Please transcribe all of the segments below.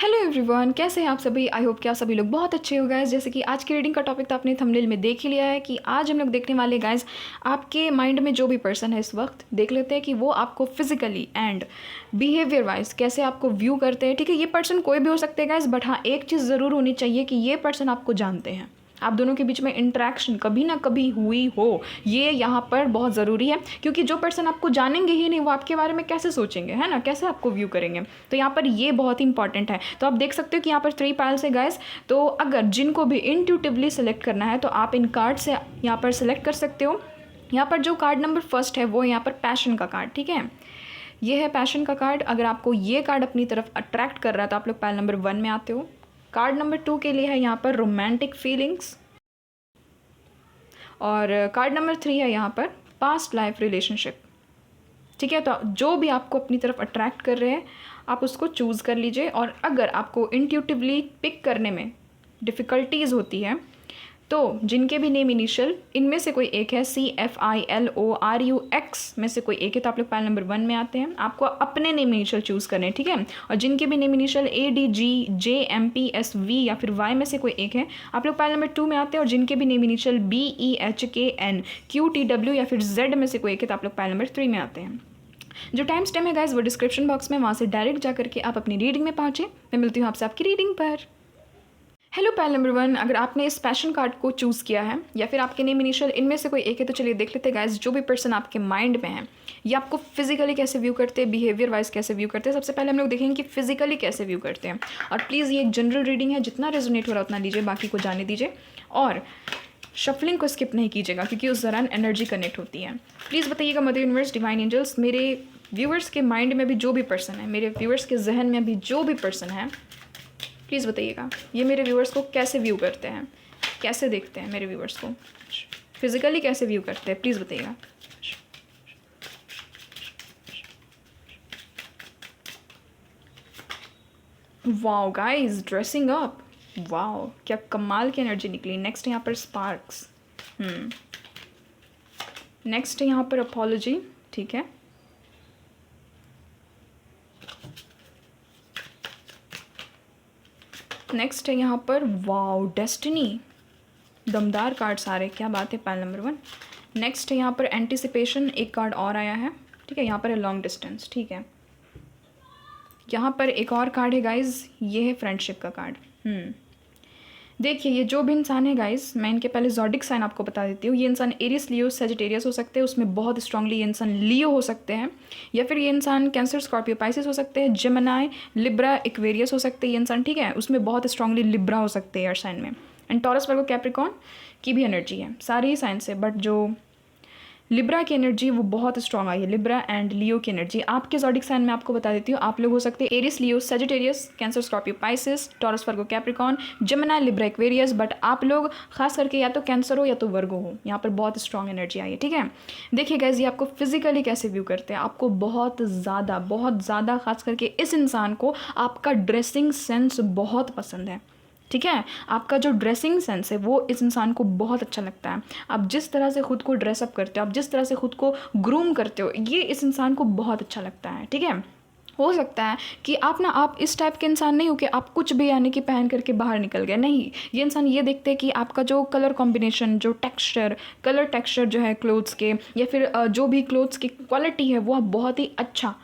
Hello everyone, कैसे हैं आप सभी। आई होप कि आप सभी लोग बहुत अच्छे हो गाइस। जैसे कि आज की रीडिंग का टॉपिक तो आपने थंबनेल में देख ही लिया है कि आज हम लोग देखने वाले गाइस आपके माइंड में जो भी पर्सन है इस वक्त, देख लेते हैं कि वो आपको फिजिकली एंड बिहेवियर वाइज कैसे आपको व्यू करते हैं। ठीक है, ये पर्सन कोई भी हो सकते हैं गाइस, बट हाँ एक चीज़ ज़रूर होनी चाहिए कि ये पर्सन आपको जानते हैं, आप दोनों के बीच में इंटरेक्शन कभी ना कभी हुई हो, ये यहाँ पर बहुत ज़रूरी है। क्योंकि जो पर्सन आपको जानेंगे ही नहीं वो आपके बारे में कैसे सोचेंगे, है ना, कैसे आपको व्यू करेंगे। तो यहाँ पर ये बहुत ही इंपॉर्टेंट है। तो आप देख सकते हो कि यहाँ पर 3 पाइल्स है गाइस। तो अगर जिनको भी इंट्यूटिवली सेलेक्ट करना है तो आप इन कार्ड से यहाँ पर सेलेक्ट कर सकते हो। यहाँ पर जो कार्ड नंबर फर्स्ट है वो यहाँ पर पैशन का कार्ड, ठीक है, ये है पैशन का कार्ड। अगर आपको ये कार्ड अपनी तरफ अट्रैक्ट कर रहा है तो आप लोग पाइल नंबर 1 में आते हो। कार्ड नंबर 2 के लिए है यहाँ पर रोमांटिक फीलिंग्स, और कार्ड नंबर 3 है यहाँ पर पास्ट लाइफ रिलेशनशिप। ठीक है, तो जो भी आपको अपनी तरफ अट्रैक्ट कर रहे हैं आप उसको चूज़ कर लीजिए। और अगर आपको इंट्यूटिवली पिक करने में डिफ़िकल्टीज़ होती है तो जिनके भी नेम इनिशियल इनमें से कोई एक है, CFILORUX में से कोई एक है, तो आप लोग पाइल नंबर 1 में आते हैं। आपको अपने नेम इनिशियल चूज़ करने हैं, ठीक है। और जिनके भी नेम इनिशियल ADGJMPSV या फिर Y में से कोई एक है, आप लोग पाइल नंबर 2 में आते हैं। और जिनके भी नेम इनिशियल BEHKNQTW या फिर Z में से कोई एक है, तो आप लोग पाइल नंबर 3 में आते हैं। जो टाइम स्टैम्प है गाइज वो डिस्क्रिप्शन बॉक्स में, वहाँ से डायरेक्ट जा करके आप अपनी रीडिंग में पहुँचे। मैं मिलती हूँ आपसे आपकी रीडिंग पर। हेलो पाइल नंबर 1, अगर आपने इस पैशन कार्ड को चूज़ किया है या फिर आपके नेम इनिशियल इनमें से कोई एक है, तो चलिए देख लेते हैं गाइस जो भी पर्सन आपके माइंड में है ये आपको फिजिकली कैसे व्यू करते हैं, बिहेवियर वाइज कैसे व्यू करते हैं। सबसे पहले हम लोग देखेंगे कि फिजिकली कैसे व्यू करते हैं। और प्लीज़ ये एक जनरल रीडिंग है, जितना रेजोनेट हो रहा है उतना लीजिए, बाकी को जाने दीजिए। और शफलिंग को स्किप नहीं कीजिएगा क्योंकि उस दौरान एनर्जी कनेक्ट होती है। प्लीज़ बताइएगा मदर यूनिवर्स, डिवाइन एंजल्स, मेरे व्यूअर्स के माइंड में भी जो भी पर्सन है, मेरे व्यूअर्स के जहन में भी जो भी पर्सन है, प्लीज़ बताइएगा ये मेरे व्यूअर्स को कैसे व्यू करते हैं, कैसे देखते हैं, मेरे व्यूअर्स को फिजिकली कैसे व्यू करते हैं, प्लीज़ बताइएगा। Wow guys, dressing up, wow क्या कमाल की एनर्जी निकली। नेक्स्ट यहाँ पर स्पार्क्स, नेक्स्ट यहाँ पर अपॉलॉजी, ठीक है। नेक्स्ट है यहाँ पर वाओ डेस्टिनी, दमदार कार्ड सारे, क्या बात है पाइल नंबर 1। नेक्स्ट है यहाँ पर एंटिसिपेशन, एक कार्ड और आया है, ठीक है। यहाँ पर है लॉन्ग डिस्टेंस, ठीक है। यहाँ पर एक और कार्ड है गाइज, ये है फ्रेंडशिप का कार्ड। देखिए ये जो भी इंसान है गाइज, मैं इनके पहले ज़ोडिक साइन आपको बता देती हूँ। ये इंसान एरियस, लियो, सेजिटेरियस हो सकते हैं, उसमें बहुत स्ट्रांगली ये इंसान लियो हो सकते हैं, या फिर ये इंसान कैंसर, स्कॉर्पियो, पाइसिस हो सकते हैं, जेमिनी, लिब्रा, एक्वेरियस हो सकते हैं ये इंसान, ठीक है। उसमें बहुत स्ट्रांगली लिब्रा हो सकते हैं एयर साइन में। एंड टॉरस, वर्गो, कैप्रिकॉर्न की भी एनर्जी है, सारे ही साइन से, बट जो लिब्रा की एनर्जी वो बहुत स्ट्रांग आई है, लिब्रा एंड लियो की एनर्जी। आपके ज़ोडिक साइन में आपको बता देती हूँ, आप लोग हो सकते हैं Aries, Leo, Sagittarius, Cancer, Scorpio, Pisces, Taurus, Virgo, Capricorn, Gemini, Libra, Aquarius, but आप लोग खास करके या तो कैंसर हो या तो वर्गो हो, यहाँ पर बहुत स्ट्रांग एनर्जी आई है, ठीक है। देखिए गाइस ये आपको फिजिकली कैसे व्यू करते हैं, आपको बहुत ज़्यादा खास करके इस इंसान को आपका ड्रेसिंग सेंस बहुत पसंद है, ठीक है। आपका जो ड्रेसिंग सेंस है वो इस इंसान को बहुत अच्छा लगता है। आप जिस तरह से खुद को ड्रेसअप करते हो, आप जिस तरह से खुद को ग्रूम करते हो, ये इस इंसान को बहुत अच्छा लगता है, ठीक है। हो सकता है कि आप इस टाइप के इंसान नहीं हो कि आप कुछ भी यानी कि पहन करके बाहर निकल गए, नहीं। ये इंसान ये देखते हैं कि आपका जो कलर कॉम्बिनेशन, जो कलर टेक्सचर जो है क्लोथ्स के, या फिर जो भी क्लोथ्स की क्वालिटी है वो आप बहुत ही अच्छा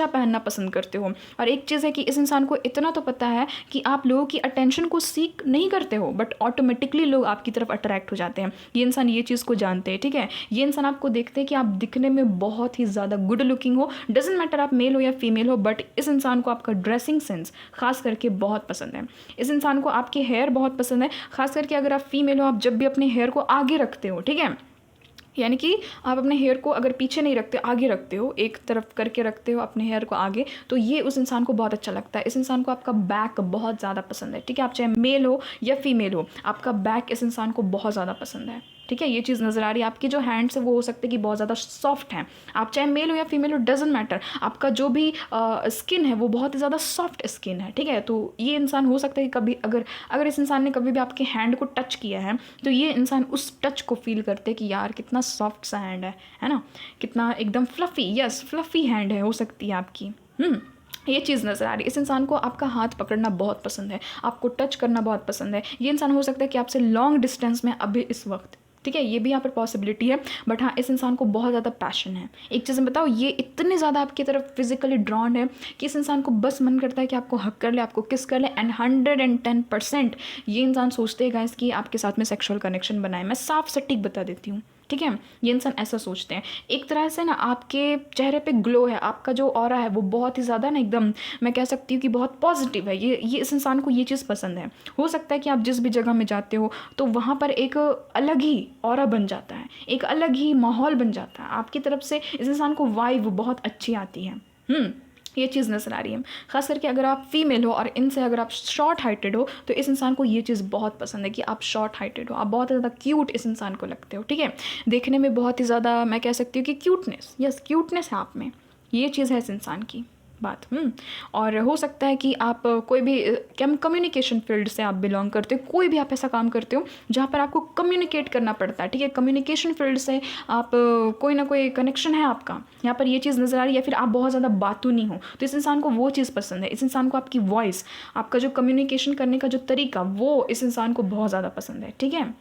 पहनना पसंद करते हो। और एक चीज़ है कि इस इंसान को इतना तो पता है कि आप लोगों की अटेंशन को सीख नहीं करते हो, बट ऑटोमेटिकली लोग आपकी तरफ अट्रैक्ट हो जाते हैं। ये इंसान ये चीज़ को जानते हैं, ठीक है। ये इंसान आपको देखते हैं कि आप दिखने में बहुत ही ज़्यादा गुड लुकिंग हो, डजेंट मैटर आप मेल हो या फीमेल हो, बट इस इंसान को आपका ड्रेसिंग सेंस खास करके बहुत पसंद है। इस इंसान को आपके हेयर बहुत पसंद है, खास करके अगर आप फीमेल हो, आप जब भी अपने हेयर को आगे रखते हो, ठीक है, यानी कि आप अपने हेयर को अगर पीछे नहीं रखते, आगे रखते हो, एक तरफ करके रखते हो अपने हेयर को आगे, तो ये उस इंसान को बहुत अच्छा लगता है। इस इंसान को आपका बैक बहुत ज़्यादा पसंद है, ठीक है। आप चाहे मेल हो या फीमेल हो, आपका बैक इस इंसान को बहुत ज़्यादा पसंद है, ठीक है। ये चीज़ नज़र आ रही है। आपकी जो हैंड्स है वो हो सकते हैं कि बहुत ज़्यादा सॉफ्ट हैं, आप चाहे मेल हो या फीमेल हो, डजेंट मैटर, आपका जो भी स्किन है वो बहुत ही ज़्यादा सॉफ्ट स्किन है, ठीक है। तो ये इंसान हो सकता है कि कभी अगर इस इंसान ने कभी भी आपके हैंड को टच किया है तो ये इंसान उस टच को फील करते हैं कि यार कितना सॉफ्ट सा हैंड है ना, कितना एकदम फ्लफ़ी, यस फ्लफ़ी हैंड है हो सकती है आपकी। ये चीज़ नज़र आ रही है। इस इंसान को आपका हाथ पकड़ना बहुत पसंद है, आपको टच करना बहुत पसंद है। ये इंसान हो सकता है कि आपसे लॉन्ग डिस्टेंस में अभी इस वक्त, ठीक है, ये भी यहाँ पर पॉसिबिलिटी है। बट हाँ, इस इंसान को बहुत ज़्यादा पैशन है। एक चीज़ मैं बताओ, ये इतने ज़्यादा आपकी तरफ फिजिकली ड्रॉन है कि इस इंसान को बस मन करता है कि आपको हक कर ले, आपको किस कर ले। एंड 110% ये इंसान सोचते हैं गाइस कि आपके साथ में सेक्सुअल कनेक्शन बनाए। मैं साफ सटीक बता देती हूँ, ठीक है, ये इंसान ऐसा सोचते हैं। एक तरह से ना आपके चेहरे पे ग्लो है, आपका जो ऑरा है वो बहुत ही ज़्यादा ना एकदम, मैं कह सकती हूँ कि बहुत पॉजिटिव है। ये इस इंसान को ये चीज़ पसंद है। हो सकता है कि आप जिस भी जगह में जाते हो तो वहाँ पर एक अलग ही ऑरा बन जाता है, एक अलग ही माहौल बन जाता है आपकी तरफ से। इस इंसान को वाइब बहुत अच्छी आती है। ये चीज़ नज़र आ रही है। ख़ास करके अगर आप फीमेल हो और इनसे अगर आप शॉर्ट हाइटेड हो तो इस इंसान को ये चीज़ बहुत पसंद है कि आप शॉर्ट हाइटेड हो, आप बहुत ज़्यादा क्यूट इस इंसान को लगते हो, ठीक है, देखने में बहुत ही ज़्यादा, मैं कह सकती हूँ कि क्यूटनेस, यस क्यूटनेस है आप में। ये चीज़ है इस इंसान की बात। और हो सकता है कि आप कोई भी कम्युनिकेशन फील्ड से आप बिलोंग करते हो, कोई भी आप ऐसा काम करते हो जहाँ पर आपको कम्युनिकेट करना पड़ता है, ठीक है, कम्युनिकेशन फील्ड से आप कोई ना कोई कनेक्शन है आपका, यहाँ पर ये चीज़ नज़र आ रही है। या फिर आप बहुत ज़्यादा बातूनी हो तो इस इंसान को वो चीज़ पसंद है। इस इंसान को आपकी वॉइस, आपका जो कम्युनिकेशन करने का जो तरीका, वो इस इंसान को बहुत ज़्यादा पसंद है, ठीक है।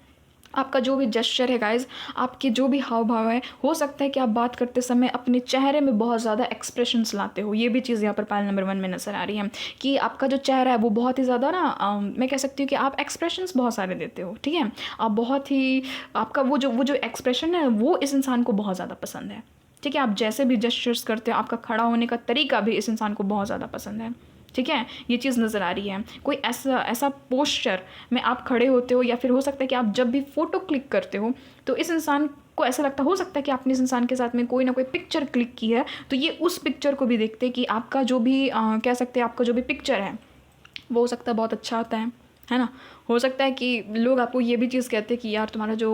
आपका जो भी जेस्चर है गाइज, आपके जो भी हाव भाव है, हो सकता है कि आप बात करते समय अपने चेहरे में बहुत ज़्यादा एक्सप्रेशंस लाते हो। ये भी चीज़ यहाँ पर पायल नंबर 1 में नज़र आ रही है कि आपका जो चेहरा है वो बहुत ही ज़्यादा ना मैं कह सकती हूँ कि आप एक्सप्रेशंस बहुत सारे देते हो, ठीक है, आप बहुत ही, आपका वो जो एक्सप्रेशन है वो इस इंसान को बहुत ज़्यादा पसंद है, ठीक है। आप जैसे भी जेस्चर्स करते हो, आपका खड़ा होने का तरीका भी इस इंसान को बहुत ज़्यादा पसंद है, ठीक है, ये चीज़ नज़र आ रही है। कोई ऐसा पोस्चर में आप खड़े होते हो, या फिर हो सकता है कि आप जब भी फ़ोटो क्लिक करते हो तो इस इंसान को ऐसा लगता हो सकता है कि आपने इस इंसान के साथ में कोई ना कोई पिक्चर क्लिक की है, तो ये उस पिक्चर को भी देखते हैं कि आपका जो भी कह सकते हैं आपका जो भी पिक्चर है वो हो सकता है बहुत अच्छा आता है ना। हो सकता है कि लोग आपको ये भी चीज़ कहते हैं कि यार तुम्हारा जो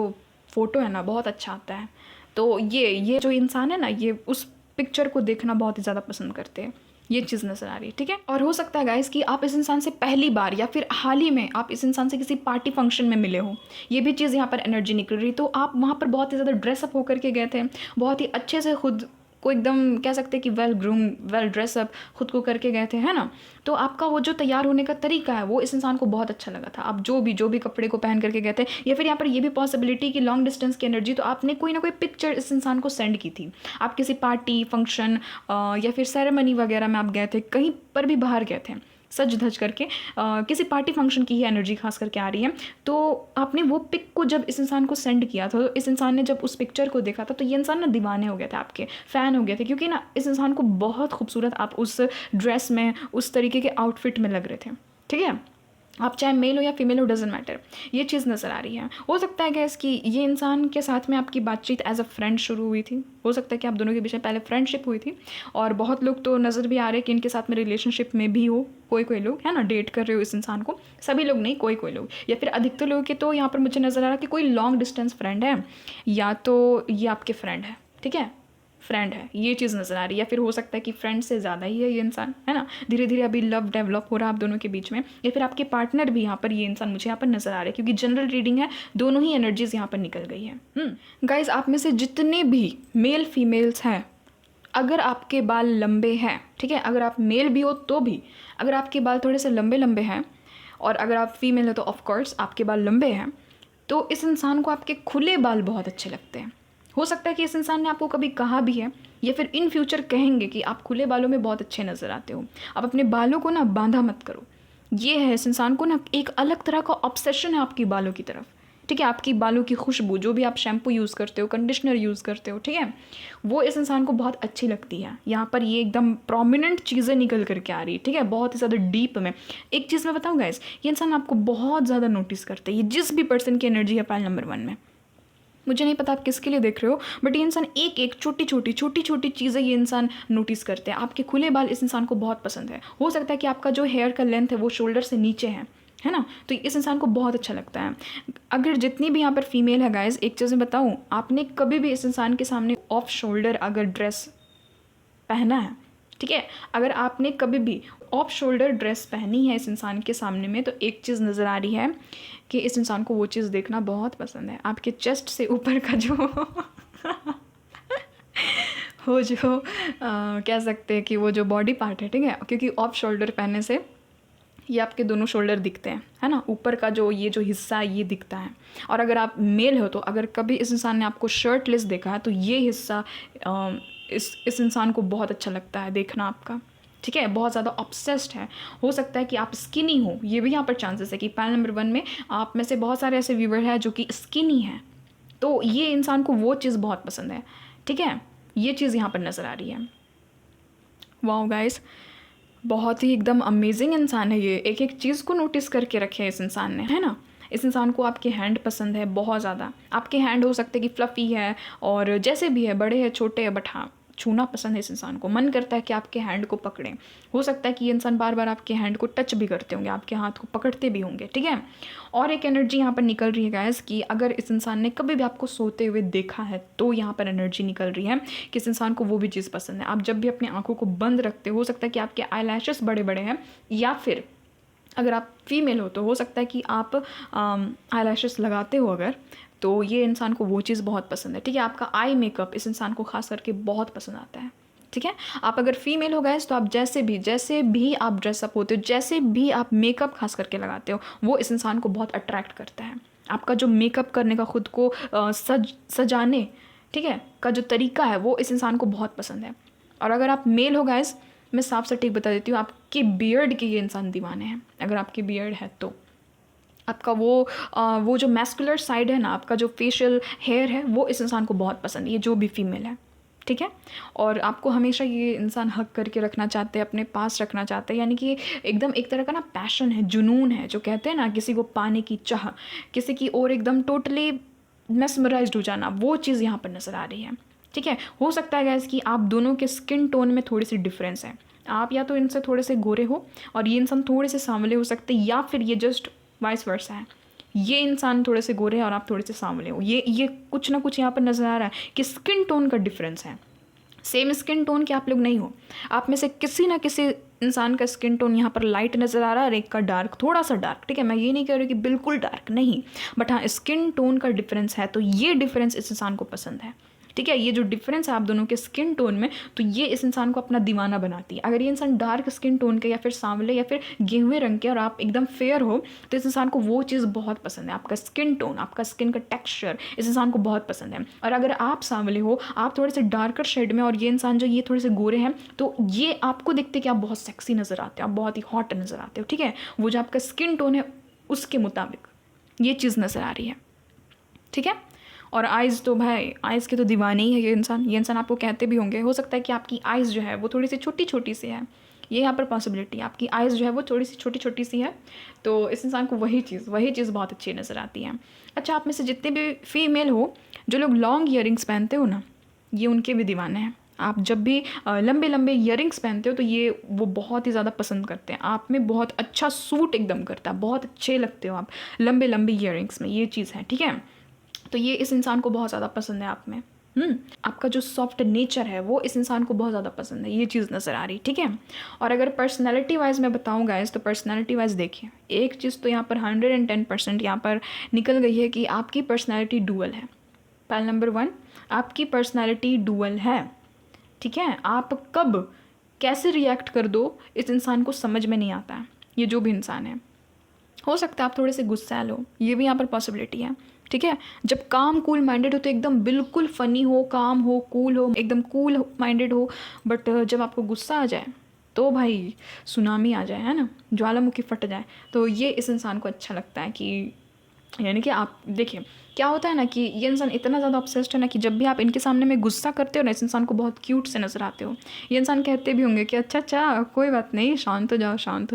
फ़ोटो है ना बहुत अच्छा आता है। तो ये जो इंसान है ना, ये उस पिक्चर को देखना बहुत ही ज़्यादा पसंद करते हैं। ये चीज़ नज़र आ रही है, ठीक है। और हो सकता है गाइस कि आप इस इंसान से पहली बार या फिर हाल ही में आप इस इंसान से किसी पार्टी फंक्शन में मिले हो, ये भी चीज़ यहाँ पर एनर्जी निकल रही। तो आप वहाँ पर बहुत ही ज़्यादा ड्रेसअप होकर के गए थे, बहुत ही अच्छे से खुद को एकदम कह सकते हैं कि वेल ग्रूम, वेल ड्रेसअप खुद को करके गए थे, है ना। तो आपका वो जो तैयार होने का तरीका है वो इस इंसान को बहुत अच्छा लगा था। आप जो भी कपड़े को पहन करके गए थे, या फिर यहाँ पर ये भी पॉसिबिलिटी कि लॉन्ग डिस्टेंस की एनर्जी, तो आपने कोई ना कोई पिक्चर इस इंसान को सेंड की थी। आप किसी पार्टी फंक्शन या फिर सेरेमनी वगैरह में आप गए थे, कहीं पर भी बाहर गए थे सज धज करके, किसी पार्टी फंक्शन की ही एनर्जी खास करके आ रही है। तो आपने वो पिक को जब इस इंसान को सेंड किया था, तो इस इंसान ने जब उस पिक्चर को देखा था तो ये इंसान ना दीवाने हो गए थे, आपके फ़ैन हो गए थे, क्योंकि ना इस इंसान को बहुत खूबसूरत आप उस ड्रेस में, उस तरीके के आउटफिट में लग रहे थे, ठीक है। आप चाहे मेल हो या फीमेल हो, डजेंट मैटर, ये चीज़ नज़र आ रही है। हो सकता है गैस कि ये इंसान के साथ में आपकी बातचीत एज अ फ्रेंड शुरू हुई थी। हो सकता है कि आप दोनों के बीच में पहले फ्रेंडशिप हुई थी, और बहुत लोग तो नज़र भी आ रहे हैं कि इनके साथ में रिलेशनशिप में भी हो, कोई लोग है ना, डेट कर रहे हो इस इंसान को। सभी लोग नहीं, कोई लोग, या फिर अधिकतर लोगों के तो यहाँ पर मुझे नज़र आ रहा है कि कोई लॉन्ग डिस्टेंस फ्रेंड है, या तो ये आपके फ्रेंड है, ठीक है, फ्रेंड है, ये चीज़ नज़र आ रही है। या फिर हो सकता है कि फ्रेंड से ज़्यादा ही है ये इंसान, है ना, धीरे धीरे अभी लव डेवलप हो रहा है आप दोनों के बीच में। या फिर आपके पार्टनर भी यहाँ पर ये इंसान मुझे यहाँ पर नज़र आ रहा है, क्योंकि जनरल रीडिंग है, दोनों ही एनर्जीज यहाँ पर निकल गई है। गाइज, आप में से जितने भी मेल फीमेल्स हैं, अगर आपके बाल लंबे हैं, ठीक है, अगर आप मेल भी हो तो भी, अगर आपके बाल थोड़े से लंबे लंबे हैं, और अगर आप फीमेल है तो ऑफकोर्स आपके बाल लंबे हैं, तो इस इंसान को आपके खुले बाल बहुत अच्छे लगते हैं। हो सकता है कि इस इंसान ने आपको कभी कहा भी है, या फिर इन फ्यूचर कहेंगे कि आप खुले बालों में बहुत अच्छे नज़र आते हो, आप अपने बालों को ना बांधा मत करो। ये है इस इंसान को ना एक अलग तरह का ऑब्सेशन है आपकी बालों की तरफ, ठीक है। आपकी बालों की खुशबू, जो भी आप शैम्पू यूज़ करते हो, कंडीशनर यूज़ करते हो, ठीक है, वो इस इंसान को बहुत अच्छी लगती है। यहाँ पर ये एकदम प्रोमिनेंट चीज़ें निकल करके आ रही है, ठीक है, बहुत ही ज़्यादा डीप में। एक चीज़ मैं बताऊँ गाइस, ये इंसान आपको बहुत ज़्यादा नोटिस करते हैं। ये जिस भी पर्सन की एनर्जी है पाइल नंबर 1 में, मुझे नहीं पता आप किसके लिए देख रहे हो, बट ये इंसान एक छोटी छोटी चीज़ें ये इंसान नोटिस करते हैं। आपके खुले बाल इस इंसान को बहुत पसंद है। हो सकता है कि आपका जो हेयर का लेंथ है वो शोल्डर से नीचे है ना, तो इस इंसान को बहुत अच्छा लगता है। अगर जितनी भी यहाँ पर फीमेल है गाइज, एक चीज़ मैं बताऊँ, आपने कभी भी इस इंसान के सामने ऑफ शोल्डर अगर ड्रेस पहना है, ठीक है, अगर आपने कभी भी ऑफ शोल्डर ड्रेस पहनी है इस इंसान के सामने में, तो एक चीज़ नज़र आ रही है कि इस इंसान को वो चीज़ देखना बहुत पसंद है। आपके चेस्ट से ऊपर का जो वो जो कह सकते हैं कि वो जो बॉडी पार्ट है, ठीक है, क्योंकि ऑफ शोल्डर पहनने से ये आपके दोनों शोल्डर दिखते हैं, है ना, ऊपर का जो ये जो हिस्सा है ये दिखता है। और अगर आप मेल हो तो अगर कभी इस इंसान ने आपको शर्टलेस देखा है तो ये हिस्सा इस इंसान को बहुत अच्छा लगता है देखना आपका, ठीक है, बहुत ज़्यादा ऑब्सेस्ड है। हो सकता है कि आप स्किनी हो, ये भी यहाँ पर चांसेस है कि पैनल नंबर 1 में आप में से बहुत सारे ऐसे व्यूवर हैं जो कि स्किनी हैं, तो ये इंसान को वो चीज़ बहुत पसंद है, ठीक है, ये चीज़ यहाँ पर नज़र आ रही है। वाओ गाइस, बहुत ही एकदम अमेजिंग इंसान है ये, एक एक चीज़ को नोटिस करके रखे है इस इंसान ने, है ना। इस इंसान को आपके हैंड पसंद है बहुत ज़्यादा, आपके हैंड हो सकते हैं कि फ्लफ़ी है और जैसे भी है, बड़े हैं छोटे हैं, बट हाँ छूना पसंद है इस इंसान को, मन करता है कि आपके हैंड को पकड़ें। हो सकता है कि ये इंसान बार बार आपके हैंड को टच भी करते होंगे, आपके हाथ को पकड़ते भी होंगे, ठीक है। और एक एनर्जी यहाँ पर निकल रही है गाइस कि अगर इस इंसान ने कभी भी आपको सोते हुए देखा है तो यहाँ पर एनर्जी निकल रही है कि इस इंसान को वो भी चीज़ पसंद है। आप जब भी अपनी आंखों को बंद रखते हो सकता है कि आपके आई लैशेस बड़े बड़े हैं, या फिर अगर आप फीमेल हो तो हो सकता है कि आप आई लैशेस लगाते हो अगर, तो ये इंसान को वो चीज़ बहुत पसंद है, ठीक है। आपका आई मेकअप इस इंसान को खास करके बहुत पसंद आता है, ठीक है। आप अगर फीमेल हो गए तो आप जैसे भी आप ड्रेसअप होते हो, जैसे भी आप मेकअप खास करके लगाते हो, वो इस इंसान को बहुत अट्रैक्ट करता है। आपका जो मेकअप करने का खुद को सजाने, ठीक है, का जो तरीका है वो इस इंसान को बहुत पसंद है। और अगर आप मेल हो गाइस, मैं साफ सटीक बता देती हूँ, आपके बियर्ड के ये इंसान दीवाने हैं। अगर आपकी बियर्ड है तो आपका वो जो मैस्कुलर साइड है ना, आपका जो फेशियल हेयर है, वो इस इंसान को बहुत पसंद है, ये जो भी फीमेल है, ठीक है। और आपको हमेशा ये इंसान हक करके रखना चाहते हैं, अपने पास रखना चाहते हैं, यानी कि एकदम एक तरह का ना पैशन है, जुनून है, जो कहते हैं ना किसी को पाने की चाह, किसी की और एकदम टोटली मेस्मराइज्ड हो जाना, वो चीज़ यहाँ पर नज़र आ रही है, ठीक है। हो सकता है गैस कि आप दोनों के स्किन टोन में थोड़ी सी डिफरेंस है, आप या तो इनसे थोड़े से गोरे हो और ये इंसान थोड़े से सांवले हो सकते हैं, या फिर ये जस्ट वाइस वर्सा है, ये इंसान थोड़े से गोरे हैं और आप थोड़े से सांवले हो। ये कुछ ना कुछ यहाँ पर नज़र आ रहा है कि स्किन टोन का डिफरेंस है। सेम स्किन टोन के आप लोग नहीं हो, आप में से किसी ना किसी इंसान का स्किन टोन यहाँ पर लाइट नज़र आ रहा है और एक का डार्क, थोड़ा सा डार्क, ठीक है। मैं ये नहीं कह रही कि बिल्कुल डार्क नहीं, बट हाँ स्किन टोन का डिफरेंस है, तो ये डिफरेंस इस इंसान को पसंद है, ठीक है। ये जो डिफरेंस है आप दोनों के स्किन टोन में, तो ये इस इंसान को अपना दीवाना बनाती है। अगर ये इंसान डार्क स्किन टोन के या फिर सांवले या फिर गेहुए रंग के और आप एकदम फेयर हो, तो इस इंसान को वो चीज़ बहुत पसंद है, आपका स्किन टोन, आपका स्किन का टेक्सचर इस इंसान को बहुत पसंद है। और अगर आप सांवले हो, आप थोड़े से डार्कर शेड में, और ये इंसान जो ये थोड़े से गोरे हैं, तो ये आपको देखते कि आप बहुत सेक्सी नज़र आते हो, आप बहुत ही हॉट नज़र आते हो, ठीक है। वो जो आपका स्किन टोन है उसके मुताबिक ये चीज़ नज़र आ रही है, ठीक है। और आइज़ तो भाई, आइज़ के तो दीवाने ही है ये इंसान आपको कहते भी होंगे, हो सकता है कि आपकी आइज़ जो है वो थोड़ी सी छोटी छोटी सी है, ये यहाँ पर पॉसिबिलिटी, आपकी आइज़ जो है वो थोड़ी सी छोटी छोटी सी है, तो इस इंसान को वही चीज़ बहुत अच्छी नज़र आती है। अच्छा, आप में से जितने भी फीमेल हो जो लोग लॉन्ग ईयरिंग्स पहनते हो ना, ये उनके भी दीवाने हैं। आप जब भी लंबे लंबे ईयरिंग्स पहनते हो तो ये वो बहुत ही ज़्यादा पसंद करते हैं, आप में बहुत अच्छा सूट एकदम करता है, बहुत अच्छे लगते हो आप लंबे लंबे ईयरिंग्स में, ये चीज़ है, ठीक है। तो ये इस इंसान को बहुत ज़्यादा पसंद है आप में। आपका जो सॉफ्ट नेचर है वो इस इंसान को बहुत ज़्यादा पसंद है, ये चीज़ नज़र आ रही, ठीक है। और अगर पर्सनैलिटी वाइज मैं बताऊँ गाइस, तो पर्सनैलिटी वाइज देखिए, एक चीज़ तो यहाँ पर 110% यहाँ पर निकल गई है कि आपकी पर्सनैलिटी डुअल है। पहल नंबर 1, आपकी पर्सनैलिटी डुअल है, ठीक है। आप कब कैसे रिएक्ट कर दो इस इंसान को समझ में नहीं आता है, ये जो भी इंसान है। हो सकता है आप थोड़े से गुस्सैल हो, ये भी यहाँ पर पॉसिबिलिटी है, ठीक है। जब काम कूल माइंडेड हो तो एकदम बिल्कुल फ़नी हो, काम हो, कूल हो, एकदम कूल माइंडेड हो, बट जब आपको गुस्सा आ जाए तो भाई सुनामी आ जाए, है ना, ज्वालामुखी फट जाए, तो ये इस इंसान को अच्छा लगता है कि, यानी कि आप देखिए क्या होता है ना कि ये इंसान इतना ज़्यादा ऑब्सेस्ड है ना कि जब भी आप इनके सामने में गुस्सा करते हो ना, इस इंसान को बहुत क्यूट से नज़र आते हो। ये इंसान कहते भी होंगे कि अच्छा कोई बात नहीं, शांत हो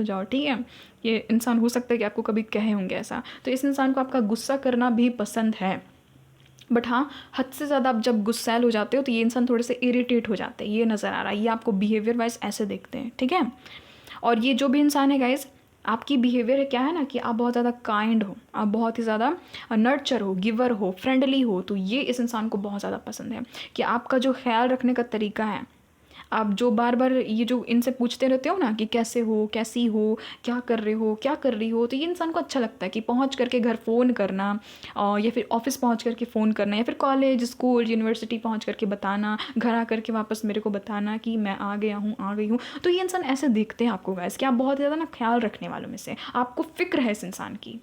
जाओ, ठीक है। ये इंसान हो सकता है कि आपको कभी कहे होंगे ऐसा, तो इस इंसान को आपका गुस्सा करना भी पसंद है। बट हाँ, हद से ज़्यादा आप जब गुस्सैल हो जाते हो तो ये इंसान थोड़े से इरिटेट हो जाते हैं, ये नज़र आ रहा है, ये आपको बिहेवियर वाइज ऐसे देखते हैं, ठीक है। और ये जो भी इंसान है गाइज, आपकी बिहेवियर क्या है ना कि आप बहुत ज़्यादा काइंड हो, आप बहुत ही ज़्यादा नर्चर हो, गिवर हो, फ्रेंडली हो, तो ये इस इंसान को बहुत ज़्यादा पसंद है कि आपका जो ख्याल रखने का तरीका है, आप जो बार बार ये जो इनसे पूछते रहते हो ना कि कैसे हो, कैसी हो, क्या कर रहे हो, क्या कर रही हो, तो ये इंसान को अच्छा लगता है कि पहुंच करके घर फ़ोन करना, और या फिर ऑफिस पहुंच करके फ़ोन करना, या फिर कॉलेज स्कूल यूनिवर्सिटी पहुंच करके बताना, घर आ करके वापस मेरे को बताना कि मैं आ गया हूँ, आ गई हूँ। तो ये इंसान ऐसे देखते हैं आपको गाइस कि आप बहुत ज़्यादा ना ख्याल रखने वालों में से, आपको फ़िक्र है इस इंसान की।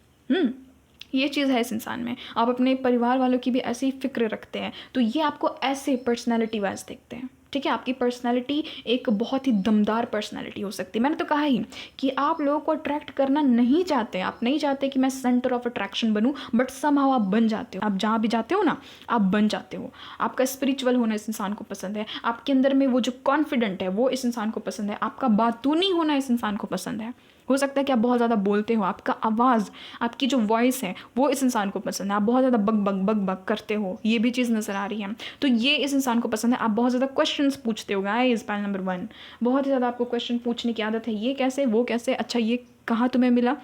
ये चीज़ है इस इंसान में। आप अपने परिवार वालों की भी ऐसी फ़िक्र रखते हैं, तो ये आपको ऐसे पर्सनैलिटी वाइज देखते हैं। ठीक है, आपकी पर्सनैलिटी एक बहुत ही दमदार पर्सनैलिटी हो सकती है। मैंने तो कहा ही कि आप लोगों को अट्रैक्ट करना नहीं चाहते, आप नहीं चाहते कि मैं सेंटर ऑफ अट्रैक्शन बनूं, बट समहाउ आप बन जाते हो। आप जहाँ भी जाते हो ना, आप बन जाते हो। आपका स्पिरिचुअल होना इस इंसान को पसंद है, आपके अंदर में वो जो कॉन्फिडेंट है वो इस इंसान को पसंद है, आपका बातूनी होना इस इंसान को पसंद है। हो सकता है कि आप बहुत ज़्यादा बोलते हो, आपका आवाज़, आपकी जो वॉइस है वो इस इंसान को पसंद है, आप बहुत ज़्यादा बग बग करते हो, ये भी चीज़ नज़र आ रही है, तो ये इस इंसान को पसंद है। आप बहुत ज़्यादा क्वेश्चंस पूछते हो गाइस, पॉइंट नंबर 1, बहुत ही ज़्यादा आपको क्वेश्चन पूछने की आदत है। ये कैसे, वो कैसे, अच्छा ये कहाँ तुम्हें मिला,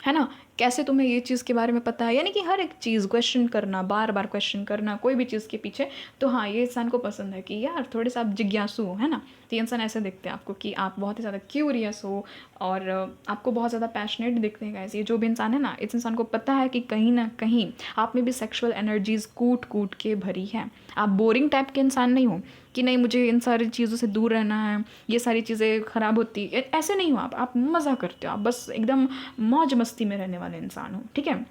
है ना, कैसे तुम्हें ये चीज़ के बारे में पता है, यानी कि हर एक चीज़ क्वेश्चन करना, बार बार क्वेश्चन करना कोई भी चीज़ के पीछे। तो हाँ, ये इंसान को पसंद है कि यार थोड़े से आप जिज्ञासु हो, है ना। तो ये इंसान ऐसे देखते हैं आपको कि आप बहुत ही ज़्यादा क्यूरियस हो, और आपको बहुत ज़्यादा पैशनेट दिखते हैं गाइस। ये जो भी इंसान है ना, इस इंसान को पता है कि कहीं ना कहीं आप में भी सेक्सुअल एनर्जीज कूट कूट के भरी है। आप बोरिंग टाइप के इंसान नहीं हो कि नहीं मुझे इन सारी चीज़ों से दूर रहना है, ये सारी चीज़ें ख़राब होती, ऐसे नहीं हो आप मज़ा करते हो, आप बस एकदम मौज मस्ती में रहने वाले इंसान हो। ठीक है,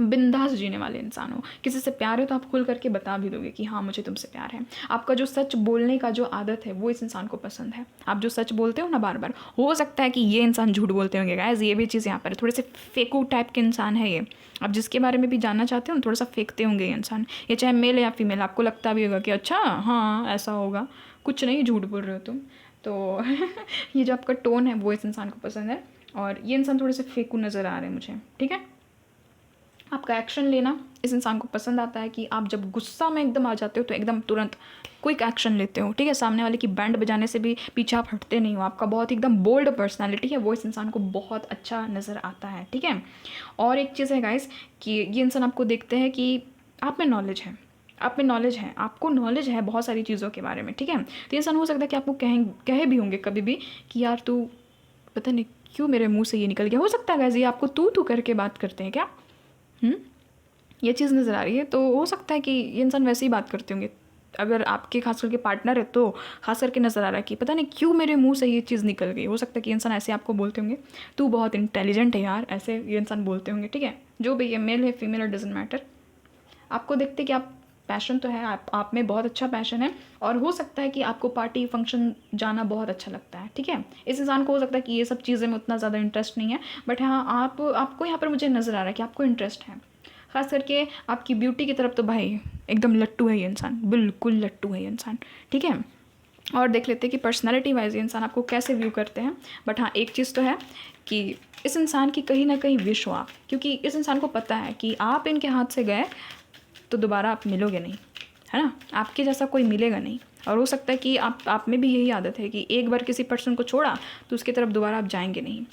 बिंदास जीने वाले इंसान हो। किसी से प्यार है तो आप खुल करके बता भी दोगे कि हाँ मुझे तुमसे प्यार है। आपका जो सच बोलने का जो आदत है वो इस इंसान को पसंद है। आप जो सच बोलते हो ना बार बार, हो सकता है कि ये इंसान झूठ बोलते होंगे गाइस, ये भी चीज़ यहाँ पर थोड़े से फेकू टाइप के इंसान है ये। आप जिसके बारे में भी जानना चाहते हो ना, थोड़ा सा फेंकते होंगे ये इंसान, ये चाहे मेल या फीमेल। आपको लगता भी होगा कि अच्छा हाँ ऐसा होगा, कुछ नहीं झूठ बोल रहे हो तुम। तो ये जो आपका टोन है वो इस इंसान को पसंद है, और ये इंसान थोड़े से फेकू नज़र आ रहे हैं मुझे। ठीक है, आपका एक्शन लेना इस इंसान को पसंद आता है कि आप जब गुस्सा में एकदम आ जाते हो तो एकदम तुरंत क्विक एक्शन लेते हो। ठीक है, सामने वाले की बैंड बजाने से भी पीछे आप हटते नहीं हो। आपका बहुत एकदम बोल्ड पर्सनालिटी है, वो इस इंसान को बहुत अच्छा नज़र आता है। ठीक है, और एक चीज़ है गाइस कि ये इंसान आपको देखते हैं कि आप में नॉलेज है, आप में नॉलेज है, आपको नॉलेज है बहुत सारी चीज़ों के बारे में। ठीक है, तो इंसान हो सकता है कि आपको कहे भी होंगे कभी भी कि यार तू पता नहीं क्यों मेरे मुंह से ये निकल गया। हो सकता है गाइस ये आपको तू करके बात करते हैं क्या, ये चीज़ नज़र आ रही है। तो हो सकता है कि ये इंसान वैसे ही बात करते होंगे। अगर आपके खास करके पार्टनर है तो खास करके नज़र आ रहा है कि पता नहीं क्यों मेरे मुंह से ये चीज़ निकल गई। हो सकता है कि इंसान ऐसे आपको बोलते होंगे, तू बहुत इंटेलिजेंट है यार, ऐसे ये इंसान बोलते होंगे। ठीक है, जो भी ये मेल है फीमेल डजंट मैटर। आपको देखते कि आप पैशन तो है, आप में बहुत अच्छा पैशन है, और हो सकता है कि आपको पार्टी फंक्शन जाना बहुत अच्छा लगता है। ठीक है, इस इंसान को हो सकता है कि ये सब चीज़ें में उतना ज़्यादा इंटरेस्ट नहीं है, बट हाँ आपको यहाँ पर मुझे नज़र आ रहा है कि आपको इंटरेस्ट है। खास करके आपकी ब्यूटी की तरफ तो भाई एकदम लट्टू है ये इंसान, बिल्कुल लट्टू है ये इंसान। ठीक है, और देख लेते हैं कि पर्सनालिटी वाइज ये इंसान आपको कैसे व्यू करते हैं। बट हाँ एक चीज़ तो है कि इस इंसान की कहीं ना कहीं विश हो आप, क्योंकि इस इंसान को पता है कि आप इनके हाथ से गए तो दोबारा आप मिलोगे नहीं, है ना, आपके जैसा कोई मिलेगा नहीं। और हो सकता है कि आप में भी यही आदत है कि एक बार किसी पर्सन को छोड़ा तो उसकी तरफ दोबारा आप जाएंगे नहीं।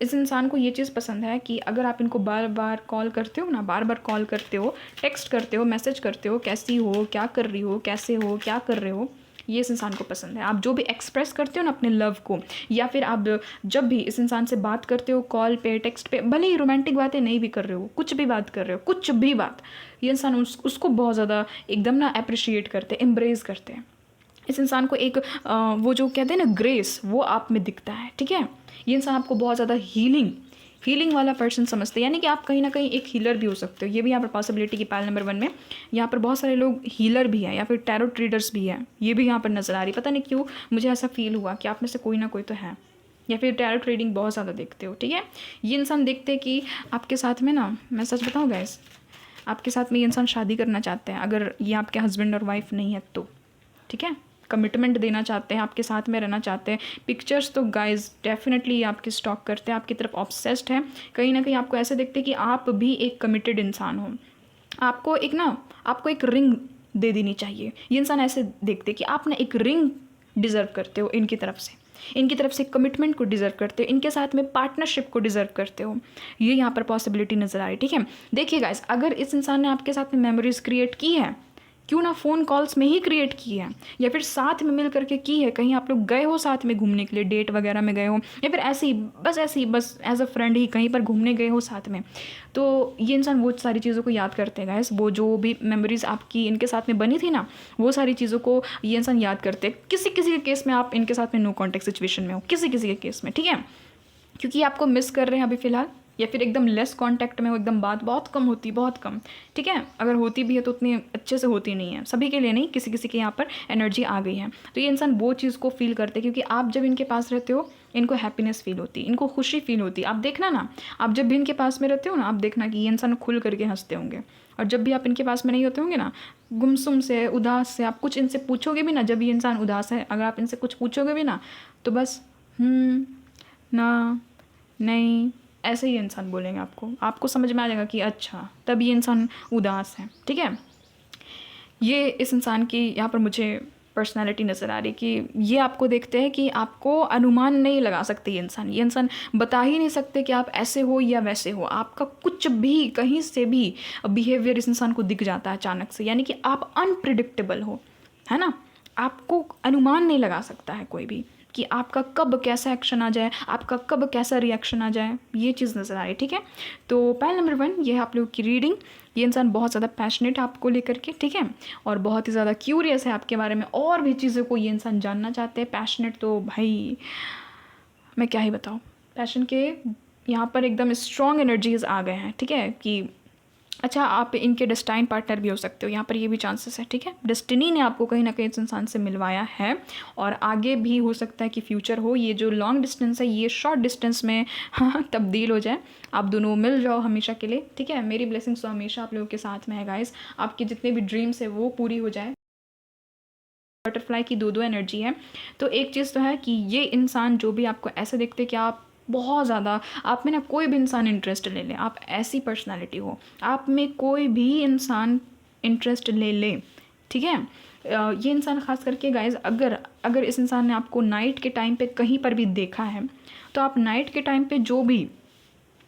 इस इंसान को ये चीज़ पसंद है कि अगर आप इनको बार बार कॉल करते हो ना, बार बार कॉल करते हो, टेक्स्ट करते हो, मैसेज करते हो, कैसी हो, क्या कर रही हो, कैसे हो, क्या कर रहे हो, ये इस इंसान को पसंद है। आप जो भी एक्सप्रेस करते हो ना अपने लव को, या फिर आप जब भी इस इंसान से बात करते हो कॉल पे, टेक्स्ट पे, भले ही रोमांटिक बातें नहीं भी कर रहे हो, कुछ भी बात कर रहे हो, कुछ भी बात, ये इंसान उसको बहुत ज़्यादा एकदम ना अप्रिशिएट करते हैं, एम्ब्रेस करते हैं। इस इंसान को एक वो जो कहते हैं ना ग्रेस, वो आप में दिखता है। ठीक है, ये इंसान आपको बहुत ज़्यादा हीलिंग वाला पर्सन समझते हैं, यानी कि आप कहीं ना कहीं एक हीलर भी हो सकते हो। ये भी यहाँ पर पॉसिबिलिटी की पाइल नंबर 1 में यहाँ पर बहुत सारे लोग हीलर भी हैं या फिर टैरो ट्रीडर्स भी हैं, ये भी यहाँ पर नज़र आ रही। पता नहीं क्यों मुझे ऐसा फील हुआ कि आप में से कोई ना कोई तो है, या फिर टैरो ट्रेडिंग बहुत ज़्यादा देखते हो। ठीक है, ये इंसान देखते हैं कि आपके साथ में ना, मैं सच बताऊँ गाइस, आपके साथ में ये इंसान शादी करना चाहते हैं, अगर ये आपके हस्बैंड और वाइफ नहीं है तो। ठीक है, कमिटमेंट देना चाहते हैं, आपके साथ में रहना चाहते हैं। पिक्चर्स तो गाइज डेफिनेटली आपकी स्टॉक करते हैं, आपकी तरफ ऑब्सेस्ड है। कहीं ना कहीं आपको ऐसे देखते हैं कि आप भी एक कमिटेड इंसान हो। आपको एक रिंग दे देनी चाहिए। ये इंसान ऐसे देखते कि आप ना एक रिंग डिज़र्व करते हो इनकी तरफ से कमिटमेंट को डिज़र्व करते हो, इनके साथ में पार्टनरशिप को डिज़र्व करते हो। ये यहाँ पर पॉसिबिलिटी नज़र आ रही है। ठीक है, देखिए गाइस, अगर इस इंसान ने आपके साथ में मेमोरीज क्रिएट की है, क्यों ना फ़ोन कॉल्स में ही क्रिएट की है, या फिर साथ में मिल करके की है, कहीं आप लोग गए हो साथ में घूमने के लिए, डेट वगैरह में गए हो, या फिर ऐसे ही बस एज अ फ्रेंड ही कहीं पर घूमने गए हो साथ में, तो ये इंसान वो सारी चीज़ों को याद करते हैं गाइस। वो जो भी मेमोरीज़ आपकी इनके साथ में बनी थी ना, वो सारी चीज़ों को ये इंसान याद करते हैं। किसी किसी के केस में आप इनके साथ में नो कॉन्टेक्ट सिचुएशन में हो, किसी किसी के केस में, ठीक है, क्योंकि आपको मिस कर रहे हैं अभी फ़िलहाल, या फिर एकदम लेस कांटेक्ट में हो, एकदम बात बहुत कम होती, बहुत कम, ठीक है। अगर होती भी है तो उतनी अच्छे से होती नहीं है, सभी के लिए नहीं, किसी किसी के यहाँ पर एनर्जी आ गई है, तो ये इंसान वो चीज़ को फील करते हैं, क्योंकि आप जब इनके पास रहते हो इनको हैप्पीनेस फील होती है, इनको खुशी फील होती है। आप देखना ना, आप जब भी इनके पास में रहते हो ना, आप देखना कि ये इंसान खुल करके हंसते होंगे, और जब भी आप इनके पास में नहीं होते होंगे ना, गुमसुम से, उदास से, आप कुछ इनसे पूछोगे भी ना, जब ये इंसान उदास है, अगर आप इनसे कुछ पूछोगे भी ना, तो बस ना, नहीं, ऐसे ही इंसान बोलेंगे आपको समझ में आ जाएगा कि अच्छा तब ये इंसान उदास है, ठीक है। ये इस इंसान की यहाँ पर मुझे पर्सनालिटी नज़र आ रही कि ये आपको देखते हैं कि आपको अनुमान नहीं लगा सकते, ये इंसान बता ही नहीं सकते कि आप ऐसे हो या वैसे हो, आपका कुछ भी कहीं से भी बिहेवियर इस इंसान को दिख जाता है अचानक से, यानी कि आप अनप्रिडिक्टेबल हो, है ना, आपको अनुमान नहीं लगा सकता है कोई भी कि आपका कब कैसा एक्शन आ जाए, आपका कब कैसा रिएक्शन आ जाए, ये चीज़ नज़र आ रही है, ठीक है। तो पॉइंट नंबर 1 ये है आप लोगों की रीडिंग। ये इंसान बहुत ज़्यादा पैशनेट है आपको लेकर के, ठीक है, और बहुत ही ज़्यादा क्यूरियस है आपके बारे में, और भी चीज़ों को ये इंसान जानना चाहते हैं। पैशनेट तो भाई मैं क्या ही बताऊँ, पैशन के यहाँ पर एकदम स्ट्रॉन्ग एनर्जीज आ गए हैं, ठीक है, कि अच्छा आप इनके डेस्टाइन पार्टनर भी हो सकते हो, यहाँ पर ये भी चांसेस है, ठीक है। डेस्टिनी ने आपको कहीं ना कहीं इस इंसान से मिलवाया है, और आगे भी हो सकता है कि फ्यूचर हो। ये जो लॉन्ग डिस्टेंस है ये शॉर्ट डिस्टेंस में हाँ तब्दील हो जाए, आप दोनों मिल जाओ हमेशा के लिए, ठीक है। मेरी ब्लेसिंग्स तो हमेशा आप लोगों के साथ में है गाइस, आपके जितने भी ड्रीम्स है वो पूरी हो जाए। बटरफ्लाई की दो एनर्जी है, तो एक चीज़ तो है कि ये इंसान जो भी आपको ऐसे देखते कि आप बहुत ज़्यादा, आप में ना कोई भी इंसान इंटरेस्ट ले ले, आप ऐसी पर्सनालिटी हो, आप में कोई भी इंसान इंटरेस्ट ले ले, ठीक है। ये इंसान ख़ास करके गाइज, अगर इस इंसान ने आपको नाइट के टाइम पे कहीं पर भी देखा है, तो आप नाइट के टाइम पे जो भी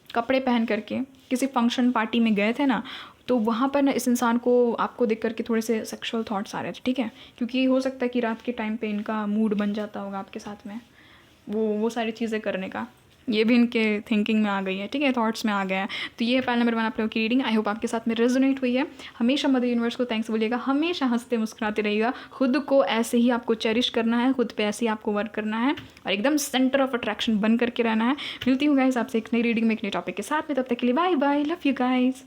कपड़े पहन करके किसी फंक्शन पार्टी में गए थे ना, तो वहाँ पर ना इस इंसान को आपको देख करके थोड़े से सेक्सुअल थॉट्स आ रहे थे, ठीक है, क्योंकि हो सकता है कि रात के टाइम पे इनका मूड बन जाता होगा आपके साथ में, वो सारी चीज़ें करने का, ये भी इनके थिंकिंग में आ गई है, ठीक है, थॉट्स में आ गया है। तो ये है पॉइंट नंबर 1 आप लोगों की रीडिंग। आई होप आपके साथ में रेजोनेट हुई है। हमेशा मदर यूनिवर्स को थैंक्स बोलिएगा, हमेशा हंसते मुस्कुराते रहिएगा, खुद को ऐसे ही आपको चेरिश करना है, खुद पे ऐसे ही आपको वर्क करना है, और एकदम सेंटर ऑफ अट्रैक्शन बन करके रहना है। मिलती हूँ गाइज आपसे एक नई रीडिंग में एक नए टॉपिक के साथ में, तब तक के लिए bye bye, love you guys.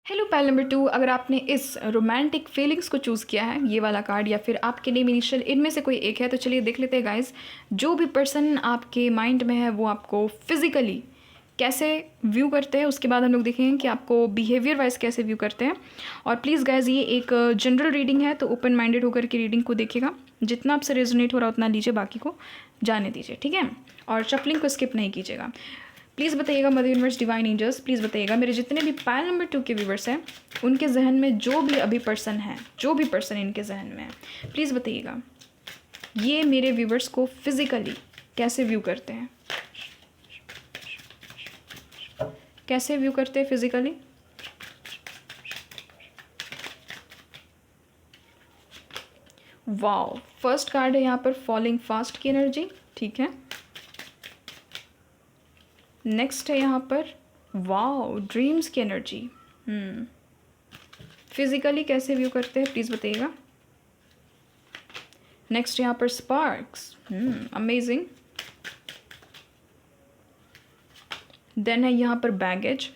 Hello pal number 2, अगर आपने इस रोमांटिक फीलिंग्स को चूज़ किया है, ये वाला कार्ड, या फिर आपके नेम इनिशियल इनमें से कोई एक है, तो चलिए देख लेते हैं गाइज। जो भी पर्सन आपके माइंड में है वो आपको फिजिकली कैसे व्यू करते हैं, उसके बाद हम लोग देखेंगे कि आपको बिहेवियर वाइज कैसे व्यू करते हैं। और प्लीज़ गाइज ये एक जनरल रीडिंग है, तो ओपन माइंडेड होकर के रीडिंग को देखिएगा, जितना आपसे रेजोनेट हो रहा है उतना लीजिए, बाकी को जाने दीजिए, ठीक है, और शफलिंग को स्किप नहीं कीजिएगा। प्लीज़ बताइएगा mother universe divine angels, please बताइएगा मेरे जितने भी पायल नंबर 2 के व्यूवर्स हैं उनके जहन में जो भी अभी पर्सन है, जो भी पर्सन इनके जहन में है, प्लीज़ बताइएगा ये मेरे व्यूवर्स को फिजिकली कैसे व्यू करते हैं, कैसे व्यू करते हैं फिजिकली। वाओ, फर्स्ट कार्ड है यहाँ पर फॉलिंग फास्ट की एनर्जी, ठीक है। नेक्स्ट है यहाँ पर वाओ ड्रीम्स की एनर्जी। फिजिकली कैसे व्यू करते हैं प्लीज़ बताइएगा। नेक्स्ट यहाँ पर स्पार्क्स, अमेजिंग। देन है यहाँ पर बैगेज,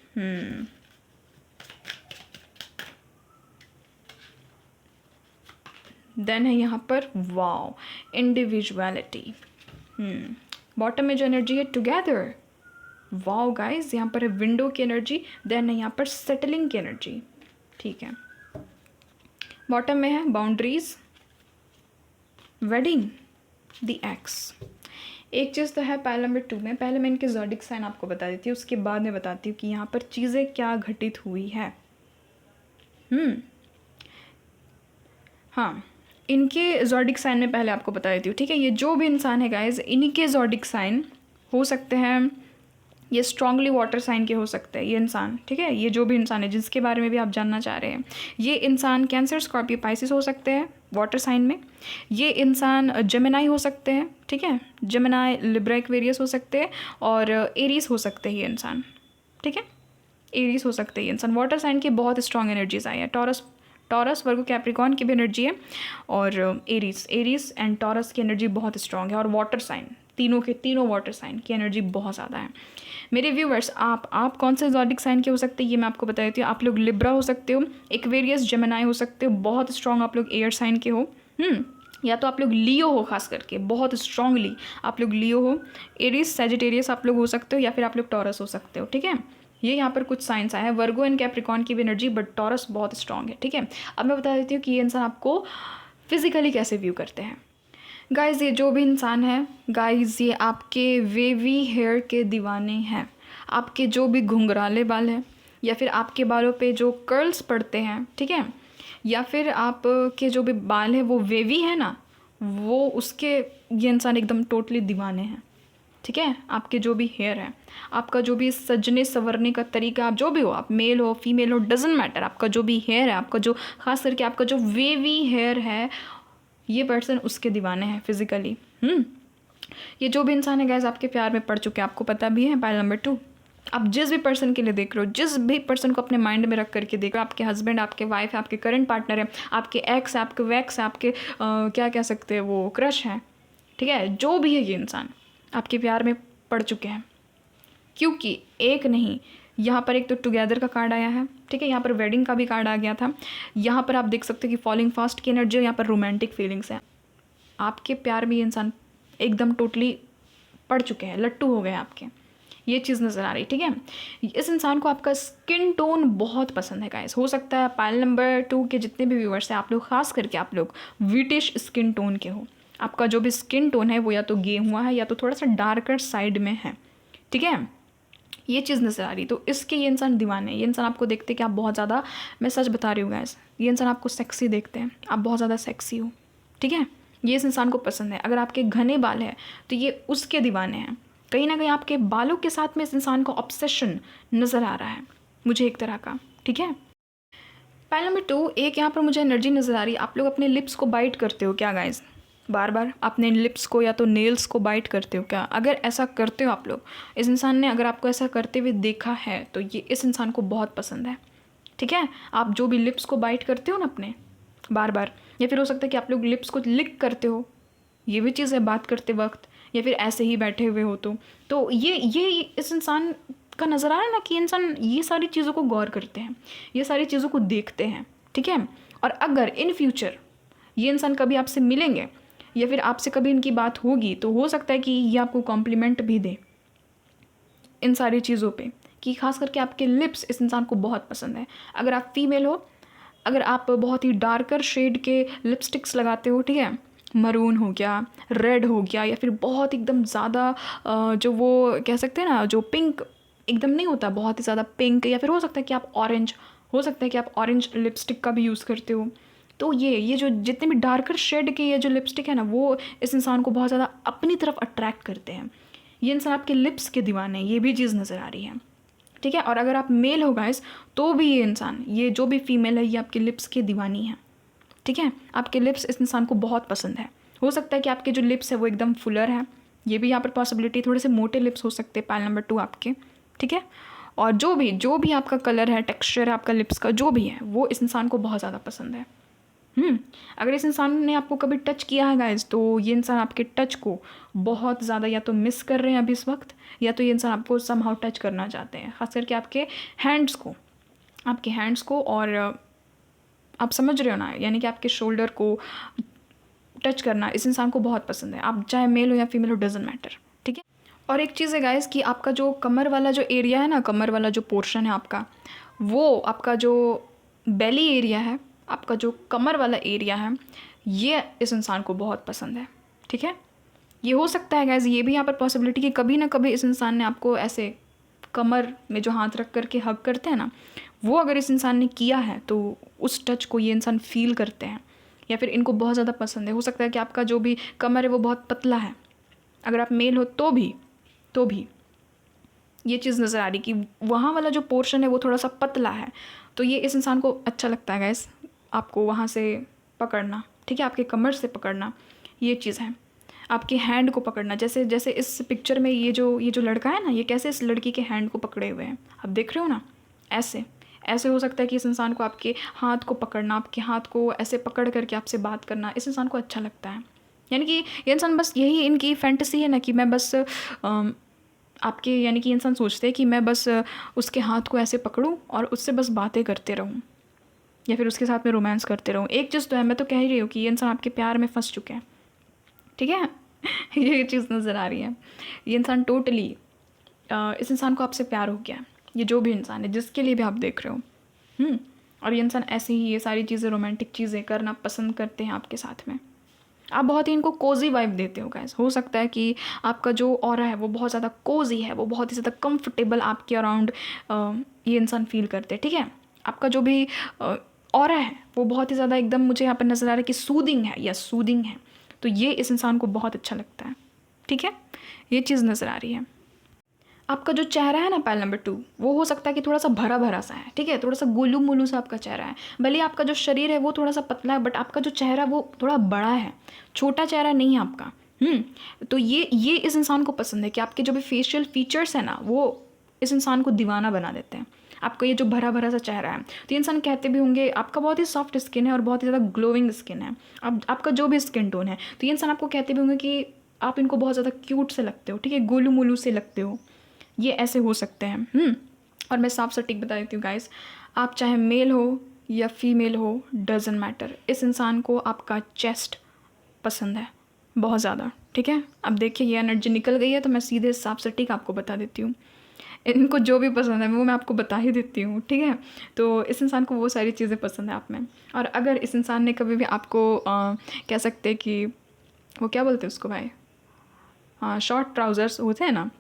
देन है यहाँ पर वाओ इंडिविजुअलिटी। बॉटम में जो एनर्जी है टुगेदर, वाओ गाइस, यहाँ पर है विंडो की एनर्जी, देन है यहाँ पर सेटलिंग की एनर्जी, ठीक है। बॉटम में है बाउंड्रीज, वेडिंग, द एक्स। एक चीज़ तो है पाइल नंबर 2 में, पहले मैं इनके ज़ोडिक साइन आपको बता देती हूँ, उसके बाद मैं बताती हूँ कि यहाँ पर चीज़ें क्या घटित हुई है। हाँ, इनके ज़ोडिक साइन में पहले आपको बता देती हूँ, ठीक है। ये जो भी इंसान है गाइज, इन्हीं के ज़ोडिक साइन हो सकते हैं ये स्ट्रांगली वाटर साइन के हो सकते हैं ये इंसान, ठीक है। ये जो भी इंसान है जिसके बारे में भी आप जानना चाह रहे हैं, ये इंसान कैंसर, स्कॉर्पियो, पाइसिस हो सकते हैं वाटर साइन में। ये इंसान जेमिनाई हो सकते हैं, ठीक है, जेमिनाई, लिब्रा, एक्वेरियस हो सकते हैं, और एरीज हो सकते हैं ये इंसान, ठीक है, एरीज हो सकते हैं ये इंसान। वाटर साइन की बहुत स्ट्रॉन्ग एनर्जीज आई है। टॉरस, वर्गो, कैप्रिकॉर्न की भी एनर्जी है, और एरीज एंड टॉरस की एनर्जी बहुत स्ट्रॉन्ग है, और वाटर साइन, तीनों वाटर साइन की एनर्जी बहुत ज़्यादा है। मेरे व्यूवर्स, आप कौन से ज़ोडिक साइन के हो सकते हैं ये मैं आपको बता देती हूँ। आप लोग लिब्रा हो सकते हो, एक्वेरियस, जेमिनाई हो सकते हो, बहुत स्ट्रॉन्ग आप लोग एयर साइन के हो, या तो आप लोग लियो हो, खास करके बहुत स्ट्रांगली आप लोग लियो हो, एरीज, सैजिटेरियस आप लोग हो सकते हो, या फिर आप लोग टॉरस हो सकते हो, ठीक है। ये यहाँ पर कुछ साइंस आए हैं। वर्गो एंड कैप्रिकॉर्न की भी एनर्जी, बट टॉरस बहुत स्ट्रांग है, ठीक है। अब मैं बता देती हूँ कि ये इंसान आपको फिजिकली कैसे व्यू करते हैं। गाइज़, ये जो भी इंसान है गाइज़, ये आपके वेवी हेयर के दीवाने हैं। आपके जो भी घुंघराले बाल हैं, या फिर आपके बालों पे जो कर्ल्स पड़ते हैं, ठीक है, या फिर आप के जो भी बाल हैं वो वेवी है ना, वो उसके ये इंसान एकदम टोटली दीवाने हैं, ठीक है। आपके जो भी हेयर है, आपका जो भी सजने संवरने का तरीका, आप जो भी हो, आप मेल हो फीमेल हो, डजेंट मैटर, आपका जो भी हेयर है, आपका जो खास करके आपका जो वेवी हेयर है, ये पर्सन उसके दीवाने हैं फिजिकली। ये जो भी इंसान है गैस आपके प्यार में पड़ चुके हैं, आपको पता भी है। पाइल नंबर 2, आप जिस भी पर्सन के लिए देख रहे हो, जिस भी पर्सन को अपने माइंड में रख करके देख रहे हो, आपके हस्बैंड, आपके वाइफ है, आपके करंट पार्टनर है, आपके एक्स है, आपके वैक्स है, आपके क्या कह सकते हैं वो क्रश है, ठीक है, जो भी है ये इंसान आपके प्यार में पड़ चुके हैं। क्योंकि एक नहीं, यहाँ पर एक तो टुगेदर का कार्ड आया है, ठीक है, यहाँ पर वेडिंग का भी कार्ड आ गया था, यहाँ पर आप देख सकते हो कि फॉलिंग फास्ट की एनर्जी, यहाँ पर रोमांटिक फीलिंग्स है। आपके प्यार में ये इंसान एकदम टोटली पड़ चुके हैं, लट्टू हो गए आपके, ये चीज़ नज़र आ रही, ठीक है। इस इंसान को आपका स्किन टोन बहुत पसंद है गाइस। हो सकता है पाइल नंबर 2 के जितने भी व्यूअर्स हैं, आप लोग खास करके आप लोग विटिश स्किन टोन के हो। आपका जो भी स्किन टोन है वो या तो गे हुआ है या तो थोड़ा सा डार्कर साइड में है, ठीक है, ये चीज़ नज़र आ रही। तो इसके ये इंसान दीवाने हैं। ये इंसान आपको देखते कि आप बहुत ज़्यादा, मैं सच बता रही हूँ गाइस, ये इंसान आपको सेक्सी देखते हैं, आप बहुत ज़्यादा सेक्सी हो, ठीक है, ये इस इंसान को पसंद है। अगर आपके घने बाल है तो ये उसके दीवाने हैं। कहीं ना कहीं आपके बालों के साथ में इस इंसान को ऑब्सेशन नज़र आ रहा है मुझे एक तरह का, ठीक है। पाइल नंबर 2, एक यहाँ पर मुझे एनर्जी नज़र आ रही है। आप लोग अपने लिप्स को बाइट करते हो क्या गाइस? बार बार अपने लिप्स को या तो नेल्स को बाइट करते हो क्या? अगर ऐसा करते हो आप लोग, इस इंसान ने अगर आपको ऐसा करते हुए देखा है तो ये इस इंसान को बहुत पसंद है, ठीक है। आप जो भी लिप्स को बाइट करते हो ना अपने बार बार, या फिर हो सकता है कि आप लोग लिप्स को लिक करते हो, ये भी चीज़ है बात करते वक्त, या फिर ऐसे ही बैठे हुए हो तो ये इस इंसान का नज़र आ रहा है ना कि इंसान ये सारी चीज़ों को गौर करते हैं, ये सारी चीज़ों को देखते हैं, ठीक है। और अगर इन फ्यूचर ये इंसान कभी आपसे मिलेंगे या फिर आपसे कभी इनकी बात होगी तो हो सकता है कि ये आपको कॉम्प्लीमेंट भी दे इन सारी चीज़ों पे, कि खास करके आपके लिप्स इस इंसान को बहुत पसंद है। अगर आप फीमेल हो, अगर आप बहुत ही डार्कर शेड के लिपस्टिक्स लगाते हो, ठीक है, मरून हो गया, रेड हो गया, या फिर बहुत एकदम ज़्यादा जो वो कह सकते हैं ना, जो पिंक एकदम नहीं होता, बहुत ही ज़्यादा पिंक, या फिर हो सकता है कि आप ऑरेंज, हो सकता है कि आप ऑरेंज लिपस्टिक का भी यूज़ करते हो। तो ये जो जितने भी डार्कर शेड के ये जो लिपस्टिक है ना, वो इस इंसान को बहुत ज़्यादा अपनी तरफ अट्रैक्ट करते हैं। ये इंसान आपके लिप्स के दीवाने हैं, ये भी चीज़ नज़र आ रही है, ठीक है। और अगर आप मेल हो गाइस तो भी ये इंसान, ये जो भी फीमेल है, ये आपके लिप्स की दीवानी है, ठीक है। आपके लिप्स इस इंसान को बहुत पसंद है। हो सकता है कि आपके जो लिप्स है वो एकदम फुलर है, ये भी यहाँ पर पॉसिबिलिटी, थोड़े से मोटे लिप्स हो सकते हैं पाइल नंबर 2 आपके, ठीक है। और जो भी आपका कलर है, टेक्सचर है आपका लिप्स का, जो भी है वो इस इंसान को बहुत ज़्यादा पसंद है। अगर इस इंसान ने आपको कभी टच किया है गाइज, तो ये इंसान आपके टच को बहुत ज़्यादा या तो मिस कर रहे हैं अभी इस वक्त, या तो ये इंसान आपको समहाउ टच करना चाहते हैं, खास करके आपके हैंड्स को, और आप समझ रहे हो ना, यानी कि आपके शोल्डर को टच करना इस इंसान को बहुत पसंद है। आप चाहे मेल हो या फीमेल हो, डजेंट मैटर, ठीक है। और एक चीज़ है गाइज कि आपका जो कमर वाला जो एरिया है ना, कमर वाला जो पोर्शन है आपका, वो आपका जो बेली एरिया है, आपका जो कमर वाला एरिया है, ये इस इंसान को बहुत पसंद है, ठीक है। ये हो सकता है गाइज, ये भी यहाँ पर पॉसिबिलिटी कि कभी ना कभी इस इंसान ने आपको ऐसे कमर में जो हाथ रख करके हग करते हैं ना, वो अगर इस इंसान ने किया है तो उस टच को ये इंसान फील करते हैं, या फिर इनको बहुत ज़्यादा पसंद है। हो सकता है कि आपका जो भी कमर है वो बहुत पतला है, अगर आप मेल हो तो भी ये चीज़ नज़र आ रही कि वहाँ वाला जो पोर्शन है वो थोड़ा सा पतला है, तो ये इस इंसान को अच्छा लगता है गाइस आपको वहाँ से पकड़ना, ठीक है, आपके कमर से पकड़ना, ये चीज़ है। आपके हैंड को पकड़ना, जैसे जैसे इस पिक्चर में ये जो लड़का है ना, ये कैसे इस लड़की के हैंड को पकड़े हुए हैं, आप देख रहे हो ना, ऐसे ऐसे हो सकता है कि इस इंसान को आपके हाथ को पकड़ना, आपके हाथ को ऐसे पकड़ करके आपसे बात करना इस इंसान को अच्छा लगता है। यानी कि ये इंसान बस यही इनकी फैंटेसी है ना कि मैं बस आपके, यानी कि इंसान सोचते हैं कि मैं बस उसके हाथ को ऐसे पकड़ूं और उससे बस बातें करते रहूं या फिर उसके साथ में रोमांस करते रहूं। एक चीज़ तो है, मैं तो कह ही रही हूँ कि ये इंसान आपके प्यार में फंस चुके हैं, ठीक है। ये चीज़ नज़र आ रही है, ये इंसान टोटली इस इंसान को आपसे प्यार हो गया है, ये जो भी इंसान है जिसके लिए भी आप देख रहे हो। और ये इंसान ऐसे ही ये सारी चीज़ें, रोमांटिक चीज़ें करना पसंद करते हैं आपके साथ में। आप बहुत ही इनको कोजी वाइब देते हो गाइस। हो सकता है कि आपका जो ऑरा है वो बहुत ज़्यादा कोजी है, वो बहुत ही ज़्यादा कंफर्टेबल आपके अराउंड ये इंसान फील करते हैं, ठीक है। आपका जो भी ऑरा है वो बहुत ही ज़्यादा एकदम, मुझे यहाँ पर नज़र आ रहा है कि सूदिंग है या सूदिंग है, तो ये इस इंसान को बहुत अच्छा लगता है, ठीक है। ये चीज़ नज़र आ रही है। आपका जो चेहरा है ना पैल नंबर 2, वो हो सकता है कि थोड़ा सा भरा भरा सा है, ठीक है, थोड़ा सा गोलू मोलू सा आपका चेहरा है। भले आपका जो शरीर है वो थोड़ा सा पतला है, बट आपका जो चेहरा वो थोड़ा बड़ा है, छोटा चेहरा नहीं है आपका। तो ये इस इंसान को पसंद है कि आपके जो भी फेशियल फीचर्स है ना वो इस इंसान को दीवाना बना देते हैं। आपका ये जो भरा भरा सा चेहरा है, तो ये इंसान कहते भी होंगे आपका बहुत ही सॉफ्ट स्किन है और बहुत ही ज़्यादा ग्लोइंग स्किन है। अब आपका जो भी स्किन टोन है, तो ये इंसान आपको कहते भी होंगे कि आप इनको बहुत ज़्यादा क्यूट से लगते हो, ठीक है, गोलू मोलू से लगते हो। ये ऐसे हो सकते हैं। और मैं साफ सटीक बता देती हूँ गाइस, आप चाहे मेल हो या फीमेल हो, डजेंट मैटर, इस इंसान को आपका चेस्ट पसंद है बहुत ज़्यादा, ठीक है। अब देखिए ये एनर्जी निकल गई है, तो मैं सीधे साफ सटीक आपको बता देती हूँ, इनको जो भी पसंद है वो मैं आपको बता ही देती हूँ, ठीक है। तो इस इंसान को वो सारी चीज़ें पसंद है आप में। और अगर इस इंसान ने कभी भी आपको कह सकते हैं कि वो क्या बोलते हैं उसको भाई, शॉर्ट ट्राउज़र्स होते हैं ना,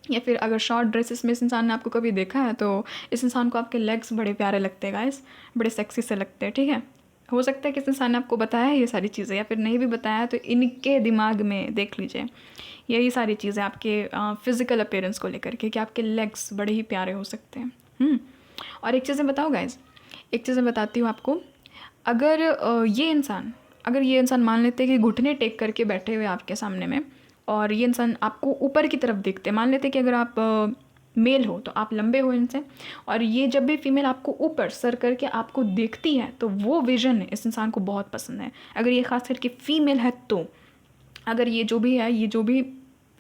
या फिर अगर शॉर्ट ड्रेसेस में इस इंसान ने आपको कभी देखा है, तो इस इंसान को आपके लेग्स बड़े प्यारे लगते हैं गाइस, बड़े सेक्सी से लगते हैं, ठीक है। हो सकता है कि इस इंसान ने आपको बताया है ये सारी चीज़ें, या फिर नहीं भी बताया तो इनके दिमाग में देख लीजिए यही सारी चीज़ें आपके फिज़िकल अपीयरेंस को लेकर के, कि आपके लेग्स बड़े ही प्यारे हो सकते हैं। और एक चीज़ें बताओ गाइस, एक चीज़ें बताती हूँ आपको। अगर अगर ये इंसान मान लेते हैं कि घुटने टेक करके बैठे हुए आपके सामने में, और ये इंसान आपको ऊपर की तरफ देखते हैं, मान लेते हैं कि अगर आप मेल हो तो आप लंबे हो इनसे, और ये जब भी फीमेल आपको ऊपर सर करके आपको देखती है, तो वो विजन इस इंसान को बहुत पसंद है। अगर ये खास करके फीमेल है, तो अगर ये जो भी है, ये जो भी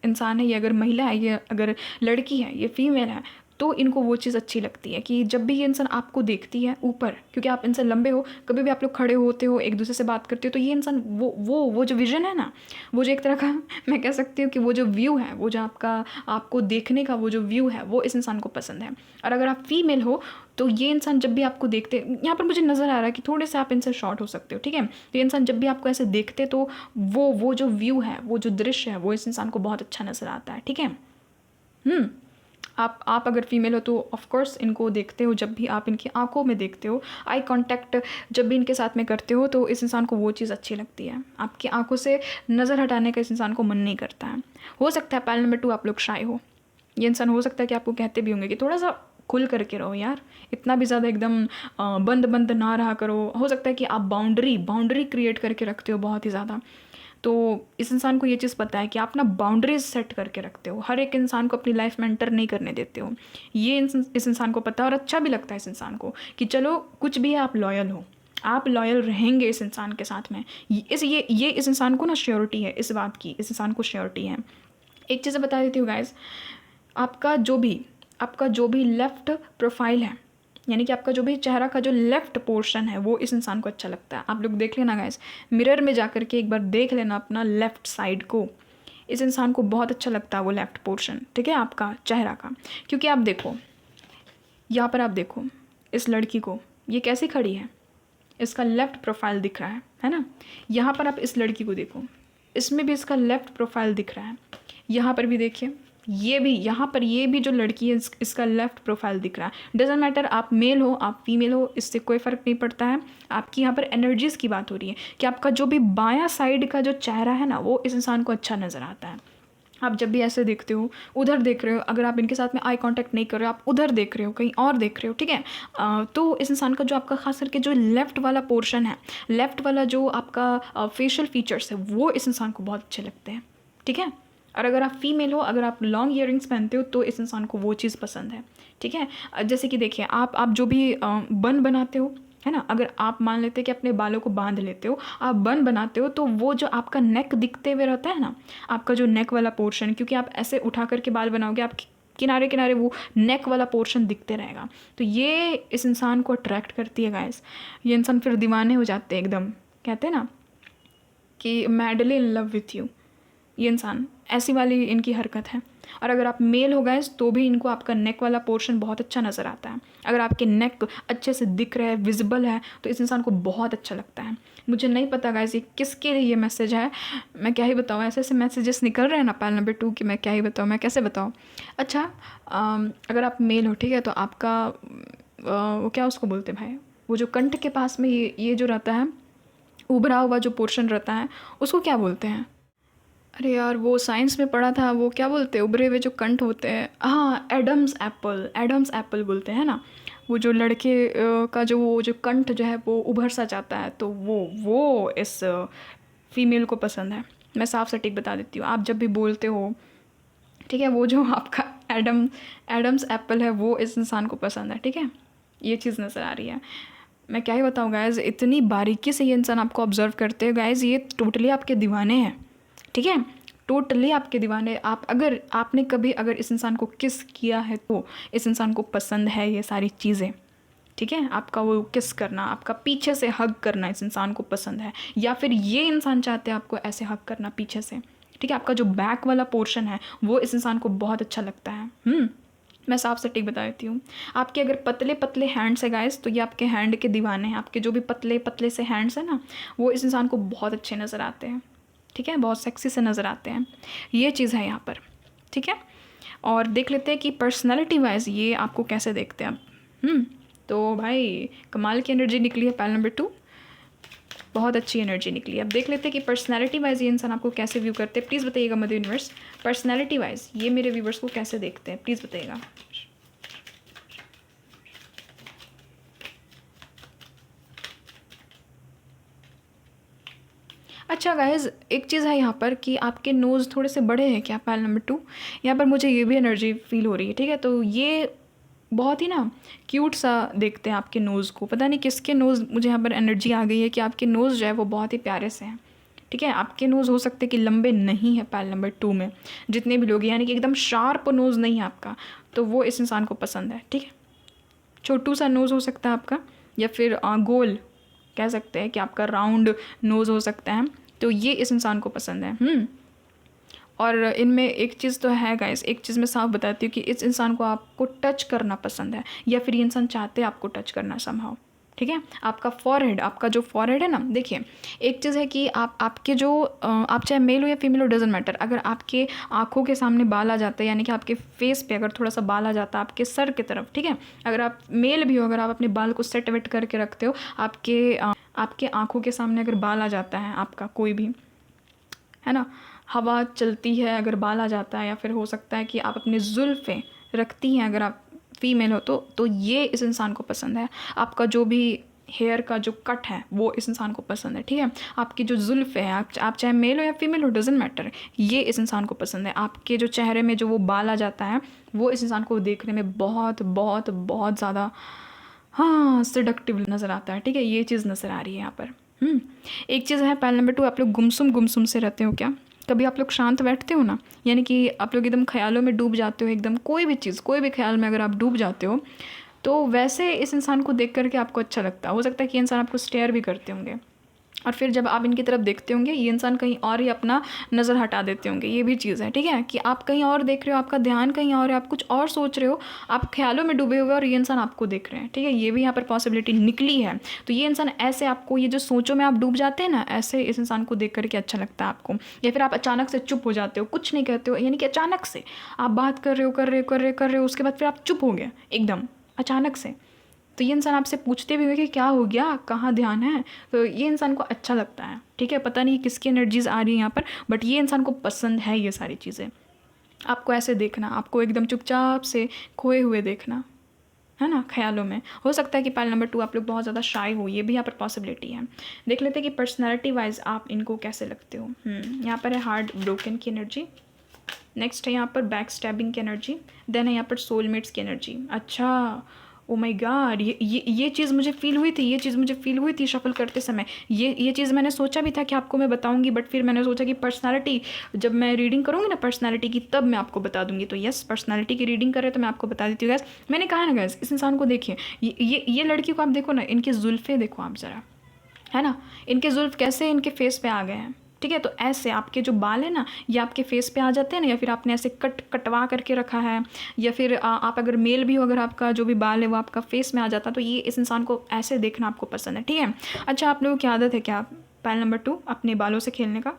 इंसान है, ये अगर महिला है, ये अगर लड़की है, ये फीमेल है, तो इनको वो चीज़ अच्छी लगती है कि जब भी ये इंसान आपको देखती है ऊपर, क्योंकि आप इनसे लंबे हो, कभी भी आप लोग खड़े होते हो, एक दूसरे से बात करते हो, तो ये इंसान वो जो विजन है ना, वो जो एक तरह का मैं कह सकती हूँ कि वो जो व्यू है, वो जो आपको देखने का वो जो व्यू है, वो इस इंसान को पसंद है। और अगर आप फीमेल हो, तो ये इंसान जब भी आपको देखते, यहाँ पर मुझे नज़र आ रहा है कि थोड़े से आप इनसे शॉर्ट हो सकते हो, ठीक है। तो ये इंसान जब भी आपको ऐसे देखते, तो वो जो व्यू है, वो जो दृश्य है, वो इस इंसान को बहुत अच्छा नज़र आता है, ठीक है। आप अगर फीमेल हो तो ऑफ कोर्स इनको देखते हो, जब भी आप इनकी आंखों में देखते हो, आई कांटेक्ट जब भी इनके साथ में करते हो, तो इस इंसान को वो चीज़ अच्छी लगती है। आपकी आंखों से नज़र हटाने का इस इंसान को मन नहीं करता है। हो सकता है पैल नंबर 2 आप लोग शाय हो, ये इंसान हो सकता है कि आपको कहते भी होंगे कि थोड़ा सा खुल करके रहो यार, इतना भी ज़्यादा एकदम बंद बंद ना रहा करो। हो सकता है कि आप बाउंड्री क्रिएट करके रखते हो बहुत ही ज़्यादा। तो इस इंसान को ये चीज़ पता है कि आप ना बाउंड्रीज सेट करके रखते हो, हर एक इंसान को अपनी लाइफ में एंटर नहीं करने देते हो। ये इस इंसान को पता है, और अच्छा भी लगता है इस इंसान को कि चलो कुछ भी है, आप लॉयल हो, आप लॉयल रहेंगे इस इंसान के साथ में। ये इस इंसान को ना श्योरिटी है इस बात की, इस इंसान को श्योरिटी है। एक चीज़ बता देती हूँ गाइस, आपका जो भी लेफ़्ट प्रोफाइल है, यानी कि आपका जो भी चेहरा का जो लेफ़्ट पोर्शन है, वो इस इंसान को अच्छा लगता है। आप लोग देख लेना गाइस, मिरर में जा कर के एक बार देख लेना अपना लेफ़्ट साइड को, इस इंसान को बहुत अच्छा लगता है वो लेफ़्ट पोर्शन, ठीक है, आपका चेहरा का। क्योंकि आप देखो, यहाँ पर आप देखो इस लड़की को, ये कैसी खड़ी है, इसका लेफ़्ट प्रोफाइल दिख रहा है ना। यहाँ पर आप इस लड़की को देखो, इसमें भी इसका लेफ़्ट प्रोफाइल दिख रहा है। यहाँ पर भी देखिए, ये भी, यहाँ पर ये भी जो लड़की है इसका लेफ़्ट प्रोफाइल दिख रहा है। डजेंट मैटर आप मेल हो आप फीमेल हो, इससे कोई फ़र्क नहीं पड़ता है। आपकी यहाँ पर एनर्जीज़ की बात हो रही है कि आपका जो भी बायां साइड का जो चेहरा है ना, वो इस इंसान को अच्छा नज़र आता है। आप जब भी ऐसे देखते हो, उधर देख रहे हो, अगर आप इनके साथ में आई कांटेक्ट नहीं कर रहे हो, आप उधर देख रहे हो, कहीं और देख रहे हो, ठीक है, तो इस इंसान का जो आपका खास करके जो लेफ़्ट वाला पोर्शन है, लेफ़्ट वाला जो आपका फेशियल फीचर्स है, वो इस इंसान को बहुत अच्छे लगते हैं, ठीक है। और अगर आप फीमेल हो, अगर आप लॉन्ग ईयरिंग्स पहनते हो, तो इस इंसान को वो चीज़ पसंद है, ठीक है। जैसे कि देखिए, आप जो भी बन बनाते हो, है ना, अगर आप मान लेते हैं कि अपने बालों को बांध लेते हो, आप बन बनाते हो, तो वो जो आपका नेक दिखते हुए रहता है ना, आपका जो नेक वाला पोर्शन, क्योंकि आप ऐसे उठा करके बाल बनाओगे, आप किनारे किनारे वो नेक वाला पोर्शन दिखते रहेगा, तो ये इस इंसान को अट्रैक्ट करती है गाइस। ये इंसान फिर दीवाने हो जाते हैं एकदम, कहते हैं ना कि madly in love with you, ये इंसान ऐसी वाली इनकी हरकत है। और अगर आप मेल हो गए तो भी इनको आपका नेक वाला पोर्शन बहुत अच्छा नज़र आता है। अगर आपके नेक अच्छे से दिख रहा है, विजिबल है, तो इस इंसान को बहुत अच्छा लगता है। मुझे नहीं पता गाइस ये किसके लिए ये मैसेज है, मैं क्या ही बताऊँ, ऐसे ऐसे मैसेजेस निकल रहे हैं ना पैल नंबर 2 कि मैं क्या ही बताऊँ, मैं कैसे बताऊँ। अच्छा, अगर आप मेल हो, ठीक है, तो आपका वो क्या उसको बोलते हैं भाई, वो जो कंठ के पास में ये जो रहता है, उभरा हुआ जो पोर्शन रहता है, उसको क्या बोलते हैं? अरे यार, वो साइंस में पढ़ा था, वो क्या बोलते हैं, उभरे हुए जो कंठ होते हैं, हाँ, एडम्स एप्पल, एडम्स एप्पल बोलते हैं ना। वो जो लड़के का जो वो जो कंठ जो है वो उभर सा जाता है, तो वो इस फीमेल को पसंद है। मैं साफ सटीक बता देती हूँ, आप जब भी बोलते हो, ठीक है, वो जो आपका एडम्स एप्पल है वो इस इंसान को पसंद है, ठीक है। ये चीज़ नज़र आ रही है। मैं क्या ही बताऊँ गाइज़, इतनी बारीकी से ये इंसान आपको ऑब्जर्व करते हैं गाइज़, ये टोटली आपके दीवाने हैं, ठीक है, टोटली आपके दीवाने। आप अगर आपने कभी अगर इस इंसान को किस किया है तो इस इंसान को पसंद है ये सारी चीज़ें, ठीक है। आपका वो किस करना, आपका पीछे से हग करना इस इंसान को पसंद है, या फिर ये इंसान चाहते हैं आपको ऐसे हग करना पीछे से, ठीक है। आपका जो बैक वाला पोर्शन है वो इस इंसान को बहुत अच्छा लगता है। मैं साफ सटीक बता देती हूँ। आपके अगर पतले पतले हैंड्स है गाइस, तो ये आपके हैंड के दीवाने हैं। आपके जो भी पतले पतले से हैंड्स हैं ना, वो इस इंसान को बहुत अच्छे नज़र आते हैं, ठीक है, बहुत सेक्सी से नज़र आते हैं। ये चीज़ है यहाँ पर, ठीक है। और देख लेते हैं कि पर्सनैलिटी वाइज ये आपको कैसे देखते हैं अब। तो भाई कमाल की एनर्जी निकली है पैल नंबर 2, बहुत अच्छी एनर्जी निकली है। अब देख लेते हैं कि पर्सनैलिटी वाइज ये इंसान आपको कैसे व्यू करते हैं। प्लीज़ बताइएगा मदर यूनिवर्स, पर्सनैलिटी वाइज ये मेरे व्यूवर्स को कैसे देखते हैं, प्लीज़ बताइएगा। अच्छा गाइज, एक चीज़ है यहाँ पर कि आपके नोज़ थोड़े से बड़े हैं क्या पैल नंबर 2, यहाँ पर मुझे ये भी एनर्जी फील हो रही है, ठीक है। तो ये बहुत ही ना क्यूट सा देखते हैं आपके नोज़ को, पता नहीं किसके नोज़, मुझे यहाँ पर एनर्जी आ गई है कि आपके नोज़ जो है वो बहुत ही प्यारे से हैं, ठीक है। आपके नोज़ हो सकते हैं कि लंबे नहीं है पैल नंबर 2 में, जितने भी लोग हैं, यानी कि एकदम शार्प नोज़ नहीं है आपका, तो वो इस इंसान को पसंद है, ठीक है। छोटू सा नोज़ हो सकता है आपका, या फिर गोल कह सकते हैं कि आपका राउंड नोज़ हो सकता है, तो ये इस इंसान को पसंद है। और इनमें एक चीज़ तो है गाइस, एक चीज़ मैं साफ बताती हूँ कि इस इंसान को आपको टच करना पसंद है, या फिर ये इंसान चाहते हैं आपको टच करना समहाउ, ठीक है। आपका फॉरहेड, आपका जो फॉरहेड है ना, देखिए एक चीज़ है कि आपके जो आप चाहे मेल हो या फीमेल हो, डजेंट मैटर, अगर आपके आँखों के सामने बाल आ जाता है, यानी कि आपके फेस पे अगर थोड़ा सा बाल आ जाता है आपके सर की तरफ, ठीक है, अगर आप मेल भी हो, अगर आप अपने बाल को सेट वेट करके रखते हो, आपके आँखों के सामने अगर बाल आ जाता है आपका कोई भी, है ना, हवा चलती है अगर बाल आ जाता है, या फिर हो सकता है कि आप अपनी जुल्फ़ें रखती हैं अगर आप फीमेल हो, तो ये इस इंसान को पसंद है। आपका जो भी हेयर का जो कट है वो इस इंसान को पसंद है, ठीक है। आपकी जो जुल्फ़ है, आप चाहे मेल हो या फीमेल हो, डजेंट मैटर, ये इस इंसान को पसंद है। आपके जो चेहरे में जो वो बाल आ जाता है वो इस इंसान को देखने में बहुत बहुत बहुत ज़्यादा हाँ सेडक्टिव नज़र आता है, ठीक है। ये चीज़ नज़र आ रही है यहाँ पर। एक चीज़ है पैल नंबर 2, आप लोग गुमसुम से रहते हो क्या? कभी आप लोग शांत बैठते हो ना, यानी कि आप लोग एकदम ख्यालों में डूब जाते हो, एकदम कोई भी चीज़, कोई भी ख्याल में अगर आप डूब जाते हो, तो वैसे इस इंसान को देख करके आपको अच्छा लगता है। हो सकता है कि इंसान आपको स्टेयर भी करते होंगे, और फिर जब आप इनकी तरफ देखते होंगे ये इंसान कहीं और ही अपना नज़र हटा देते होंगे। ये भी चीज़ है, ठीक है, कि आप कहीं और देख रहे हो, आपका ध्यान कहीं और है, आप कुछ और सोच रहे हो, आप ख्यालों में डूबे हुए और ये इंसान आपको देख रहे हैं, ठीक है। ये भी यहाँ पर पॉसिबिलिटी निकली है। तो ये इंसान ऐसे आपको, ये जो सोचों में आप डूब जाते हैं ना, ऐसे इस इंसान को देख करके अच्छा लगता है आपको। या फिर आप अचानक से चुप हो जाते हो, कुछ नहीं कहते हो, यानी कि अचानक से आप बात कर रहे हो, उसके बाद फिर आप चुप हो गए एकदम अचानक से, तो ये इंसान आपसे पूछते भी हुए कि क्या हो गया, कहाँ ध्यान है, तो ये इंसान को अच्छा लगता है, ठीक है। पता नहीं किसकी एनर्जीज आ रही है यहाँ पर, बट ये इंसान को पसंद है ये सारी चीज़ें, आपको ऐसे देखना, आपको एकदम चुपचाप से खोए हुए देखना, है ना, ख्यालों में। हो सकता है कि पाइल नंबर 2 आप लोग बहुत ज़्यादा शाय हो, ये भी यहाँ पर पॉसिबिलिटी है। देख लेते हैं कि पर्सनैलिटी वाइज आप इनको कैसे लगते हो। यहाँ पर है हार्ट ब्रोकन की एनर्जी, नेक्स्ट है यहाँ पर बैक स्टैबिंग की एनर्जी, देन है यहाँ पर सोलमेट्स की एनर्जी। अच्छा, ओ माय गॉड, ये चीज़ मुझे फील हुई थी, ये चीज़ मुझे फील हुई थी शफल करते समय। ये चीज़ मैंने सोचा भी था कि आपको मैं बताऊंगी, बट फिर मैंने सोचा कि पर्सनालिटी जब मैं रीडिंग करूँगी ना पर्सनालिटी की, तब मैं आपको बता दूंगी। तो यस, पर्सनालिटी की रीडिंग कर रहे तो मैं आपको बता देती हूँ गैस। मैंने कहा ना गैस, इस इंसान को देखिए, ये लड़की को आप देखो ना, इनकी जुल्फ़े देखो आप ज़रा, है ना, इनके जुल्फ़ कैसे इनके फेस पे आ गए हैं। ठीक है, तो ऐसे आपके जो बाल है ना, ये आपके फेस पे आ जाते हैं ना, या फिर आपने ऐसे कटवा करके रखा है, या फिर आप अगर मेल भी हो, अगर आपका जो भी बाल है वो आपका फेस में आ जाता है, तो ये इस इंसान को ऐसे देखना आपको पसंद है। ठीक है, अच्छा, आप लोगों की आदत है क्या पाइल नंबर 2 अपने बालों से खेलने का?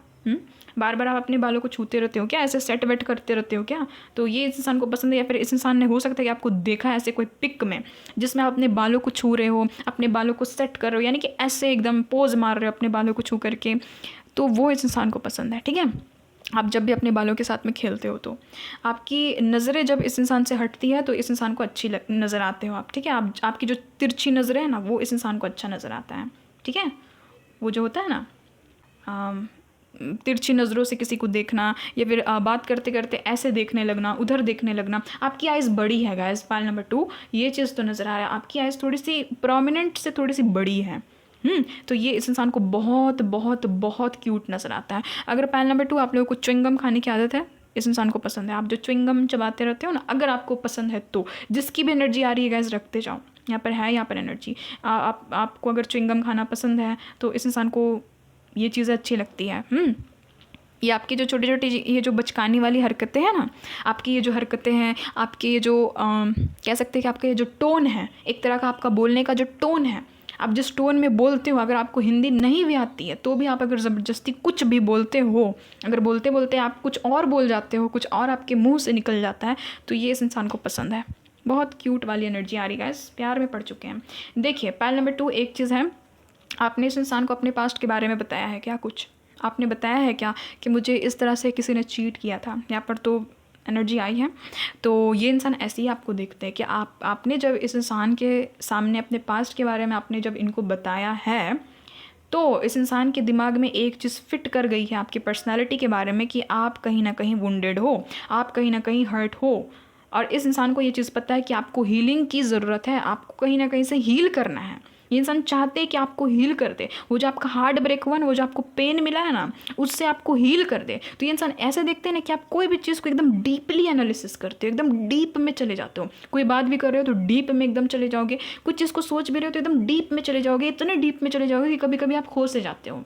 बार बार आप अपने बालों को छूते रहते हो क्या, ऐसे सेट वेट करते रहते हो क्या? तो ये इस इंसान को पसंद है, या फिर इस इंसान ने हो सकता है कि आपको देखा है ऐसे कोई पिक में जिसमें आप अपने बालों को छू रहे हो, अपने बालों को सेट कर रहे हो, यानी कि ऐसे एकदम पोज मार रहे हो अपने बालों को छू करके, तो वो इस इंसान को पसंद है। ठीक है, आप जब भी अपने बालों के साथ में खेलते हो तो आपकी नज़रें जब इस इंसान से हटती है तो इस इंसान को अच्छी नज़र आते हो आप। ठीक है, आपकी जो तिरछी नज़रें है ना, वो इस इंसान को अच्छा नज़र आता है। ठीक है, वो जो होता है ना, तिरछी नज़रों से किसी को देखना, या फिर बात करते करते ऐसे देखने लगना, उधर देखने लगना। आपकी आइज़ बड़ी है गाइस, पाइल नंबर 2 ये चीज़ तो नज़र आ रहा है, आपकी आइज़ थोड़ी सी प्रोमिनेंट से थोड़ी सी बड़ी है। तो ये इस इंसान को बहुत बहुत बहुत क्यूट नज़र आता है। अगर पाइल नंबर 2 आप लोगों को च्युइंगम खाने की आदत है, इस इंसान को पसंद है। आप जो च्युइंगम चबाते रहते हो ना, अगर आपको पसंद है तो जिसकी भी एनर्जी आ रही है गाइस, रखते जाओ। यहाँ पर है, यहाँ पर एनर्जी आपको अगर च्युइंगम खाना पसंद है तो इस इंसान को ये चीज़ें अच्छी लगती है। ये आपकी जो छोटी छोटी ये जो बचकानी वाली हरकतें हैं ना, आपकी ये जो हरकतें हैं, आपके ये जो कह सकते हैं कि आपका ये जो टोन है, एक तरह का आपका बोलने का जो टोन है, आप जिस टोन में बोलते हो, अगर आपको हिंदी नहीं भी आती है तो भी आप अगर ज़बरदस्ती कुछ भी बोलते हो, अगर बोलते बोलते आप कुछ और बोल जाते हो, कुछ और आपके मुंह से निकल जाता है, तो ये इस इंसान को पसंद है। बहुत क्यूट वाली एनर्जी आ रही है, इस प्यार में पड़ चुके हैं। देखिए पाइल नंबर 2 एक चीज़ है, आपने इस इंसान को अपने पास्ट के बारे में बताया है क्या? कुछ आपने बताया है क्या कि मुझे इस तरह से किसी ने चीट किया था? यहाँ पर तो एनर्जी आई है, तो ये इंसान ऐसे ही आपको देखते हैं कि आपने जब इस इंसान के सामने अपने पास्ट के बारे में आपने जब इनको बताया है, तो इस इंसान के दिमाग में एक चीज़ फिट कर गई है आपकी पर्सनैलिटी के बारे में कि आप कहीं ना कहीं वुंडेड हो, आप कहीं ना कहीं हर्ट हो, और इस इंसान को ये चीज़ पता है कि आपको हीलिंग की ज़रूरत है, आपको कहीं ना कहीं से हील करना है। ये इंसान चाहते हैं कि आपको हील कर दे, वो जो आपका हार्ट ब्रेक हुआ ना, वो जो आपको पेन मिला है ना, उससे आपको हील कर दे। तो ये इंसान ऐसे देखते हैं ना कि आप कोई भी चीज़ को एकदम डीपली एनालिसिस करते हो, एकदम डीप में चले जाते हो। कोई बात भी कर रहे हो तो डीप में एकदम चले जाओगे, कुछ चीज़ को सोच भी रहे हो तो एकदम डीप में चले जाओगे, इतने डीप में चले जाओगे कि कभी कभी आप खो से जाते हो,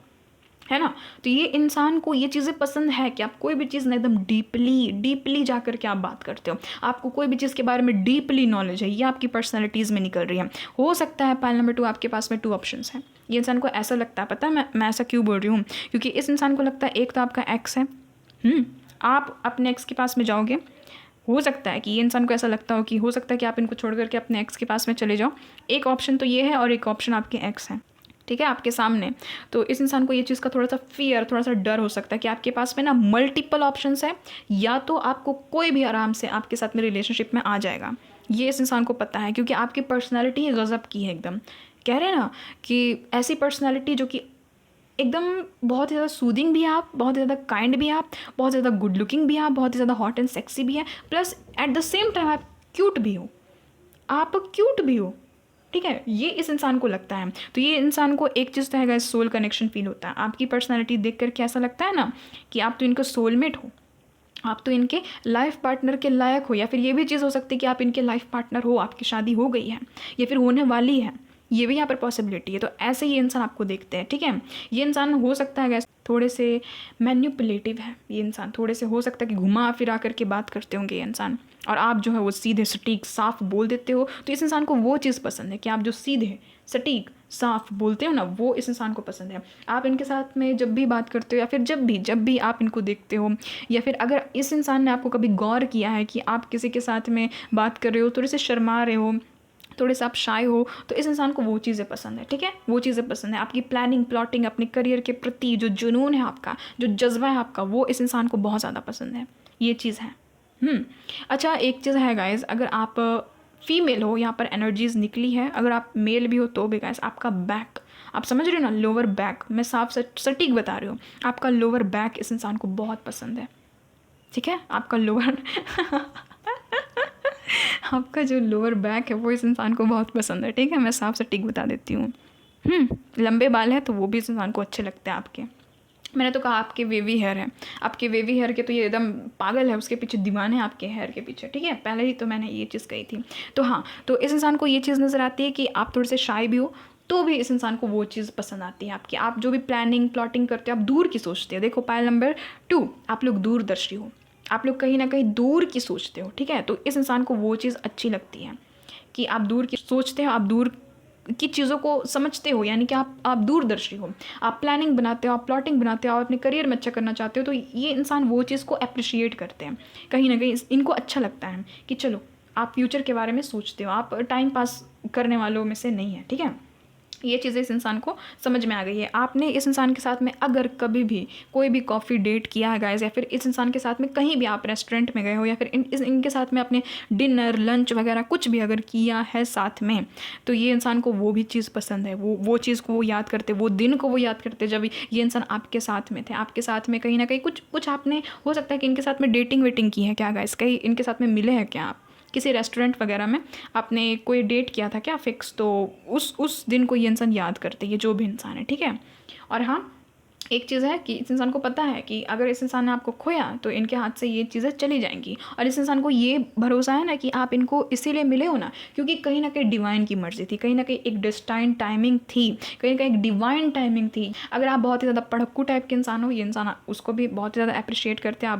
है ना। तो ये इंसान को ये चीज़ें पसंद है कि आप कोई भी चीज़ ना एकदम डीपली जा कर के आप बात करते हो, आपको कोई भी चीज़ के बारे में डीपली नॉलेज है, ये आपकी पर्सनैलिटीज़ में निकल रही है। हो सकता है पाइल नंबर 2 आपके पास में 2 ऑप्शंस हैं। ये इंसान को ऐसा लगता है, पता है मैं ऐसा क्यों बोल रही हूँ, क्योंकि इस इंसान को लगता है एक तो आपका एक्स है, आप अपने एक्स के पास में जाओगे, हो सकता है कि ये इंसान को ऐसा लगता हो कि हो सकता है कि आप इनको छोड़ करके अपने एक्स के पास में चले जाओ। एक ऑप्शन तो ये है, और एक ऑप्शन आपके एक्स है, ठीक है, आपके सामने। तो इस इंसान को ये चीज़ का थोड़ा सा फियर, थोड़ा सा डर हो सकता है कि आपके पास में ना मल्टीपल ऑप्शंस है, या तो आपको कोई भी आराम से आपके साथ में रिलेशनशिप में आ जाएगा। ये इस इंसान को पता है, क्योंकि आपकी पर्सनैलिटी गज़ब की है एकदम। कह रहे हैं ना कि ऐसी पर्सनैलिटी जो कि एकदम बहुत ज़्यादा सूदिंग भी है, आप बहुत ज़्यादा काइंड भी है, आप बहुत ज़्यादा गुड लुकिंग भी है, आप बहुत ज़्यादा हॉट एंड सेक्सी भी है, plus at the same time आप क्यूट भी हो, आप क्यूट भी हो। ठीक है, ये इस इंसान को लगता है। तो ये इंसान को एक चीज़ तो है गाइस, सोल कनेक्शन फील होता है। आपकी पर्सनैलिटी देख करके ऐसा लगता है ना कि आप तो इनका सोलमेट हो, आप तो इनके लाइफ पार्टनर के लायक हो, या फिर ये भी चीज़ हो सकती है कि आप इनके लाइफ पार्टनर हो, आपकी शादी हो गई है या फिर होने वाली है, ये भी यहाँ पर पॉसिबिलिटी है। तो ऐसे ही इंसान आपको देखते हैं। ठीक है, ये इंसान हो सकता है गैस थोड़े से मैन्युपुलेटिव है, ये इंसान थोड़े से हो सकता है कि घुमा फिरा करके बात करते होंगे ये इंसान, और आप जो है वो सीधे सटीक साफ बोल देते हो। तो इस इंसान को वो चीज़ पसंद है कि आप जो सीधे सटीक साफ बोलते हो ना, वो इस इंसान को पसंद है। आप इनके साथ में जब भी बात करते हो, या फिर जब भी आप इनको देखते हो, या फिर अगर इस इंसान ने आपको कभी गौर किया है कि आप किसी के साथ में बात कर रहे हो, थोड़े से शर्मा रहे हो, थोड़े से आप शाय हो, तो इस इंसान को वो चीज़ें पसंद है। ठीक है, वो चीज़ें पसंद है। आपकी प्लानिंग प्लॉटिंग, अपने करियर के प्रति जो जुनून है आपका, जो जज्बा है आपका, वो इस इंसान को बहुत ज़्यादा पसंद है। ये चीज़ है। अच्छा एक चीज़ है गाइस, अगर आप फीमेल हो, यहाँ पर एनर्जीज निकली है, अगर आप मेल भी हो तो भी गाइस आपका बैक, आप समझ रहे हो ना, लोअर बैक, मैं साफ सटीक बता रही हूँ, आपका लोअर बैक इस इंसान को बहुत पसंद है, ठीक है, आपका लोअर आपका जो लोअर बैक है वो इस इंसान को बहुत पसंद है, ठीक है, मैं साफ सटीक बता देती हूँ। लंबे बाल है तो वो भी इस इंसान को अच्छे लगते हैं आपके। मैंने तो कहा आपके वेवी हेयर है, आपके वेवी हेयर के तो ये एकदम पागल है, उसके पीछे दीवाने हैं आपके हेयर के पीछे, ठीक है, पहले ही तो मैंने ये चीज़ कही थी। तो हाँ, तो इस इंसान को ये चीज़ नज़र आती है कि आप थोड़े से शाय भी हो तो भी इस इंसान को वो चीज़ पसंद आती है आपकी, आप जो भी प्लानिंग प्लॉटिंग करते हो आप दूर की सोचते हो। देखो पायल नंबर 2, आप लोग दूरदर्शी हो, आप लोग कहीं ना कहीं दूर की सोचते हो, ठीक है, तो इस इंसान को वो चीज़ अच्छी लगती है कि आप दूर की सोचते हो, आप दूर की चीज़ों को समझते हो, यानी कि आप दूरदर्शी हो, आप प्लानिंग बनाते हो, आप प्लॉटिंग बनाते हो, आप अपने करियर में अच्छा करना चाहते हो, तो ये इंसान वो चीज़ को अप्रिशिएट करते हैं, कहीं ना कहीं इनको अच्छा लगता है कि चलो आप फ्यूचर के बारे में सोचते हो, आप टाइम पास करने वालों में से नहीं है, ठीक है। ये चीज़ें इस इंसान को समझ में आ गई है। आपने इस इंसान के साथ में अगर कभी भी कोई भी कॉफ़ी डेट किया है गाइस, या फिर इस इंसान के साथ में कहीं भी आप रेस्टोरेंट में गए हो, या फिर इनके साथ में अपने डिनर लंच वगैरह कुछ भी अगर किया है साथ में, तो ये इंसान को वो भी चीज़ पसंद है, वो चीज़ को वो याद करते, वो दिन को वो याद करते जब ये इंसान आपके साथ में थे, आपके साथ में कहीं ना कहीं कुछ आपने, हो सकता है कि इनके साथ में डेटिंग वेटिंग की है क्या गाइस, कहीं इनके साथ में मिले हैं क्या आप किसी रेस्टोरेंट वगैरह में, आपने कोई डेट किया था क्या फिक्स, तो उस दिन को ये इंसान याद करते हैं, ये जो भी इंसान है, ठीक है। और हाँ, एक चीज़ है कि इस इंसान को पता है कि अगर इस इंसान ने आपको खोया तो इनके हाथ से ये चीज़ें चली जाएंगी, और इस इंसान को ये भरोसा है ना कि आप इनको इसीलिए मिले हो ना क्योंकि कहीं ना कहीं डिवाइन की मर्जी थी, कहीं ना कहीं एक डेस्टाइन टाइमिंग थी, कहीं ना कहीं एक डिवाइन टाइमिंग थी। अगर आप बहुत ही ज़्यादा पढ़क्कू टाइप के इंसान हो, ये इंसान उसको भी बहुत ज़्यादा अप्रिशिएट करते हैं, आप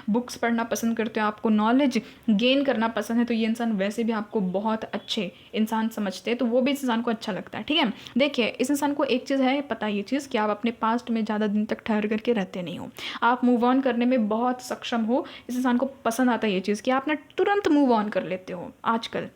बुक्स पढ़ना पसंद करते हो, आपको नॉलेज गेन करना पसंद है, तो ये इंसान वैसे भी आपको बहुत अच्छे इंसान समझते हैं, तो वो भी इस इंसान को अच्छा लगता है, ठीक है। देखिए इस इंसान को एक चीज़ है पता, ये चीज़ कि आप अपने पास्ट में ज़्यादा दिन तक ठहर करके रहते नहीं हो, आप मूव ऑन करने में बहुत सक्षम हो, इस इंसान को पसंद आता है ये चीज़ कि आप ना तुरंत मूव ऑन कर लेते हो आजकल।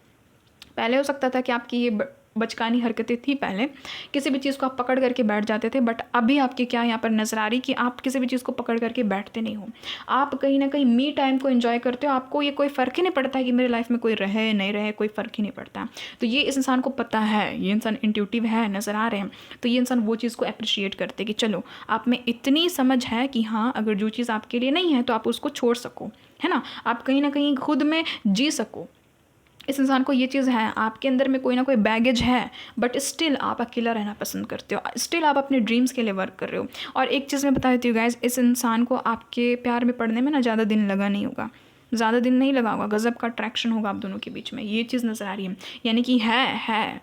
पहले हो सकता था कि आपकी ये बचकानी हरकतें थी, पहले किसी भी चीज़ को आप पकड़ करके बैठ जाते थे, बट अभी आपकी क्या यहाँ पर नज़र आ रही कि आप किसी भी चीज़ को पकड़ करके बैठते नहीं हो, आप कहीं ना कहीं मी टाइम को एंजॉय करते हो, आपको ये कोई फ़र्क ही नहीं पड़ता है कि मेरे लाइफ में कोई रहे नहीं रहे, कोई फ़र्क ही नहीं पड़ता। तो ये इस इंसान को पता है, ये इंसान इंट्यूटिव है, नज़र आ रहे हैं, तो ये इंसान वो चीज़ को अप्रिशिएट करते कि चलो आप में इतनी समझ है कि हाँ अगर जो चीज़ आपके लिए नहीं है तो आप उसको छोड़ सको, है ना, आप कहीं ना कहीं खुद में जी सको। इस इंसान को ये चीज़ है, आपके अंदर में कोई ना कोई बैगेज है, बट स्टिल आप अकेला रहना पसंद करते हो, स्टिल आप अपने ड्रीम्स के लिए वर्क कर रहे हो। और एक चीज़ मैं बता देती हूँ गाइस, इस इंसान को आपके प्यार में पड़ने में ना ज़्यादा दिन लगा नहीं होगा, ज़्यादा दिन नहीं लगा होगा, गज़ब का अट्रैक्शन होगा आप दोनों के बीच में, ये चीज़ नज़र आ रही है। यानी कि है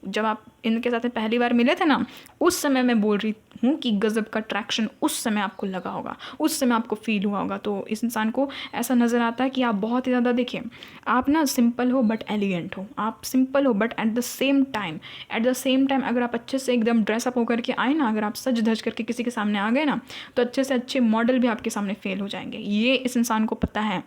जब आप इनके साथ में पहली बार मिले थे ना, उस समय मैं बोल रही हूँ कि गज़ब का अट्रैक्शन उस समय आपको लगा होगा, उस समय आपको फील हुआ होगा। तो इस इंसान को ऐसा नज़र आता है कि आप बहुत ही ज़्यादा, देखिए आप ना सिंपल हो बट एलिगेंट हो, आप सिंपल हो but at the same time अगर आप अच्छे से एकदम ड्रेसअप होकर के आए ना, अगर आप सज धज करके किसी के सामने आ गए ना, तो अच्छे से अच्छे मॉडल भी आपके सामने फेल हो जाएंगे, ये इस इंसान को पता है।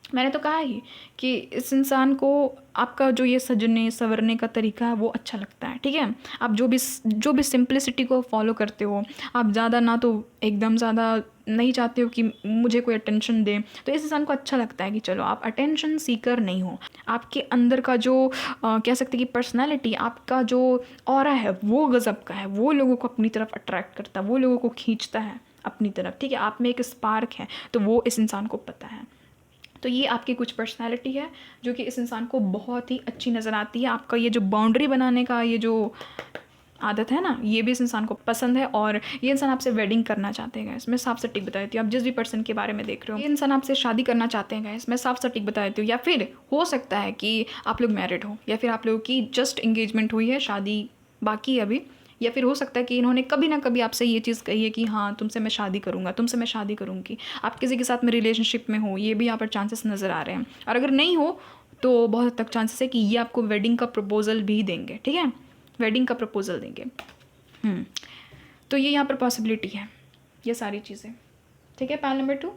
मैंने तो कहा ही कि इस इंसान को आपका जो ये सजने संवरने का तरीका है वो अच्छा लगता है, ठीक है। आप जो भी सिंपलिसिटी को फॉलो करते हो, आप ज़्यादा ना तो एकदम ज़्यादा नहीं चाहते हो कि मुझे कोई अटेंशन दे, तो इस इंसान को अच्छा लगता है कि चलो आप अटेंशन सीकर नहीं हो, आपके अंदर का जो कह सकते कि पर्सनैलिटी, आपका जो ऑरा है वो गज़ब का है, वो लोगों को अपनी तरफ अट्रैक्ट करता है, वो लोगों को खींचता है अपनी तरफ, ठीक है। आप में एक स्पार्क है, तो वो इस इंसान को पता है। तो ये आपकी कुछ पर्सनैलिटी है जो कि इस इंसान को बहुत ही अच्छी नज़र आती है। आपका ये जो बाउंड्री बनाने का ये जो आदत है ना, ये भी इस इंसान को पसंद है, और ये इंसान आपसे वेडिंग करना चाहते हैं गाइस, मैं साफ सटीक बता देती हूँ। आप जिस भी पर्सन के बारे में देख रहे हो, ये इंसान आपसे शादी करना चाहते हैं गाइस, मैं साफ सटीक बता देती हूँ। या फिर हो सकता है कि आप लोग मैरिड हो, या फिर आप लोगों की जस्ट इंगेजमेंट हुई है, शादी बाकी है अभी, या फिर हो सकता है कि इन्होंने कभी ना कभी आपसे ये चीज़ कही है कि हाँ तुमसे मैं शादी करूँगा, तुमसे मैं शादी करूँगी। आप किसी के साथ में रिलेशनशिप में हो, ये भी यहाँ पर चांसेस नज़र आ रहे हैं। और अगर नहीं हो तो बहुत हद तक चांसेस है कि ये आपको वेडिंग का प्रपोजल भी देंगे, ठीक है, वेडिंग का प्रपोजल देंगे। तो ये यहाँ पर पॉसिबिलिटी है, ये सारी चीज़ें, ठीक है। पैनल नंबर 2,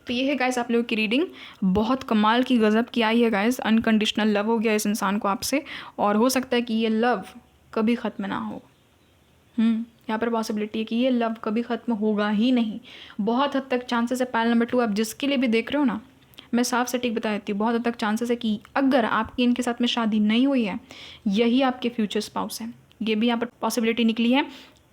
तो ये है गाइस आप लोगों की रीडिंग, बहुत कमाल की गज़ब की आई है गाइस, अनकंडीशनल लव हो गया इस इंसान को आपसे, और हो सकता है कि ये लव कभी ख़त्म ना हो। यहाँ पर पॉसिबिलिटी है कि ये लव कभी ख़त्म होगा ही नहीं, बहुत हद तक चांसेस है। पैनल नंबर 2 आप जिसके लिए भी देख रहे हो ना, मैं साफ सटीक बता देती हूँ, बहुत हद तक चांसेस है कि अगर आपकी इनके साथ में शादी नहीं हुई है, यही आपके फ्यूचर स्पाउस है। ये भी यहाँ पर पॉसिबिलिटी निकली है,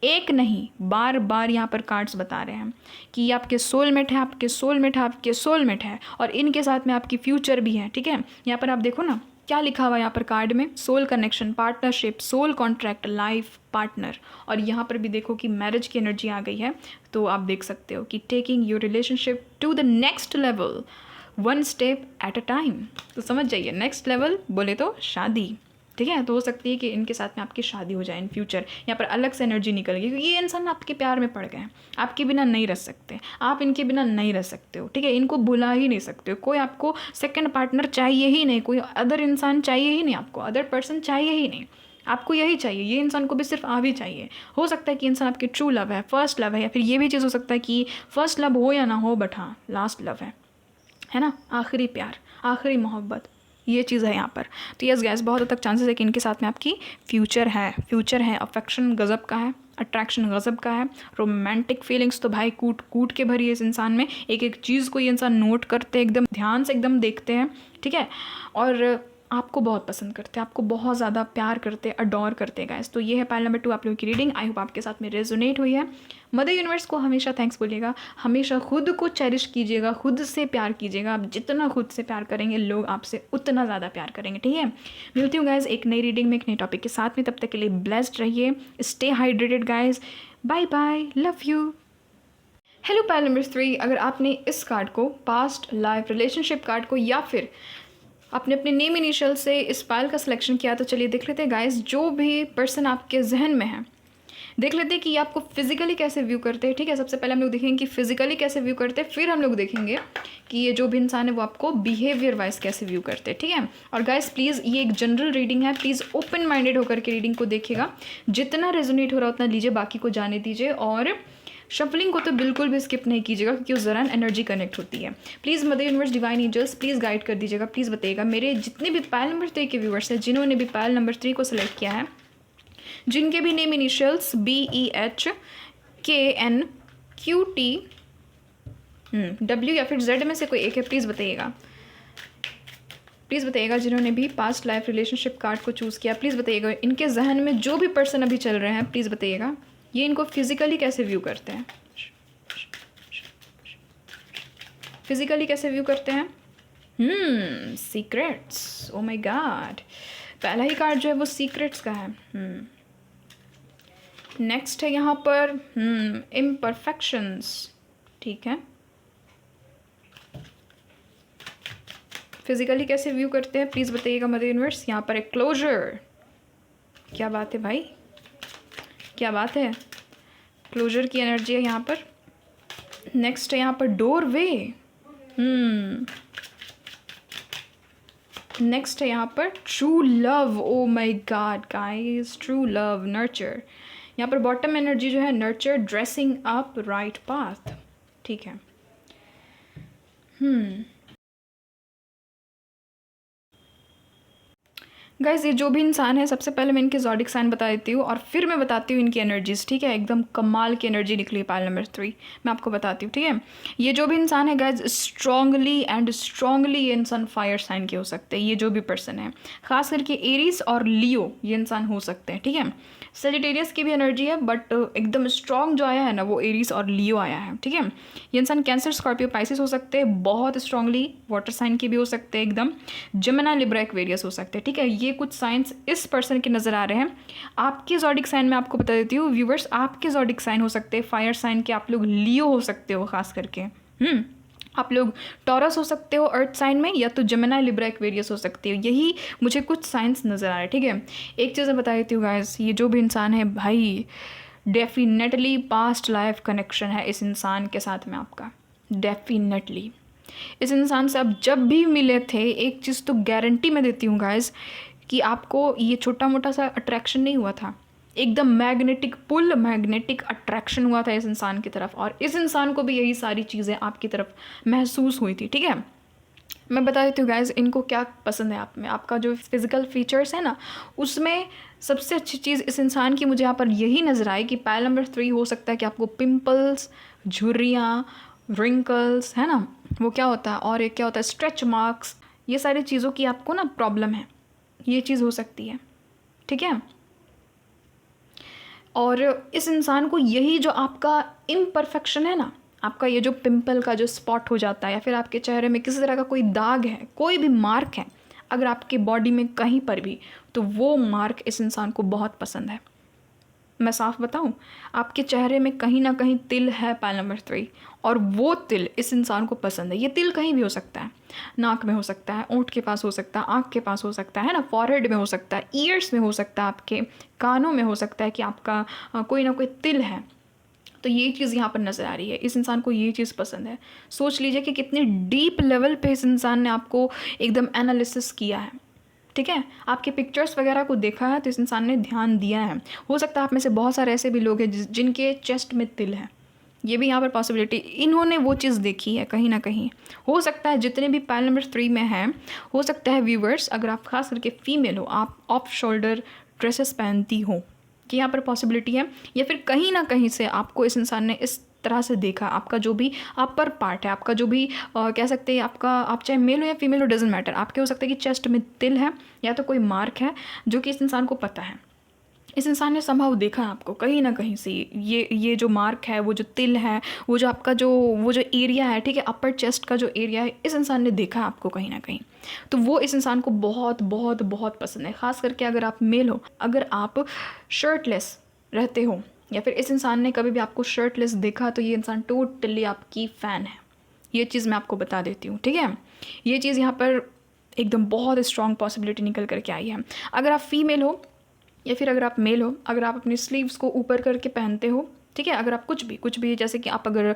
एक नहीं बार बार यहाँ पर कार्ड्स बता रहे हैं कि ये आपके सोलमेट है, आपके सोलमेट है, आपके सोलमेट है, और इनके साथ में आपकी फ्यूचर भी है। ठीक है, यहाँ पर आप देखो ना क्या लिखा हुआ है यहाँ पर कार्ड में, soul connection, partnership, soul contract, life partner, और यहाँ पर भी देखो कि मैरिज की एनर्जी आ गई है। तो आप देख सकते हो कि taking your relationship to the next level, one step at a time. तो समझ जाइए, नेक्स्ट लेवल बोले तो शादी। ठीक है, तो हो सकती है कि इनके साथ में आपकी शादी हो जाए इन फ्यूचर। यहाँ पर अलग से एनर्जी निकल गई क्योंकि ये इंसान आपके प्यार में पड़ गए हैं, आपके बिना नहीं रह सकते, आप इनके बिना नहीं रह सकते हो। ठीक है, इनको भुला ही नहीं सकते हो, कोई आपको सेकंड पार्टनर चाहिए ही नहीं, कोई अदर इंसान चाहिए ही नहीं, आपको अदर पर्सन चाहिए ही नहीं, आपको यही चाहिए। ये इंसान को भी सिर्फ आप ही चाहिए। हो सकता है कि इंसान आपकी ट्रू लव है, फर्स्ट लव है, या फिर ये भी चीज़ हो सकता है कि फर्स्ट लव हो या ना हो, बट हाँ लास्ट लव है ना, आखिरी प्यार, आखिरी मोहब्बत, ये चीज़ है यहाँ पर। तो यस गाइस, बहुत हद तक चांसेस है कि इनके साथ में आपकी फ्यूचर है। अफेक्शन गज़ब का है, अट्रैक्शन गज़ब का है, रोमांटिक फीलिंग्स तो भाई कूट कूट के भरी है इस इंसान में। एक एक चीज़ को ये इंसान नोट करते हैं, एकदम ध्यान से एकदम देखते हैं। ठीक है, और आपको बहुत पसंद करते हैं, आपको बहुत ज़्यादा प्यार करते हैं, अडोर करते हैं गाइस। तो ये है पाइल नंबर 2 आप लोगों की रीडिंग। आई होप आपके साथ में रेजोनेट हुई है। मदर यूनिवर्स को हमेशा थैंक्स बोलिएगा, हमेशा खुद को चेरिश कीजिएगा, खुद से प्यार कीजिएगा। आप जितना खुद से प्यार करेंगे, लोग आपसे उतना ज़्यादा प्यार करेंगे। ठीक है, मिलती हूँ गाइज एक नई रीडिंग में, एक नई टॉपिक के साथ में। तब तक के लिए ब्लेस्ड रहिए, stay hydrated guys, bye bye, love you. Hello pile number 3, अगर आपने इस कार्ड को, पास्ट लाइफ रिलेशनशिप कार्ड को, या फिर आपने अपने नेम इनिशियल से इस पाइल का सिलेक्शन किया, तो चलिए देख लेते हैं गाइस, जो भी पर्सन आपके जहन में है, देख लेते हैं कि ये आपको फिजिकली कैसे व्यू करते हैं। ठीक है, सबसे पहले हम लोग देखेंगे कि फिजिकली कैसे व्यू करते हैं, फिर हम लोग देखेंगे कि ये जो भी इंसान है वो आपको बिहेवियर वाइज कैसे व्यू करते हैं। ठीक है, और गाइस प्लीज़ ये एक जनरल रीडिंग है, प्लीज़ ओपन माइंडेड होकर के रीडिंग को देखिएगा, जितना रेजोनेट हो रहा है उतना लीजिए, बाकी को जाने दीजिए, और शफलिंग को तो बिल्कुल भी स्किप नहीं कीजिएगा क्योंकि उस दौरान एनर्जी कनेक्ट होती है। Please mother universe, divine angels, please guide कर दीजिएगा, प्लीज़ बताइएगा मेरे जितने भी पाइल नंबर 3 के व्यूवर्स हैं, जिन्होंने भी पाइल नंबर 3 को सिलेक्ट किया है, जिनके भी नेम इनिशियल्स BEHKNQT W या फिर Z में से कोई एक है, प्लीज़ बताइएगा, प्लीज़ बताइएगा। जिन्होंने भी पास्ट लाइफ रिलेशनशिप कार्ड को चूज़ किया, प्लीज़ बताइएगा इनके जहन में जो भी पर्सन अभी चल रहे हैं, प्लीज़ बताइएगा ये इनको फिजिकली कैसे व्यू करते हैं, फिजिकली कैसे व्यू करते हैं। सीक्रेट्स, ओ माय गॉड, पहला ही कार्ड जो है वो सीक्रेट्स का है। नेक्स्ट है यहाँ पर इम्परफेक्शंस। ठीक है, फिजिकली कैसे व्यू करते हैं, प्लीज़ बताइएगा मदर यूनिवर्स। यहाँ पर एक क्लोजर, क्या बात है भाई, क्या बात है, क्लोजर की एनर्जी है यहाँ पर। नेक्स्ट है यहाँ पर डोरवे। नेक्स्ट है यहाँ पर true love, oh my God guys, true love, nurture. यहाँ पर बॉटम एनर्जी जो है nurture, dressing up, right path. ठीक है, गाइज ये जो भी इंसान है, सबसे पहले मैं इनके ज़ोडिक साइन बता देती हूँ और फिर मैं बताती हूँ इनकी एनर्जीज। ठीक है, एकदम कमाल की एनर्जी निकली है पाइल नंबर 3, मैं आपको बताती हूँ। ठीक है, ये जो भी इंसान है गाइज, स्ट्रांगली ये इंसान फायर साइन के हो सकते हैं। ये जो भी पर्सन है, खास करके एरीज और लियो ये इंसान हो सकते हैं। ठीक है, सेजिटेरियस की भी एनर्जी है, बट एकदम स्ट्रॉन्ग जो आया है ना वो एरीज और लियो आया है। ठीक है, ये इंसान कैंसर, स्कॉर्पियो, पाइसिस हो सकते हैं, बहुत स्ट्रांगली वाटर साइन के भी हो सकते हैं, एकदम जेमिनी, लिब्रा, एक्वेरियस हो सकते हैं। ठीक है, ये कुछ साइंस इस पर्सन के नज़र आ रहे हैं। आपके ज़ोडिक साइन में आपको बता देती हूँ व्यूवर्स, आपके ज़ोडिक साइन हो सकते हैं फायर साइन के, आप लोग लियो हो सकते हो, खास करके आप लोग टॉरस हो सकते हो अर्थ साइन में, या तो जेमिनी, लिब्रा, एक्वेरियस हो सकते हो। यही मुझे कुछ साइंस नज़र आ रहा है। ठीक है, एक चीज़ मैं बता देती हूँ गाइस, ये जो भी इंसान है भाई, डेफिनेटली पास्ट लाइफ कनेक्शन है इस इंसान के साथ में आपका। डेफिनेटली इस इंसान से आप जब भी मिले थे, एक चीज़ तो गारंटी मैं देती हूँ गाइस, कि आपको ये छोटा मोटा सा अट्रैक्शन नहीं हुआ था, एकदम मैग्नेटिक पुल, मैग्नेटिक अट्रैक्शन हुआ था इस इंसान की तरफ, और इस इंसान को भी यही सारी चीज़ें आपकी तरफ महसूस हुई थी। ठीक है, मैं बता देती हूँ गाइज इनको क्या पसंद है आप में, आपका जो फिज़िकल फीचर्स है ना, उसमें सबसे अच्छी चीज़ इस इंसान की मुझे यहाँ पर यही नज़र आई कि पाइल नंबर 3 हो सकता है कि आपको पिंपल्स, झुर्रियाँ, रिंकल्स, है ना, वो क्या होता है, और एक क्या होता है स्ट्रेच मार्क्स, ये सारी चीज़ों की आपको ना प्रॉब्लम है, ये चीज़ हो सकती है, ठीक है। और इस इंसान को यही जो आपका इम्परफेक्शन है ना, आपका ये जो पिंपल का जो स्पॉट हो जाता है, या फिर आपके चेहरे में किसी तरह का कोई दाग है, कोई भी मार्क है अगर आपके बॉडी में कहीं पर भी, तो वो मार्क इस इंसान को बहुत पसंद है। मैं साफ बताऊं, आपके चेहरे में कहीं ना कहीं तिल है पैल नंबर 3, और वो तिल इस इंसान को पसंद है। ये तिल कहीं भी हो सकता है, नाक में हो सकता है, ओंठ के पास हो सकता है, आँख के पास हो सकता है ना, फॉरहेड में हो सकता है, ईयर्स में हो सकता है, आपके कानों में हो सकता है कि आपका कोई ना कोई तिल है। तो ये चीज़ यहाँ पर नज़र आ रही है, इस इंसान को ये चीज़ पसंद है। सोच लीजिए कि कितनी डीप लेवल पे इस इंसान ने आपको एकदम एनालिसिस किया है, ठीक है। आपके पिक्चर्स वगैरह को देखा है तो इस इंसान ने ध्यान दिया है। हो सकता है आप में से बहुत सारे ऐसे भी लोग हैं जिनके चेस्ट में तिल है, ये भी यहाँ पर पॉसिबिलिटी, इन्होंने वो चीज़ देखी है कहीं ना कहीं। हो सकता है जितने भी पैल नंबर 3 में हैं, हो सकता है व्यूवर्स, अगर आप खास करके फीमेल हो, आप ऑफ शोल्डर ड्रेसेस पहनती हो, कि यहाँ पर पॉसिबिलिटी है, या फिर कहीं ना कहीं से आपको इस इंसान ने इस तरह से देखा। आपका जो भी अपर पार्ट है, आपका जो भी कह सकते हैं आपका, आप चाहे मेल हो या फीमेल हो, डजेंट मैटर, आपके हो सकता है कि चेस्ट में तिल है या तो कोई मार्क है जो कि इस इंसान को पता है। इस इंसान ने संभव देखा आपको कहीं ना कहीं से, ये जो मार्क है, वो जो तिल है, वो जो आपका जो वो जो एरिया है, ठीक है, अपर चेस्ट का जो एरिया है, इस इंसान ने देखा आपको कहीं ना कहीं। तो वो इस इंसान को बहुत बहुत बहुत पसंद है। ख़ास करके अगर आप मेल हो, अगर आप शर्टलेस रहते हो, या फिर इस इंसान ने कभी भी आपको शर्टलेस देखा, तो ये इंसान टोटली आपकी फ़ैन है। ये चीज़ मैं आपको बता देती हूँ, ठीक है। ये चीज़ यहाँ पर एकदम बहुत स्ट्रॉन्ग पॉसिबिलिटी निकल करके आई है। अगर आप फीमेल हो या फिर अगर आप मेल हो, अगर आप अपनी स्लीव्स को ऊपर करके पहनते हो, ठीक है, अगर आप कुछ भी जैसे कि आप अगर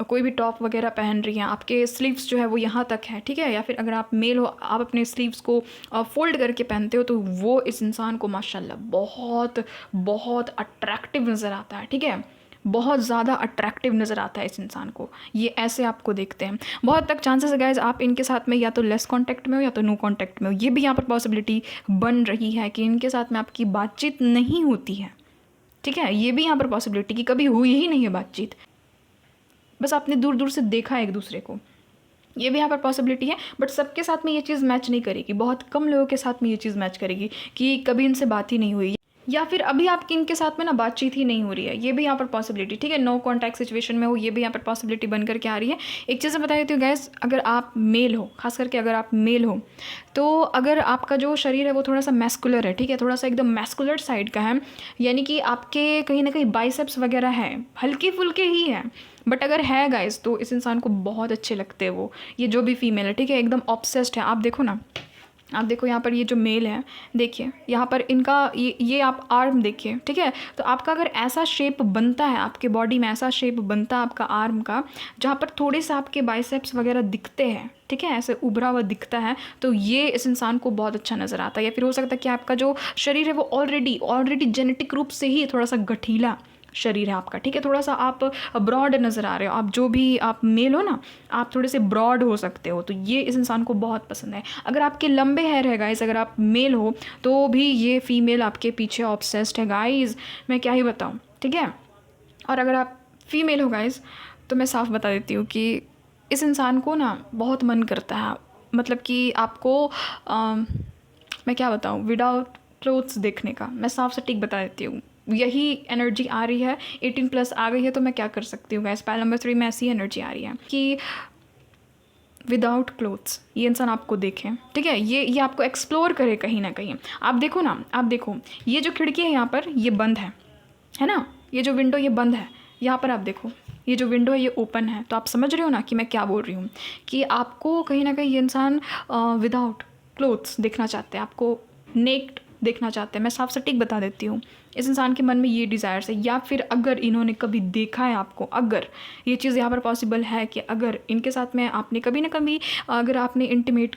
कोई भी टॉप वगैरह पहन रही हैं, आपके स्लीव्स जो है वो यहाँ तक है, ठीक है, या फिर अगर आप मेल हो, आप अपने स्लीव्स को फोल्ड करके पहनते हो, तो वो इस इंसान को माशाल्लाह बहुत बहुत अट्रैक्टिव नज़र आता है, ठीक है, बहुत ज़्यादा अट्रैक्टिव नज़र आता है इस इंसान को। ये ऐसे आपको देखते हैं। बहुत तक चांसेस है गाइज आप इनके साथ में या तो लेस कांटेक्ट में हो या तो नो कांटेक्ट में हो। ये भी यहाँ पर पॉसिबिलिटी बन रही है कि इनके साथ में आपकी बातचीत नहीं होती है, ठीक है। ये भी यहाँ पर पॉसिबिलिटी कि कभी हुई ही नहीं है बातचीत, बस आपने दूर दूर से देखा है एक दूसरे को, ये भी यहाँ पर पॉसिबिलिटी है। बट सबके साथ में ये चीज़ मैच नहीं करेगी, बहुत कम लोगों के साथ में ये चीज़ मैच करेगी कि कभी इनसे बात ही नहीं हुई, या फिर अभी आपकी इनके साथ में ना बातचीत ही नहीं हो रही है। ये भी यहाँ पर पॉसिबिलिटी, ठीक है, नो कॉन्टैक्ट सिचुएशन में हो, ये भी यहाँ पर पॉसिबिलिटी बन करके आ रही है। एक चीज़ मैं बता देती हूँ गैस, अगर आप मेल हो, खास करके अगर आप मेल हो, तो अगर आपका जो शरीर है वो थोड़ा सा मैस्कुलर है, ठीक है, थोड़ा सा एकदम मैस्कुलर साइड का है, यानी कि आपके कहीं ना कहीं बाइसेप्स वगैरह है, हल्के फुल्के ही है, बट अगर है गाइस तो इस इंसान को बहुत अच्छे लगते हैं वो, ये जो भी फीमेल है, ठीक है, एकदम ऑब्सेस्ड है। आप देखो ना, आप देखो यहाँ पर ये जो मेल है, देखिए यहाँ पर इनका ये आप आर्म देखिए, ठीक है, तो आपका अगर ऐसा शेप बनता है, आपके बॉडी में ऐसा शेप बनता है आपका आर्म का, जहाँ पर थोड़े से आपके बाइसेप्स वगैरह दिखते हैं, ठीक है, ऐसे उभरा हुआ दिखता है, तो ये इस इंसान को बहुत अच्छा नज़र आता है। या फिर हो सकता है कि आपका जो शरीर है वो ऑलरेडी जेनेटिक रूप से ही थोड़ा सा गठीला शरीर है आपका, ठीक है, थोड़ा सा आप ब्रॉड नज़र आ रहे हो, आप जो भी आप मेल हो ना, आप थोड़े से ब्रॉड हो सकते हो, तो ये इस इंसान को बहुत पसंद है। अगर आपके लंबे हेयर है गाइस, अगर आप मेल हो, तो भी ये फीमेल आपके पीछे ऑब्सेस्ड है गाइस, मैं क्या ही बताऊँ, ठीक है। और अगर आप फीमेल हो गाइस, तो मैं साफ बता देती हूँ कि इस इंसान को ना बहुत मन करता है, मतलब कि आपको मैं क्या बताऊँ, विदाउट क्लोथ्स देखने का। मैं साफ सटीक बता देती हूँ, यही एनर्जी आ रही है। 18+ आ गई है तो मैं क्या कर सकती हूँ गाइस, पैल नंबर 3 में ऐसी एनर्जी आ रही है कि विदाउट क्लोथ्स ये इंसान आपको देखे, ठीक है, ये आपको एक्सप्लोर करे कहीं ना कहीं। आप देखो ना, आप देखो ये जो खिड़की है यहाँ पर ये बंद है ना, ये जो विंडो ये बंद है, यहाँ पर आप देखो ये जो विंडो है ये ओपन है, तो आप समझ रहे हो ना कि मैं क्या बोल रही हूँ, कि आपको कहीं ना कहीं ये इंसान विदाउट क्लोथ्स देखना चाहते हैं, आपको नेक्ड देखना चाहते हैं। मैं साफ सटीक बता देती हूँ, इस इंसान के मन में ये डिज़ायर्स है। या फिर अगर इन्होंने कभी देखा है आपको, अगर ये चीज़ यहाँ पर पॉसिबल है कि अगर इनके साथ में आपने कभी ना कभी अगर आपने इंटीमेट,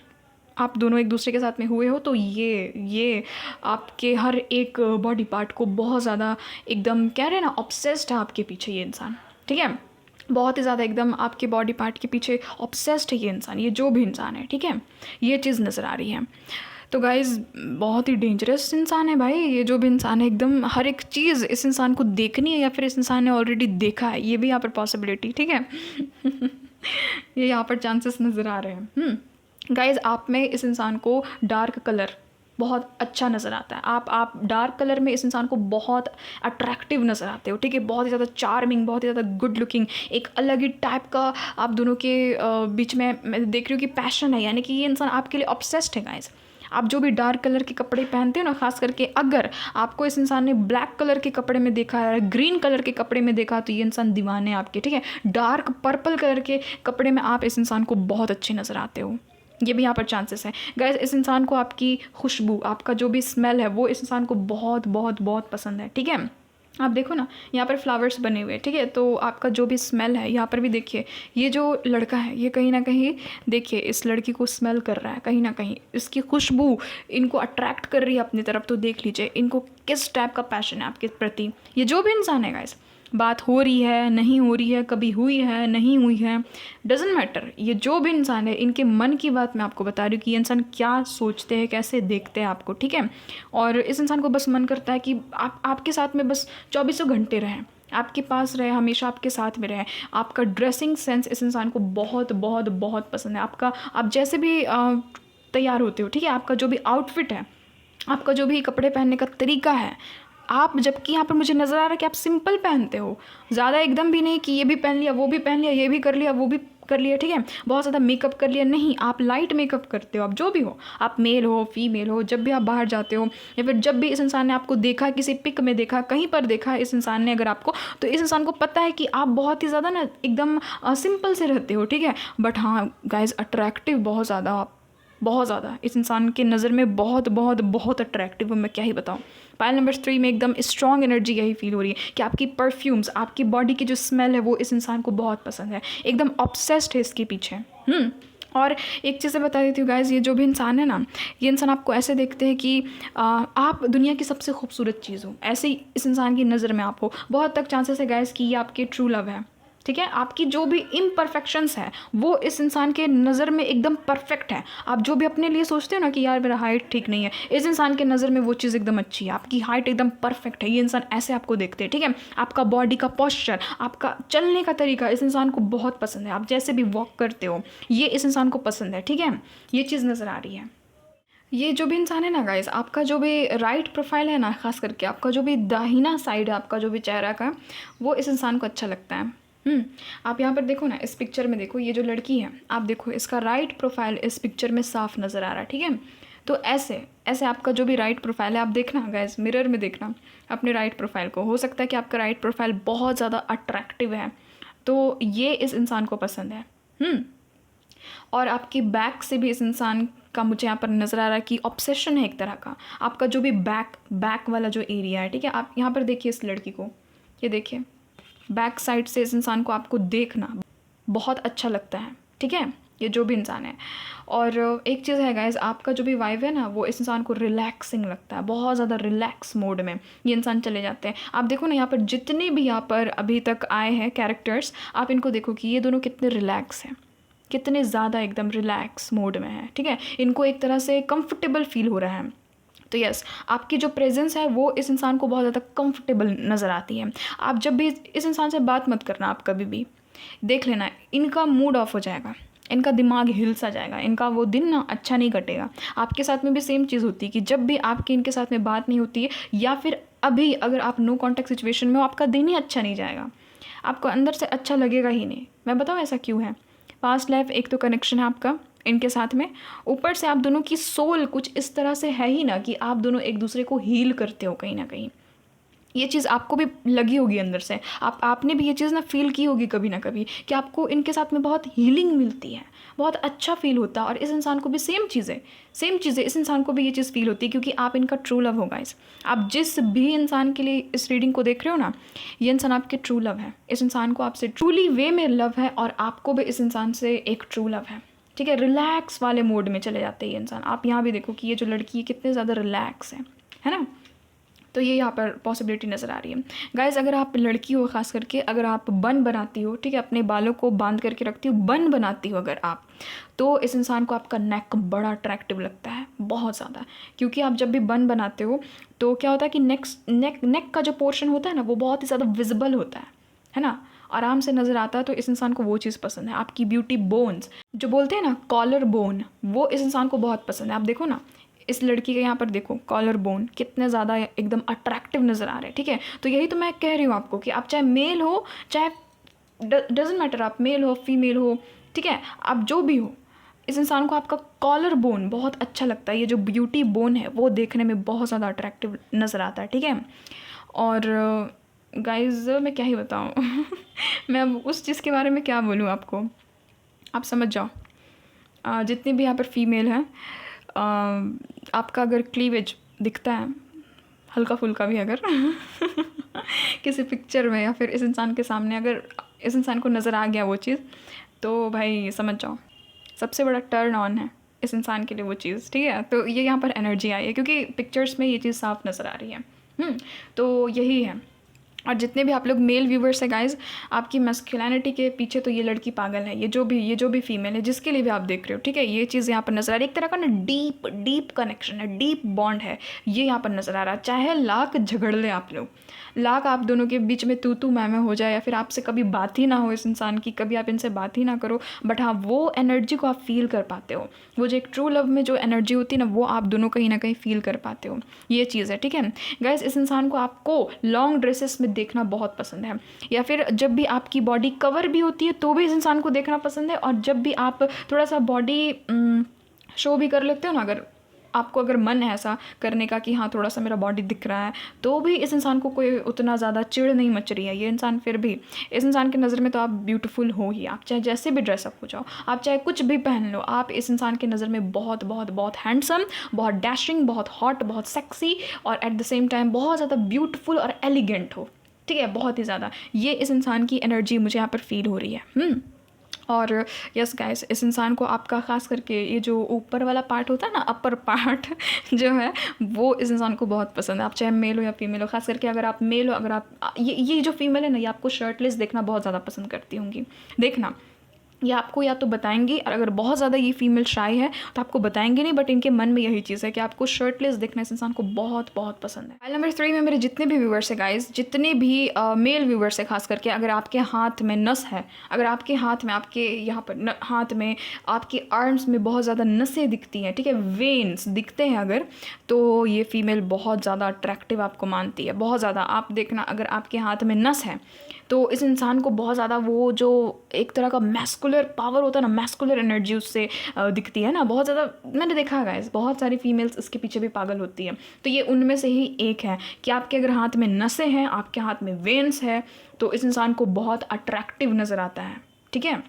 आप दोनों एक दूसरे के साथ में हुए हो, तो ये आपके हर एक बॉडी पार्ट को बहुत ज़्यादा एकदम कह रहे हैं ना ऑब्सेस्ड है आपके पीछे ये इंसान, ठीक है, बहुत ही ज़्यादा एकदम आपके बॉडी पार्ट के पीछे ऑब्सेस्ड है ये इंसान, ये जो भी इंसान है, ठीक है, ये चीज़ नज़र आ रही है। तो गाइज़ बहुत ही डेंजरस इंसान है भाई ये जो भी इंसान है, एकदम हर एक चीज़ इस इंसान को देखनी है या फिर इस इंसान ने ऑलरेडी देखा है, ये भी यहाँ पर पॉसिबिलिटी, ठीक है। ये यहाँ पर चांसेस नज़र आ रहे हैं। गाइज़ आप में इस इंसान को डार्क कलर बहुत अच्छा नज़र आता है। आप डार्क कलर में इस इंसान को बहुत अट्रैक्टिव नज़र आते हो, ठीक है। बहुत ही ज़्यादा चार्मिंग, बहुत ही ज़्यादा गुड लुकिंग, एक अलग ही टाइप का आप दोनों के बीच में मैं देख रही हूँ कि पैशन है, यानी कि ये इंसान आपके लिए ऑब्सेस्ड है गाइज़। आप जो भी डार्क कलर के कपड़े पहनते हो ना, खास करके अगर आपको इस इंसान ने ब्लैक कलर के कपड़े में देखा है, ग्रीन कलर के कपड़े में देखा, तो ये इंसान दीवाने हैं आपके, ठीक है। डार्क पर्पल कलर के कपड़े में आप इस इंसान को बहुत अच्छे नज़र आते हो, ये भी यहाँ पर चांसेस है गाइस। इस इंसान को आपकी खुशबू, आपका जो भी स्मेल है वो इस इंसान को बहुत बहुत बहुत पसंद है, ठीक है। आप देखो ना यहाँ पर फ्लावर्स बने हुए हैं, ठीक है। तो आपका जो भी स्मेल है यहाँ पर भी देखिए, ये जो लड़का है ये कहीं ना कहीं देखिए इस लड़की को स्मेल कर रहा है, कहीं ना कहीं इसकी खुशबू इनको अट्रैक्ट कर रही है अपनी तरफ। तो देख लीजिए इनको किस टाइप का पैशन है आपके प्रति। ये जो भी इंसान है गाइस, बात हो रही है नहीं हो रही है, कभी हुई है नहीं हुई है, डजेंट मैटर, ये जो भी इंसान है इनके मन की बात मैं आपको बता रही हूँ कि ये इंसान क्या सोचते हैं, कैसे देखते हैं आपको, ठीक है। और इस इंसान को बस मन करता है कि आपके साथ में बस 24 घंटे रहें, आपके पास रहे, हमेशा आपके साथ में रहे। आपका ड्रेसिंग सेंस इस इंसान को बहुत बहुत बहुत पसंद है। आप जैसे भी तैयार होते हो, ठीक है, आपका जो भी आउटफिट है, आपका जो भी कपड़े पहनने का तरीका है, आप जबकि यहाँ पर मुझे नज़र आ रहा है कि आप सिंपल पहनते हो, ज़्यादा एकदम भी नहीं कि ये भी पहन लिया वो भी पहन लिया, ये भी कर लिया वो भी कर लिया, ठीक है, बहुत ज़्यादा मेकअप कर लिया, नहीं, आप लाइट मेकअप करते हो। आप जो भी हो, आप मेल हो फीमेल हो, जब भी आप बाहर जाते हो या फिर जब भी इस इंसान ने आपको देखा, किसी पिक में देखा, कहीं पर देखा इस इंसान ने अगर आपको, तो इस इंसान को पता है कि आप बहुत ही ज़्यादा ना एकदम सिंपल से रहते हो, ठीक है। बट हाँ गाइज अट्रैक्टिव बहुत ज़्यादा, आप बहुत ज़्यादा इस इंसान के नज़र में बहुत बहुत बहुत अट्रैक्टिव हूँ, मैं क्या ही बताऊँ। पायल नंबर 3 में एकदम स्ट्रॉन्ग एनर्जी यही फील हो रही है कि आपकी परफ्यूम्स, आपकी बॉडी की जो स्मेल है वो इस इंसान को बहुत पसंद है, एकदम ऑब्सेस्ड है इसके पीछे। और एक चीज़ बता देती हूँ गाइज, ये जो भी इंसान है ना, ये इंसान आपको ऐसे देखते हैं कि आप दुनिया की सबसे खूबसूरत चीज़ हो, ऐसे ही इस इंसान की नज़र में आप हो। बहुत तक चांसेस है गाइज कि ये आपके ट्रू लव है, ठीक है। आपकी जो भी इम्परफेक्शंस है वो इस इंसान के नज़र में एकदम परफेक्ट है। आप जो भी अपने लिए सोचते हो ना कि यार मेरा हाइट ठीक नहीं है, इस इंसान के नज़र में वो चीज़ एकदम अच्छी है, आपकी हाइट एकदम परफेक्ट है, ये इंसान ऐसे आपको देखते हैं, ठीक है। आपका बॉडी का पोस्चर, आपका चलने का तरीका इस इंसान को बहुत पसंद है, आप जैसे भी वॉक करते हो ये इस इंसान को पसंद है, ठीक है। ये चीज़ नज़र आ रही है। ये जो भी इंसान है ना गाइस, आपका जो भी राइट प्रोफाइल है ना, खास करके आपका जो भी दाहिना साइड है आपका जो भी चेहरा का, वो इस इंसान को अच्छा लगता है। आप यहाँ पर देखो ना, इस पिक्चर में देखो, ये जो लड़की है आप देखो इसका राइट प्रोफाइल इस पिक्चर में साफ नज़र आ रहा है, ठीक है। तो ऐसे ऐसे आपका जो भी राइट प्रोफाइल है आप देखना गाइस, मिरर में देखना अपने राइट प्रोफाइल को। हो सकता है कि आपका राइट प्रोफाइल बहुत ज़्यादा अट्रैक्टिव है, तो ये इस इंसान को पसंद है। और आपकी बैक से भी इस इंसान का मुझे यहाँ पर नज़र आ रहा है कि ऑब्सेशन है एक तरह का। आपका जो भी बैक वाला जो एरिया है, ठीक है, आप यहाँ पर देखिए इस लड़की को, ये देखिए बैक साइड से इस इंसान को आपको देखना बहुत अच्छा लगता है, ठीक है, ये जो भी इंसान है। और एक चीज़ है गाइज, आपका जो भी वाइब है ना वो इस इंसान को रिलैक्सिंग लगता है, बहुत ज़्यादा रिलैक्स मोड में ये इंसान चले जाते हैं। आप देखो ना यहाँ पर जितने भी यहाँ पर अभी तक आए हैं कैरेक्टर्स, आप इनको देखो कि ये दोनों कितने रिलैक्स हैं, कितने ज़्यादा एकदम रिलैक्स मोड में है, ठीक है। इनको एक तरह से कंफर्टेबल फील हो रहा है। तो यस, आपकी जो प्रेजेंस है वो इस इंसान को बहुत ज़्यादा कंफर्टेबल नज़र आती है। आप जब भी इस इंसान से बात मत करना, आप कभी भी देख लेना इनका मूड ऑफ हो जाएगा, इनका दिमाग हिल सा जाएगा, इनका वो दिन ना अच्छा नहीं कटेगा। आपके साथ में भी सेम चीज़ होती है कि जब भी आपकी इनके साथ में बात नहीं होती है या फिर अभी अगर आप नो कॉन्टैक्ट सिचुएशन में हो, आपका दिन ही अच्छा नहीं जाएगा, आपको अंदर से अच्छा लगेगा ही नहीं। मैं बताऊँ ऐसा क्यों है? पास्ट लाइफ एक तो कनेक्शन है आपका इनके साथ में, ऊपर से आप दोनों की सोल कुछ इस तरह से है ही ना कि आप दोनों एक दूसरे को हील करते हो कहीं ना कहीं। ये चीज़ आपको भी लगी होगी अंदर से, आपने भी ये चीज़ ना फील की होगी कभी ना कभी कि आपको इनके साथ में बहुत हीलिंग मिलती है, बहुत अच्छा फील होता है। और इस इंसान को भी सेम चीज़ें इस इंसान को भी ये चीज़ फील होती है, क्योंकि आप इनका ट्रू लव हो गाइस। आप जिस भी इंसान के लिए इस रीडिंग को देख रहे हो ना, ये इंसान आपके ट्रू लव है, इस इंसान को आपसे ट्रूली वे में लव है और आपको भी इस इंसान से एक ट्रू लव है, ठीक है। रिलैक्स वाले मोड में चले जाते हैं ये इंसान। आप यहाँ भी देखो कि ये जो लड़की है कितने ज़्यादा रिलैक्स है ना। तो ये यहाँ पर पॉसिबिलिटी नज़र आ रही है गाइज़। अगर आप लड़की हो, ख़ास करके अगर आप बन बनाती हो, ठीक है, अपने बालों को बांध करके रखती हो, बन बनाती हो अगर आप, तो इस इंसान को आपका नेक बड़ा अट्रैक्टिव लगता है, बहुत ज़्यादा। क्योंकि आप जब भी बन बनाते हो तो क्या होता है कि नेक का जो पोर्शन होता है ना, वो बहुत ही ज़्यादा विजिबल होता है ना, आराम से नज़र आता है। तो इस इंसान को वो चीज़ पसंद है। आपकी ब्यूटी बोन्स जो बोलते हैं ना, कॉलर बोन, वो इस इंसान को बहुत पसंद है। आप देखो ना, इस लड़की के यहाँ पर देखो कॉलर बोन कितने ज़्यादा एकदम अट्रैक्टिव नज़र आ रहे हैं, ठीक है। तो यही तो मैं कह रही हूँ आपको कि आप चाहे मेल हो, चाहे डजेंट मैटर, आप मेल हो फीमेल हो, ठीक है, आप जो भी हो, इस इंसान को आपका कॉलर बोन बहुत अच्छा लगता है। ये जो ब्यूटी बोन है वो देखने में बहुत ज़्यादा अट्रैक्टिव नज़र आता है, ठीक है। और गाइज मैं क्या ही बताऊँ मैं अब उस चीज़ के बारे में क्या बोलूँ आपको, आप समझ जाओ। जितनी भी यहाँ पर फीमेल हैं, आपका अगर क्लीवेज दिखता है हल्का फुल्का भी अगर किसी पिक्चर में या फिर इस इंसान के सामने अगर इस इंसान को नज़र आ गया वो चीज़, तो भाई समझ जाओ सबसे बड़ा टर्न ऑन है इस इंसान के लिए वो चीज़, ठीक है। तो ये यहाँ पर एनर्जी आई है क्योंकि पिक्चर्स में ये चीज़ साफ नज़र आ रही है। तो यही है। और जितने भी आप लोग मेल व्यूवर्स हैं गाइज, आपकी मैस्कुलिनिटी के पीछे तो ये लड़की पागल है। ये जो भी फीमेल है जिसके लिए भी आप देख रहे हो, ठीक है, ये चीज़ यहाँ पर नज़र आ रही है। एक तरह का ना डीप कनेक्शन है, डीप बॉन्ड है, ये यहाँ पर नज़र आ रहा है। चाहे लाख झगड़ ले आप लोग, लाख आप दोनों के बीच में तू मैं हो जाए, या फिर आपसे कभी बात ही ना हो इस इंसान की, कभी आप इनसे बात ही ना करो, बट हाँ वो एनर्जी को आप फील कर पाते हो। वो जो एक ट्रू लव में जो एनर्जी होती है ना, वो आप दोनों कहीं ना कहीं फील कर पाते हो। ये चीज़ है, ठीक है गाइज। इस इंसान को आपको लॉन्ग ड्रेसेस में देखना बहुत पसंद है, या फिर जब भी आपकी बॉडी कवर भी होती है तो भी इस इंसान को देखना पसंद है। और जब भी आप थोड़ा सा बॉडी शो भी कर लेते हो ना, अगर आपको अगर मन है ऐसा करने का कि हाँ थोड़ा सा मेरा बॉडी दिख रहा है, तो भी इस इंसान को कोई उतना ज़्यादा चिढ़ नहीं मच रही है। ये इंसान फिर भी इस इंसान की नज़र में तो आप ब्यूटीफुल हो ही, आप चाहे जैसे भी ड्रेसअप हो जाओ, आप चाहे कुछ भी पहन लो, आप इस इंसान की नज़र में बहुत बहुत बहुत हैंडसम, बहुत डैशिंग, बहुत हॉट, बहुत सेक्सी, और एट द सेम टाइम बहुत ज़्यादा ब्यूटीफुल और एलिगेंट हो, ठीक है, बहुत ही ज़्यादा। ये इस इंसान की एनर्जी मुझे यहाँ पर फील हो रही है। और यस गाइस, इस इंसान को आपका ख़ास करके ये जो ऊपर वाला पार्ट होता है ना, अपर पार्ट जो है, वो इस इंसान को बहुत पसंद है। आप चाहे मेल हो या फीमेल हो, ख़ास करके अगर आप मेल हो, अगर आप ये जो फीमेल है ना, ये आपको शर्टलेस देखना बहुत ज़्यादा पसंद करती होंगी। देखना, ये आपको या तो बताएंगी, और अगर बहुत ज़्यादा ये फीमेल शाई है तो आपको बताएंगे नहीं, बट इनके मन में यही चीज़ है कि आपको शर्टलेस देखना इस इंसान को बहुत बहुत पसंद है। फाइल नंबर 3 में मेरे जितने भी व्यूवर्स है गाइस, जितने भी मेल व्यूवर्स है, खास करके अगर आपके हाथ में नस है, अगर आपके हाथ में, आपके यहाँ पर हाथ में, आपके आर्म्स में बहुत ज़्यादा नसें दिखती हैं, ठीक है, वेन्स दिखते हैं अगर, तो ये फीमेल बहुत ज़्यादा अट्रैक्टिव आपको मानती है, बहुत ज़्यादा। आप देखना, अगर आपके हाथ में नस है तो इस इंसान को बहुत ज़्यादा वो जो एक तरह का मैस्कुलर पावर होता है ना, मैस्कुलर एनर्जी उससे दिखती है ना, बहुत ज़्यादा। मैंने देखा है गाइस, बहुत सारी फीमेल्स इसके पीछे भी पागल होती है। तो ये उनमें से ही एक है कि आपके अगर हाथ में नसें हैं, आपके हाथ में वेन्स है, तो इस इंसान को बहुत अट्रैक्टिव नज़र आता है, ठीक है,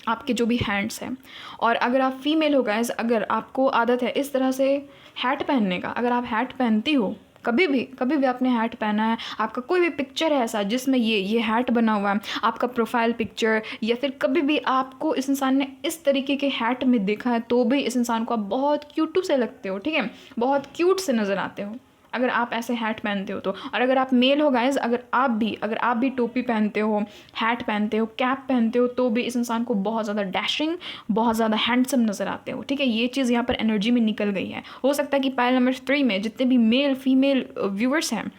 आपके जो भी हैंड्स हैं। और अगर आप फीमेल हो गाइस, अगर आपको आदत है इस तरह से हैट पहनने का, अगर आप हैट पहनती हो, कभी भी आपने हैट पहना है, आपका कोई भी पिक्चर है ऐसा जिसमें ये हैट बना हुआ है, आपका प्रोफाइल पिक्चर, या फिर कभी भी आपको इस इंसान ने इस तरीके के हैट में देखा है, तो भी इस इंसान को आप बहुत क्यूट से लगते हो, ठीक है, बहुत क्यूट से नज़र आते हो अगर आप ऐसे हैट पहनते हो तो। और अगर आप मेल हो गाइज, अगर आप भी टोपी पहनते हो, हैट पहनते हो, कैप पहनते हो, तो भी इस इंसान को बहुत ज़्यादा डैशिंग, बहुत ज़्यादा हैंडसम नज़र आते हो, ठीक है। ये चीज़ यहाँ पर एनर्जी में निकल गई है। हो सकता है कि पाइल नंबर 3 में जितने भी मेल फीमेल व्यूअर्स हैं,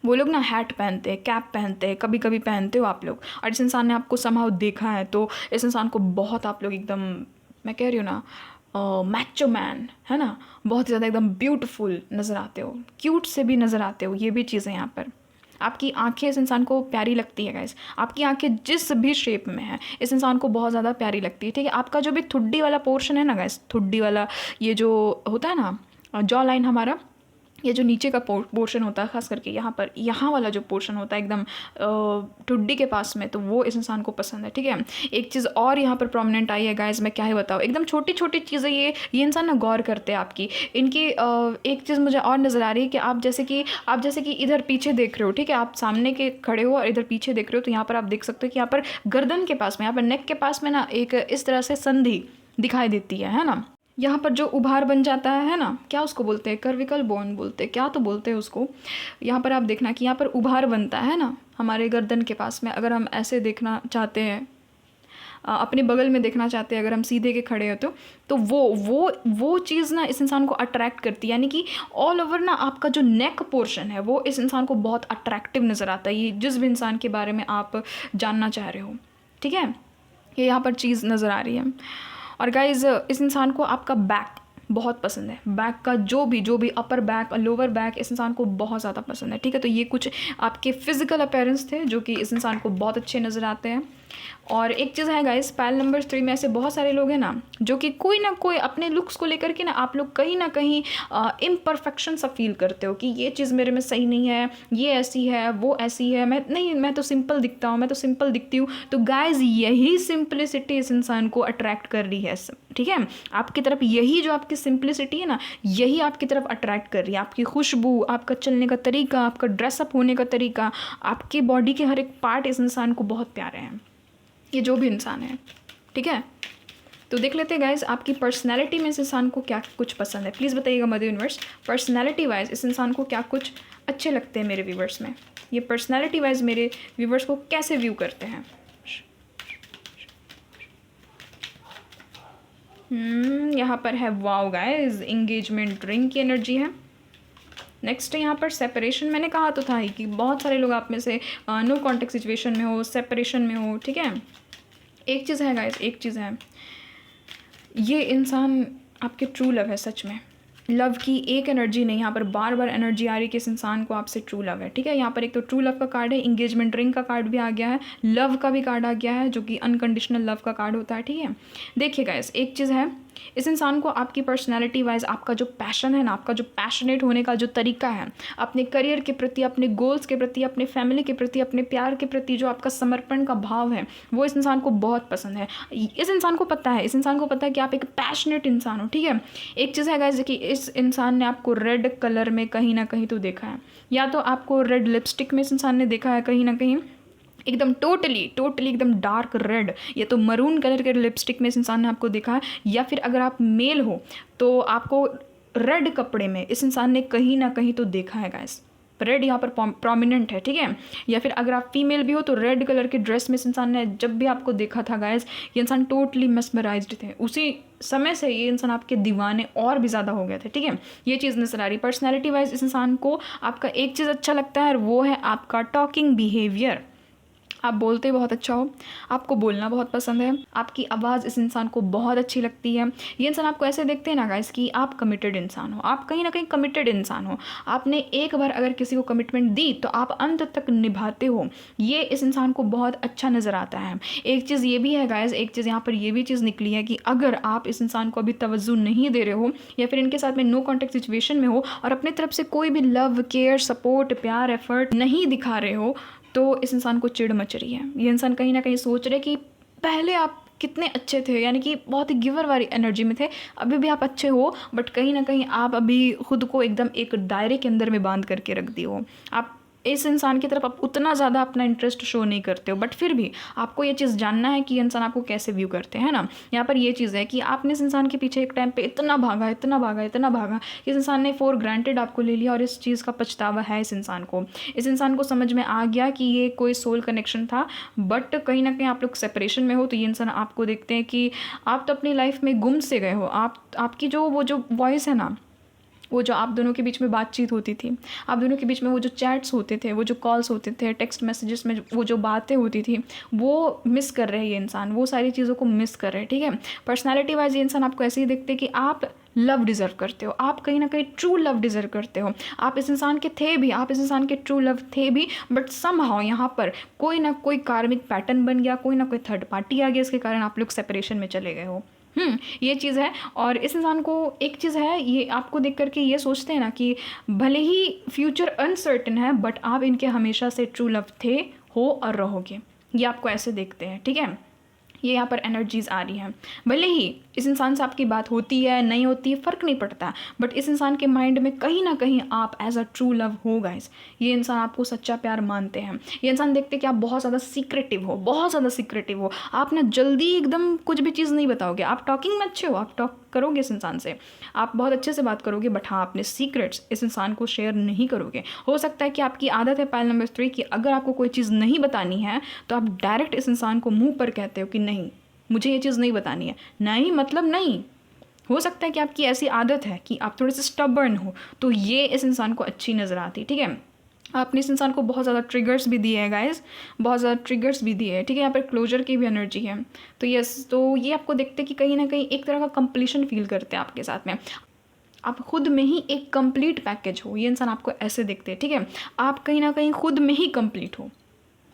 वो लोग ना हैट पहनते हैं, कैप पहनते हैं, कभी कभी पहनते हो आप लोग, और इस इंसान ने आपको समहाउ देखा है, तो इस इंसान को बहुत आप लोग एकदम, मैं कह रही हूँ ना, मैचो मैन है ना, बहुत ज़्यादा एकदम ब्यूटीफुल नज़र आते हो, क्यूट से भी नज़र आते हो। ये भी चीज़ें यहाँ पर, आपकी आंखें इस इंसान को प्यारी लगती है गाइस, आपकी आंखें जिस भी शेप में है इस इंसान को बहुत ज़्यादा प्यारी लगती है, ठीक है। आपका जो भी ठुड्डी वाला पोर्शन है ना गाइस, ठुड्डी वाला ये जो होता है ना जॉ लाइन हमारा, ये जो नीचे का पोर्शन होता है, ख़ास करके यहाँ पर, यहाँ वाला जो पोर्शन होता है एकदम ठुड्डी के पास में, तो वो इस इंसान को पसंद है, ठीक है। एक चीज़ और यहाँ पर प्रोमिनेंट आई है गाइस, मैं क्या ही बताऊँ, एकदम छोटी छोटी चीज़ें ये इंसान ना गौर करते हैं आपकी। इनकी एक चीज़ मुझे और नज़र आ रही है कि आप जैसे कि इधर पीछे देख रहे हो, ठीक है, आप सामने के खड़े हो और इधर पीछे देख रहे हो, तो यहाँ पर आप देख सकते हो कि यहाँ पर गर्दन के पास में, यहाँ पर नेक के पास में ना एक इस तरह से संधि दिखाई देती है ना, यहाँ पर जो उभार बन जाता है ना, क्या उसको बोलते हैं, कर्विकल बोन बोलते हैं, क्या तो बोलते हैं उसको। यहाँ पर आप देखना कि यहाँ पर उभार बनता है ना हमारे गर्दन के पास में, अगर हम ऐसे देखना चाहते हैं, अपने बगल में देखना चाहते हैं, अगर हम सीधे के खड़े हो तो वो चीज़ ना इस इंसान को अट्रैक्ट करती है, यानी कि ऑल ओवर ना आपका जो नेक पोर्शन है वो इस इंसान को बहुत अट्रैक्टिव नज़र आता है, ये जिस भी इंसान के बारे में आप जानना चाह रहे हो, ठीक है। ये यहाँ पर चीज़ नज़र आ रही है। और गाइज इस इंसान को आपका बैक बहुत पसंद है, बैक का जो भी अपर बैक लोअर बैक इस इंसान को बहुत ज़्यादा पसंद है, ठीक है। तो ये कुछ आपके फिजिकल अपीयरेंस थे जो कि इस इंसान को बहुत अच्छे नज़र आते हैं। और एक चीज़ है गाइस, पैल नंबर 3 में ऐसे बहुत सारे लोग हैं ना जो कि कोई ना कोई अपने लुक्स को लेकर के ना आप लोग कहीं ना कहीं इम्परफेक्शन सा फील करते हो कि ये चीज़ मेरे में सही नहीं है, ये ऐसी है, वो ऐसी है, मैं तो सिंपल दिखता हूँ, मैं तो सिंपल दिखती हूँ। तो गाइस यही सिंपलिसिटी इस इंसान को अट्रैक्ट कर रही है, ठीक है। आपकी तरफ यही जो आपकी सिंपलिसिटी है ना, यही आपकी तरफ अट्रैक्ट कर रही है। आपकी खुशबू, आपका चलने का तरीका, आपका ड्रेसअप होने का तरीका, आपकी बॉडी के हर एक पार्ट इस इंसान को बहुत प्यारे हैं, ये जो भी इंसान है, ठीक है। तो देख लेते हैं गाइज आपकी पर्सनैलिटी में इस इंसान को क्या कुछ पसंद है। प्लीज़ बताइएगा मदर यूनिवर्स, पर्सनैलिटी वाइज इस इंसान को क्या कुछ अच्छे लगते हैं मेरे व्यूवर्स में, ये पर्सनैलिटी वाइज मेरे व्यूवर्स को कैसे व्यू करते हैं। यहाँ पर है वाओ गाइज, इंगेजमेंट रिंग की एनर्जी है। नेक्स्ट यहाँ पर सेपरेशन, मैंने कहा तो था ही कि बहुत सारे लोग आप में से नो कॉन्टेक्ट सिचुएशन में हो, सेपरेशन में हो, ठीक है। एक चीज़ है गाइस, एक चीज़ है, ये इंसान आपके ट्रू लव है, सच में लव की एक एनर्जी नहीं, यहाँ पर बार बार एनर्जी आ रही है कि इस इंसान को आपसे ट्रू लव है, ठीक है। यहाँ पर एक तो ट्रू लव का कार्ड है, इंगेजमेंट रिंग का कार्ड भी आ गया है, लव का भी कार्ड आ गया है जो कि अनकंडीशनल लव का कार्ड होता है, ठीक है। देखिए गाइस एक चीज़ है, इस इंसान को आपकी पर्सनैलिटी वाइज आपका जो पैशन है ना, आपका जो पैशनेट होने का जो तरीका है, अपने करियर के प्रति, अपने गोल्स के प्रति, अपने फैमिली के प्रति, अपने प्यार के प्रति जो आपका समर्पण का भाव है वो इस इंसान को बहुत पसंद है। इस इंसान को पता है, इस इंसान को पता है कि आप एक पैशनेट इंसान हो, ठीक है। एक चीज़ है गाइस कि इस इंसान ने आपको रेड कलर में कहीं ना कहीं तो देखा है, या तो आपको रेड लिपस्टिक में इस इंसान ने देखा है कहीं ना कहीं, एकदम टोटली एकदम डार्क रेड, या तो मरून कलर के लिपस्टिक में इस इंसान ने आपको देखा है, या फिर अगर आप मेल हो तो आपको रेड कपड़े में इस इंसान ने कहीं ना कहीं तो देखा है गाइस। रेड यहाँ पर प्रोमिनेंट है, ठीक है। या फिर अगर आप फीमेल भी हो तो रेड कलर के ड्रेस में इस इंसान ने जब भी आपको देखा था गाइस, ये इंसान टोटली मेस्मराइज्ड थे, उसी समय से ये इंसान आपके दीवाने और भी ज़्यादा हो गए थे, ठीक है। ये चीज़ नजर आ रही। पर्सनैलिटी वाइज इस इंसान को आपका एक चीज़ अच्छा लगता है और वो है आपका टॉकिंग बिहेवियर। आप बोलते बहुत अच्छा हो, आपको बोलना बहुत पसंद है, आपकी आवाज़ इस इंसान को बहुत अच्छी लगती है। ये इंसान आपको ऐसे देखते हैं ना गाइस कि आप कमिटेड इंसान हो, आप कहीं ना कहीं कमिटेड इंसान हो, आपने एक बार अगर किसी को कमिटमेंट दी तो आप अंत तक निभाते हो, ये इस इंसान को बहुत अच्छा नज़र आता है। एक चीज़ ये भी है गाइस, एक चीज़ यहाँ पर ये भी चीज़ निकली है कि अगर आप इस इंसान को अभी तवज्जो नहीं दे रहे हो या फिर इनके साथ में नो कॉन्टेक्ट सिचुएशन में हो और अपनी तरफ से कोई भी लव, केयर, सपोर्ट, प्यार, एफर्ट नहीं दिखा रहे हो, तो इस इंसान को चिढ़ मच रही है। ये इंसान कहीं ना कहीं सोच रहे कि पहले आप कितने अच्छे थे, यानी कि बहुत ही गिवर वाली एनर्जी में थे, अभी भी आप अच्छे हो, बट कहीं ना कहीं आप अभी खुद को एकदम एक दायरे के अंदर में बांध करके रख दी हो। आप इस इंसान की तरफ आप उतना ज़्यादा अपना इंटरेस्ट शो नहीं करते हो, बट फिर भी आपको ये चीज़ जानना है कि ये इंसान आपको कैसे व्यू करते हैं ना। यहाँ पर ये चीज़ है कि आपने इस इंसान के पीछे एक टाइम पे इतना भागा कि इस इंसान ने फॉर ग्रांटेड आपको ले लिया और इस चीज़ का पछतावा है इस इंसान को। इस इंसान को समझ में आ गया कि ये कोई सोल कनेक्शन था, बट कहीं ना कहीं आप लोग सेपरेशन में हो, तो ये इंसान आपको देखते हैं कि आप तो अपनी लाइफ में गुम से गए हो। आपकी जो वो जो वॉइस है ना, वो जो आप दोनों के बीच में बातचीत होती थी, आप दोनों के बीच में वो जो चैट्स होते थे, वो जो कॉल्स होते थे, टेक्स्ट मैसेजेस में वो जो बातें होती थी, वो मिस कर रहे हैं ये इंसान, वो सारी चीज़ों को मिस कर रहे हैं, ठीक है। पर्सनालिटी वाइज ये इंसान आपको ऐसे ही देखते हैं कि आप लव डिज़र्व करते हो, आप कहीं ना कहीं ट्रू लव डिज़र्व करते हो, आप इस इंसान के थे भी, आप इस इंसान के ट्रू लव थे भी, बट समहाउ यहाँ पर कोई ना कोई कार्मिक पैटर्न बन गया, कोई ना कोई थर्ड पार्टी आ गया, इसके कारण आप लोग सेपरेशन में चले गए हो। ये चीज़ है। और इस इंसान को एक चीज़ है, ये आपको देख करके ये सोचते हैं ना कि भले ही फ्यूचर अनसर्टेन है, बट आप इनके हमेशा से ट्रू लव थे, हो और रहोगे, ये आपको ऐसे देखते हैं, ठीक है। ये यहाँ पर एनर्जीज आ रही हैं। भले ही इस इंसान से आपकी बात होती है नहीं होती है फ़र्क नहीं पड़ता, बट इस इंसान के माइंड में कहीं ना कहीं आप एज अ ट्रू लव हो गाइस। ये इंसान आपको सच्चा प्यार मानते हैं। ये इंसान देखते हैं कि आप बहुत ज़्यादा सीक्रेटिव हो, बहुत ज़्यादा सीक्रेटिव हो, आप ना जल्दी एकदम कुछ भी चीज़ नहीं बताओगे, आप टॉकिंग में अच्छे हो, आप करोगे इस इंसान से, आप बहुत अच्छे से बात करोगे, बट हाँ अपने सीक्रेट्स इस इंसान को शेयर नहीं करोगे। हो सकता है कि आपकी आदत है पाइल नंबर 3 कि अगर आपको कोई चीज़ नहीं बतानी है तो आप डायरेक्ट इस इंसान को मुंह पर कहते हो कि नहीं मुझे ये चीज़ नहीं बतानी है, नहीं मतलब नहीं। हो सकता है कि आपकी ऐसी आदत है कि आप थोड़े से स्टबर्न हो, तो ये इस इंसान को अच्छी नज़र आती, ठीक है। आपने इस इंसान को बहुत ज़्यादा ट्रिगर्स भी दिए हैं गाइस, बहुत ज़्यादा ट्रिगर्स भी दिए हैं, ठीक है। यहाँ पर क्लोजर की भी एनर्जी है, तो यस, तो ये आपको देखते हैं कि कहीं ना कहीं एक तरह का कंप्लीशन फील करते हैं आपके साथ में, आप खुद में ही एक कंप्लीट पैकेज हो, ये इंसान आपको ऐसे देखते हैं, ठीक है। आप कहीं ना कहीं खुद में ही कंप्लीट हो,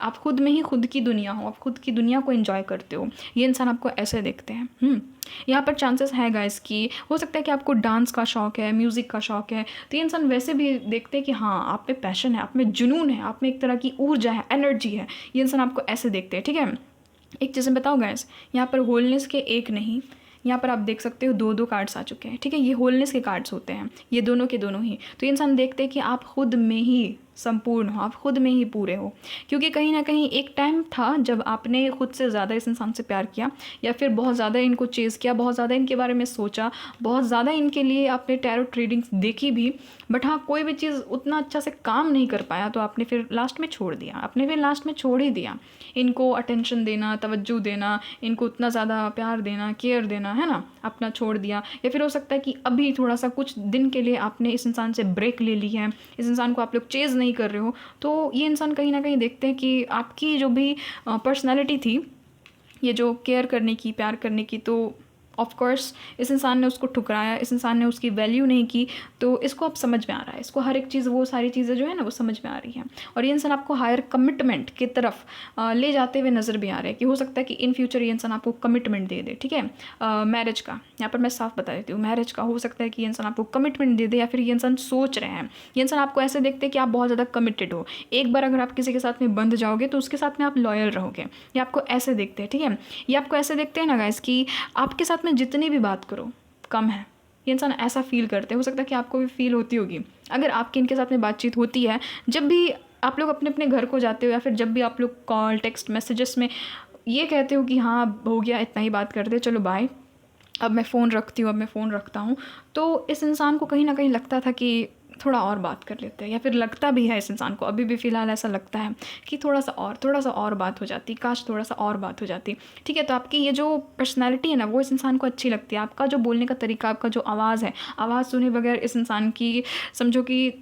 आप खुद में ही खुद की दुनिया हो, आप खुद की दुनिया को एंजॉय करते हो, ये इंसान आपको ऐसे देखते हैं। यहाँ पर चांसेस है गाइस कि हो सकता है कि आपको डांस का शौक़ है, म्यूज़िक का शौक़ है, तो ये इंसान वैसे भी देखते हैं कि हाँ आप में पैशन है, आप में जुनून है, आप में एक तरह की ऊर्जा है, एनर्जी है, ये इंसान आपको ऐसे देखते हैं, ठीक है। एक चीज़ मैं बताऊँ गाइस, यहाँ पर होलनेस के एक नहीं, यहाँ पर आप देख सकते हो 2-2 कार्ड्स आ चुके हैं, ठीक है। ये होलनेस के कार्ड्स होते हैं, ये दोनों के दोनों ही, तो ये इंसान देखते हैं कि आप खुद में ही संपूर्ण हो, आप खुद में ही पूरे हो, क्योंकि कहीं ना कहीं एक टाइम था जब आपने खुद से ज़्यादा इस इंसान से प्यार किया, या फिर बहुत ज़्यादा इनको चेज़ किया, बहुत ज़्यादा इनके बारे में सोचा, बहुत ज़्यादा इनके लिए आपने टैरो ट्रीडिंग्स देखी भी, बट हाँ कोई भी चीज़ उतना अच्छा से काम नहीं कर पाया, तो आपने फिर लास्ट में छोड़ दिया, आपने फिर लास्ट में छोड़ ही दिया इनको अटेंशन देना, तवज्जो देना, इनको उतना ज़्यादा प्यार देना, केयर देना, है ना, अपना छोड़ दिया। या फिर हो सकता है कि अभी थोड़ा सा कुछ दिन के लिए आपने इस इंसान से ब्रेक ले ली है, इस इंसान को आप लोग चेज़ नहीं कर रहे हो, तो ये इंसान कहीं ना कहीं देखते हैं कि आपकी जो भी पर्सनैलिटी थी, ये जो केयर करने की, प्यार करने की, तो ऑफ कोर्स इस इंसान ने उसको ठुकराया, इस इंसान ने उसकी वैल्यू नहीं की, तो इसको अब समझ में आ रहा है, इसको हर एक चीज़, वो सारी चीज़ें जो है ना वो समझ में आ रही हैं, और ये इंसान आपको हायर कमिटमेंट की तरफ ले जाते हुए नज़र भी आ रहे हैं, कि हो सकता है कि इन फ्यूचर ये इंसान आपको कमिटमेंट दे दे, ठीक है। मैरिज का यहाँ पर मैं साफ बता देती हूँ, मैरिज का हो सकता है कि ये इंसान आपको कमिटमेंट दे दे, या फिर ये इंसान सोच रहे हैं, ये इंसान आपको ऐसे देखते हैं कि आप बहुत ज़्यादा कमिटेड हो, एक बार अगर आप किसी के साथ में बंध जाओगे तो उसके साथ में आप लॉयल रहोगे, ये आपको ऐसे देखते हैं, ठीक है। ये आपको ऐसे देखते हैं ना गाइस कि आपके साथ में जितनी भी बात करो कम है, ये इंसान ऐसा फील करते हैं। हो सकता है कि आपको भी फील होती होगी अगर आपकी इनके साथ में बातचीत होती है, जब भी आप लोग अपने अपने घर को जाते हो, या फिर जब भी आप लोग कॉल टेक्स्ट मैसेजेस में ये कहते हो कि हाँ हो गया इतना ही बात करते, चलो बाय, अब मैं फ़ोन रखती हूँ, अब मैं फ़ोन रखता हूँ, तो इस इंसान को कहीं ना कहीं लगता था कि थोड़ा और बात कर लेते हैं, या फिर लगता भी है इस इंसान को, अभी भी फ़िलहाल ऐसा लगता है कि थोड़ा सा और बात हो जाती, काश थोड़ा सा और बात हो जाती, ठीक है। तो आपकी ये जो पर्सनालिटी है ना वो इस इंसान को अच्छी लगती है, आपका जो बोलने का तरीका, आपका जो आवाज़ है, आवाज़ सुने बगैर इस इंसान की समझो कि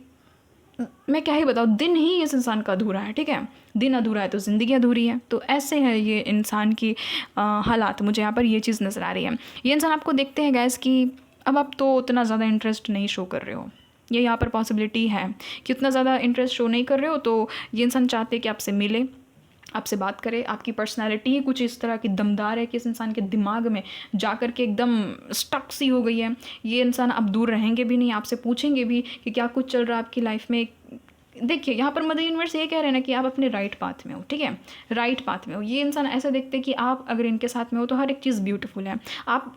मैं क्या ही बताऊँ, दिन ही इस इंसान का अधूरा है, ठीक है। दिन अधूरा है तो ज़िंदगी अधूरी है, तो ऐसे है ये इंसान की हालात, मुझे यहाँ पर ये चीज़ नज़र आ रही है। ये इंसान आपको देखते हैं गैस कि अब आप तो उतना ज़्यादा इंटरेस्ट नहीं शो कर रहे हो, ये यहाँ पर पॉसिबिलिटी है कि उतना ज़्यादा इंटरेस्ट शो नहीं कर रहे हो, तो ये इंसान चाहते हैं कि आपसे मिले, आपसे बात करे, आपकी पर्सनालिटी ही कुछ इस तरह की दमदार है कि इस इंसान के दिमाग में जा कर के एकदम स्टक सी हो गई है। ये इंसान अब दूर रहेंगे भी नहीं, आपसे पूछेंगे भी कि क्या कुछ चल रहा है आपकी लाइफ में। देखिए यहाँ पर मदर यूनिवर्स ये कह रहे हैं ना कि आप अपने राइट पाथ में हो, ठीक है, राइट पाथ में हो। ये इंसान ऐसा देखते हैं कि आप अगर इनके साथ में हो तो हर एक चीज़ ब्यूटीफुल है, आप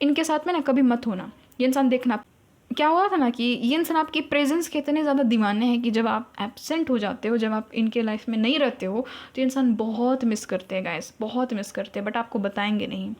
इनके साथ में ना कभी मत होना। ये इंसान देखना क्या हुआ था ना कि ये इंसान आपकी प्रेजेंस के इतने ज़्यादा दीवाने हैं कि जब आप एब्सेंट हो जाते हो, जब आप इनके लाइफ में नहीं रहते हो, तो इंसान बहुत मिस करते हैं गाइस, बहुत मिस करते हैं, बट आपको बताएंगे नहीं।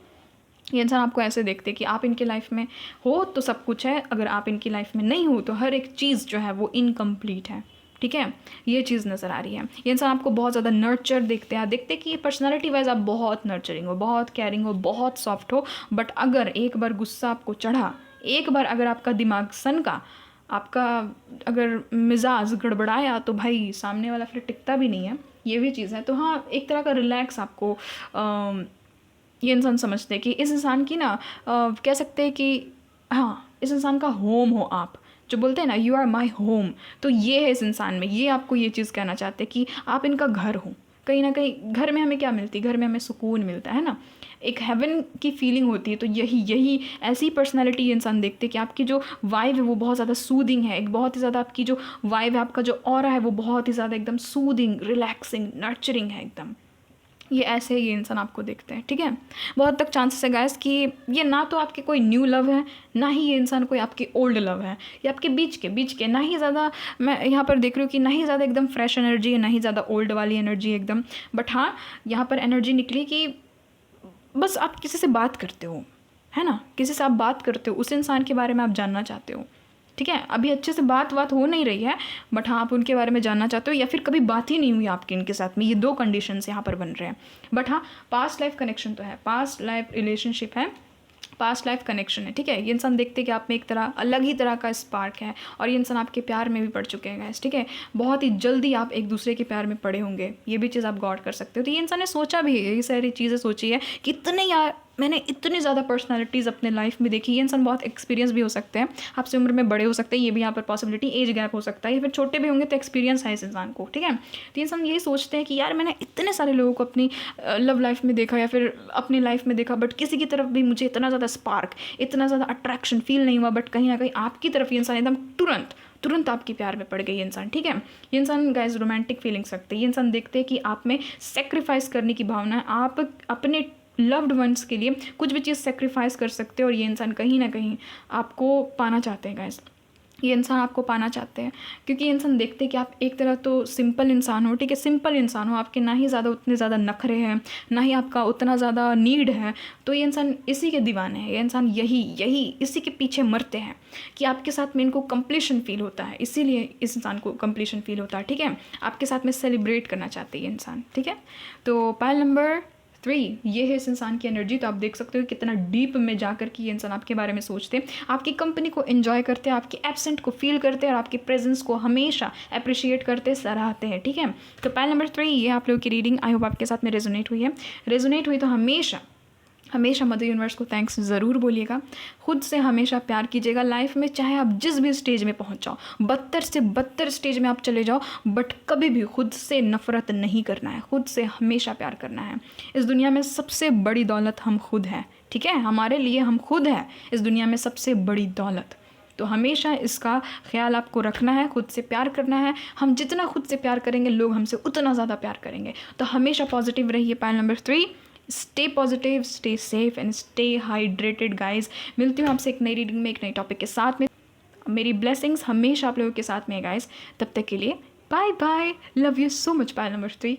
ये इंसान आपको ऐसे देखते हैं कि आप इनके लाइफ में हो तो सब कुछ है, अगर आप इनकी लाइफ में नहीं हो तो हर एक चीज़ जो है वो इनकम्प्लीट है, ठीक है। ये चीज़ नज़र आ रही है। ये इंसान आपको बहुत ज़्यादा नर्चर देखते हैं, देखते कि पर्सनालिटी वाइज आप बहुत नर्चरिंग हो, बहुत केयरिंग हो, बहुत सॉफ्ट हो, बट अगर एक बार गुस्सा आपको चढ़ा, एक बार अगर आपका दिमाग सनका, आपका अगर मिजाज गड़बड़ाया, तो भाई सामने वाला फिर टिकता भी नहीं है, ये भी चीज़ है। तो हाँ एक तरह का रिलैक्स आपको ये इंसान समझते हैं कि इस इंसान की ना कह सकते हैं कि हाँ इस इंसान का होम हो आप, जो बोलते हैं ना यू आर माई होम, तो ये है इस इंसान में। ये आपको ये चीज़ कहना चाहते हैं कि आप इनका घर हो। कहीं ना कहीं घर में हमें क्या मिलती है, घर में हमें सुकून मिलता है ना, एक हेवन की फीलिंग होती है। तो यही ऐसी पर्सनालिटी इंसान देखते हैं कि आपकी जो वाइब है वो बहुत ज़्यादा सूदिंग है, एक बहुत ही ज़्यादा आपकी जो वाइब है, आपका जो ऑरा है वो बहुत ही ज़्यादा एकदम सूदिंग, रिलैक्सिंग, नर्चरिंग है एकदम। ये ऐसे ही ये इंसान आपको देखते हैं, ठीक है। बहुत तक चांसेस है गाइस कि ये ना तो आपके कोई न्यू लव है, ना ही ये इंसान कोई आपकी ओल्ड लव है, ये आपके बीच के ना ही ज़्यादा, मैं यहाँ पर देख रही हूँ कि ना ही ज़्यादा एकदम फ्रेश एनर्जी है, ना ही ज़्यादा ओल्ड वाली एनर्जी है एकदम। बट हाँ यहाँ पर एनर्जी निकली कि बस आप किसी से बात करते हो, है ना, किसी से आप बात करते हो, उस इंसान के बारे में आप जानना चाहते हो, ठीक है, अभी अच्छे से बात हो नहीं रही है, बट हाँ आप उनके बारे में जानना चाहते हो, या फिर कभी बात ही नहीं हुई आपकी इनके साथ में, ये 2 कंडीशंस यहाँ पर बन रहे हैं। बट हाँ पास्ट लाइफ कनेक्शन तो है, पास्ट लाइफ रिलेशनशिप है, पास्ट लाइफ कनेक्शन है, ठीक है। ये इंसान देखते हैं कि आप में एक तरह अलग ही तरह का स्पार्क है, और ये इंसान आपके प्यार में भी पड़ चुके हैं गाइस, ठीक है। बहुत ही जल्दी आप एक दूसरे के प्यार में पड़े होंगे, ये भी चीज़ आप गौर कर सकते हो। तो ये इंसान ने सोचा भी है, ये सारी चीज़ें सोची है कि इतने यार मैंने इतनी ज़्यादा पर्सनालिटीज़ अपने लाइफ में देखी। ये इंसान बहुत एक्सपीरियंस भी हो सकते हैं, आपसे उम्र में बड़े हो सकते हैं, ये भी यहाँ पर पॉसिबिलिटी, एज गैप हो सकता है, या फिर छोटे भी होंगे तो एक्सपीरियंस है इस इंसान को, ठीक है। तो इंसान यही सोचते हैं कि यार मैंने इतने सारे लोगों को अपनी लव लाइफ में देखा या फिर अपनी लाइफ में देखा, बट किसी की तरफ भी मुझे इतना ज़्यादा स्पार्क, इतना ज़्यादा अट्रैक्शन फील नहीं हुआ, बट कहीं ना कहीं आपकी तरफ ये इंसान एकदम तुरंत आपके प्यार में पड़ गई ये इंसान, ठीक है। ये इंसान गाइस रोमांटिक फीलिंग्स रखते हैं, ये इंसान देखते हैं कि आप में सेक्रीफाइस करने की भावना है, आप अपने लव्ड वंस के लिए कुछ भी चीज़ सेक्रीफाइस कर सकते हो, और ये इंसान कहीं ना कहीं आपको पाना चाहते हैं गाइस, ये इंसान आपको पाना चाहते हैं, क्योंकि ये इंसान देखते हैं कि आप एक तरह तो सिंपल इंसान हो, ठीक है, सिंपल इंसान हो, आपके ना ही ज़्यादा उतने ज़्यादा नखरे हैं, ना ही आपका उतना ज़्यादा नीड है, तो ये इंसान इसी के दीवाने हैं, ये इंसान यही इसी के पीछे मरते हैं कि आपके साथ में इनको कंप्लीशन फील होता है, इसीलिए इस इंसान को कंप्लीशन फील होता है, ठीक है। आपके साथ में सेलिब्रेट करना चाहते हैं ये इंसान, ठीक है। तो पाइल नंबर 3 ये है इस इंसान की एनर्जी। तो आप देख सकते हो कितना डीप में जाकर कि ये इंसान आपके बारे में सोचते हैं, आपकी कंपनी को एंजॉय करते हैं, आपकी एब्सेंट को फील करते हैं, और आपकी प्रेजेंस को हमेशा अप्रिशिएट करते, सराहते हैं, ठीक है। तो पॉइंट नंबर 3 ये आप लोगों की रीडिंग, आई होप आपके साथ में रेजोनेट हुई तो हमेशा मदर यूनिवर्स को थैंक्स ज़रूर बोलिएगा। खुद से हमेशा प्यार कीजिएगा लाइफ में, चाहे आप जिस भी स्टेज में पहुंच जाओ, 72 से 72 स्टेज में आप चले जाओ, बट कभी भी खुद से नफ़रत नहीं करना है, खुद से हमेशा प्यार करना है। इस दुनिया में सबसे बड़ी दौलत हम खुद हैं, ठीक है, हमारे लिए हम खुद हैं इस दुनिया में सबसे बड़ी दौलत। तो हमेशा इसका ख्याल आपको रखना है, खुद से प्यार करना है। हम जितना खुद से प्यार करेंगे लोग हमसे उतना ज़्यादा प्यार करेंगे। तो हमेशा पॉजिटिव रहिए। Point number 3, stay positive, stay safe and stay hydrated guys. मिलती हूँ आपसे एक नई रीडिंग में, एक नई टॉपिक के साथ में। मेरी ब्लेसिंग्स हमेशा आप लोगों के साथ में है गाइज। तब तक के लिए bye bye, love you so much. Point number 3।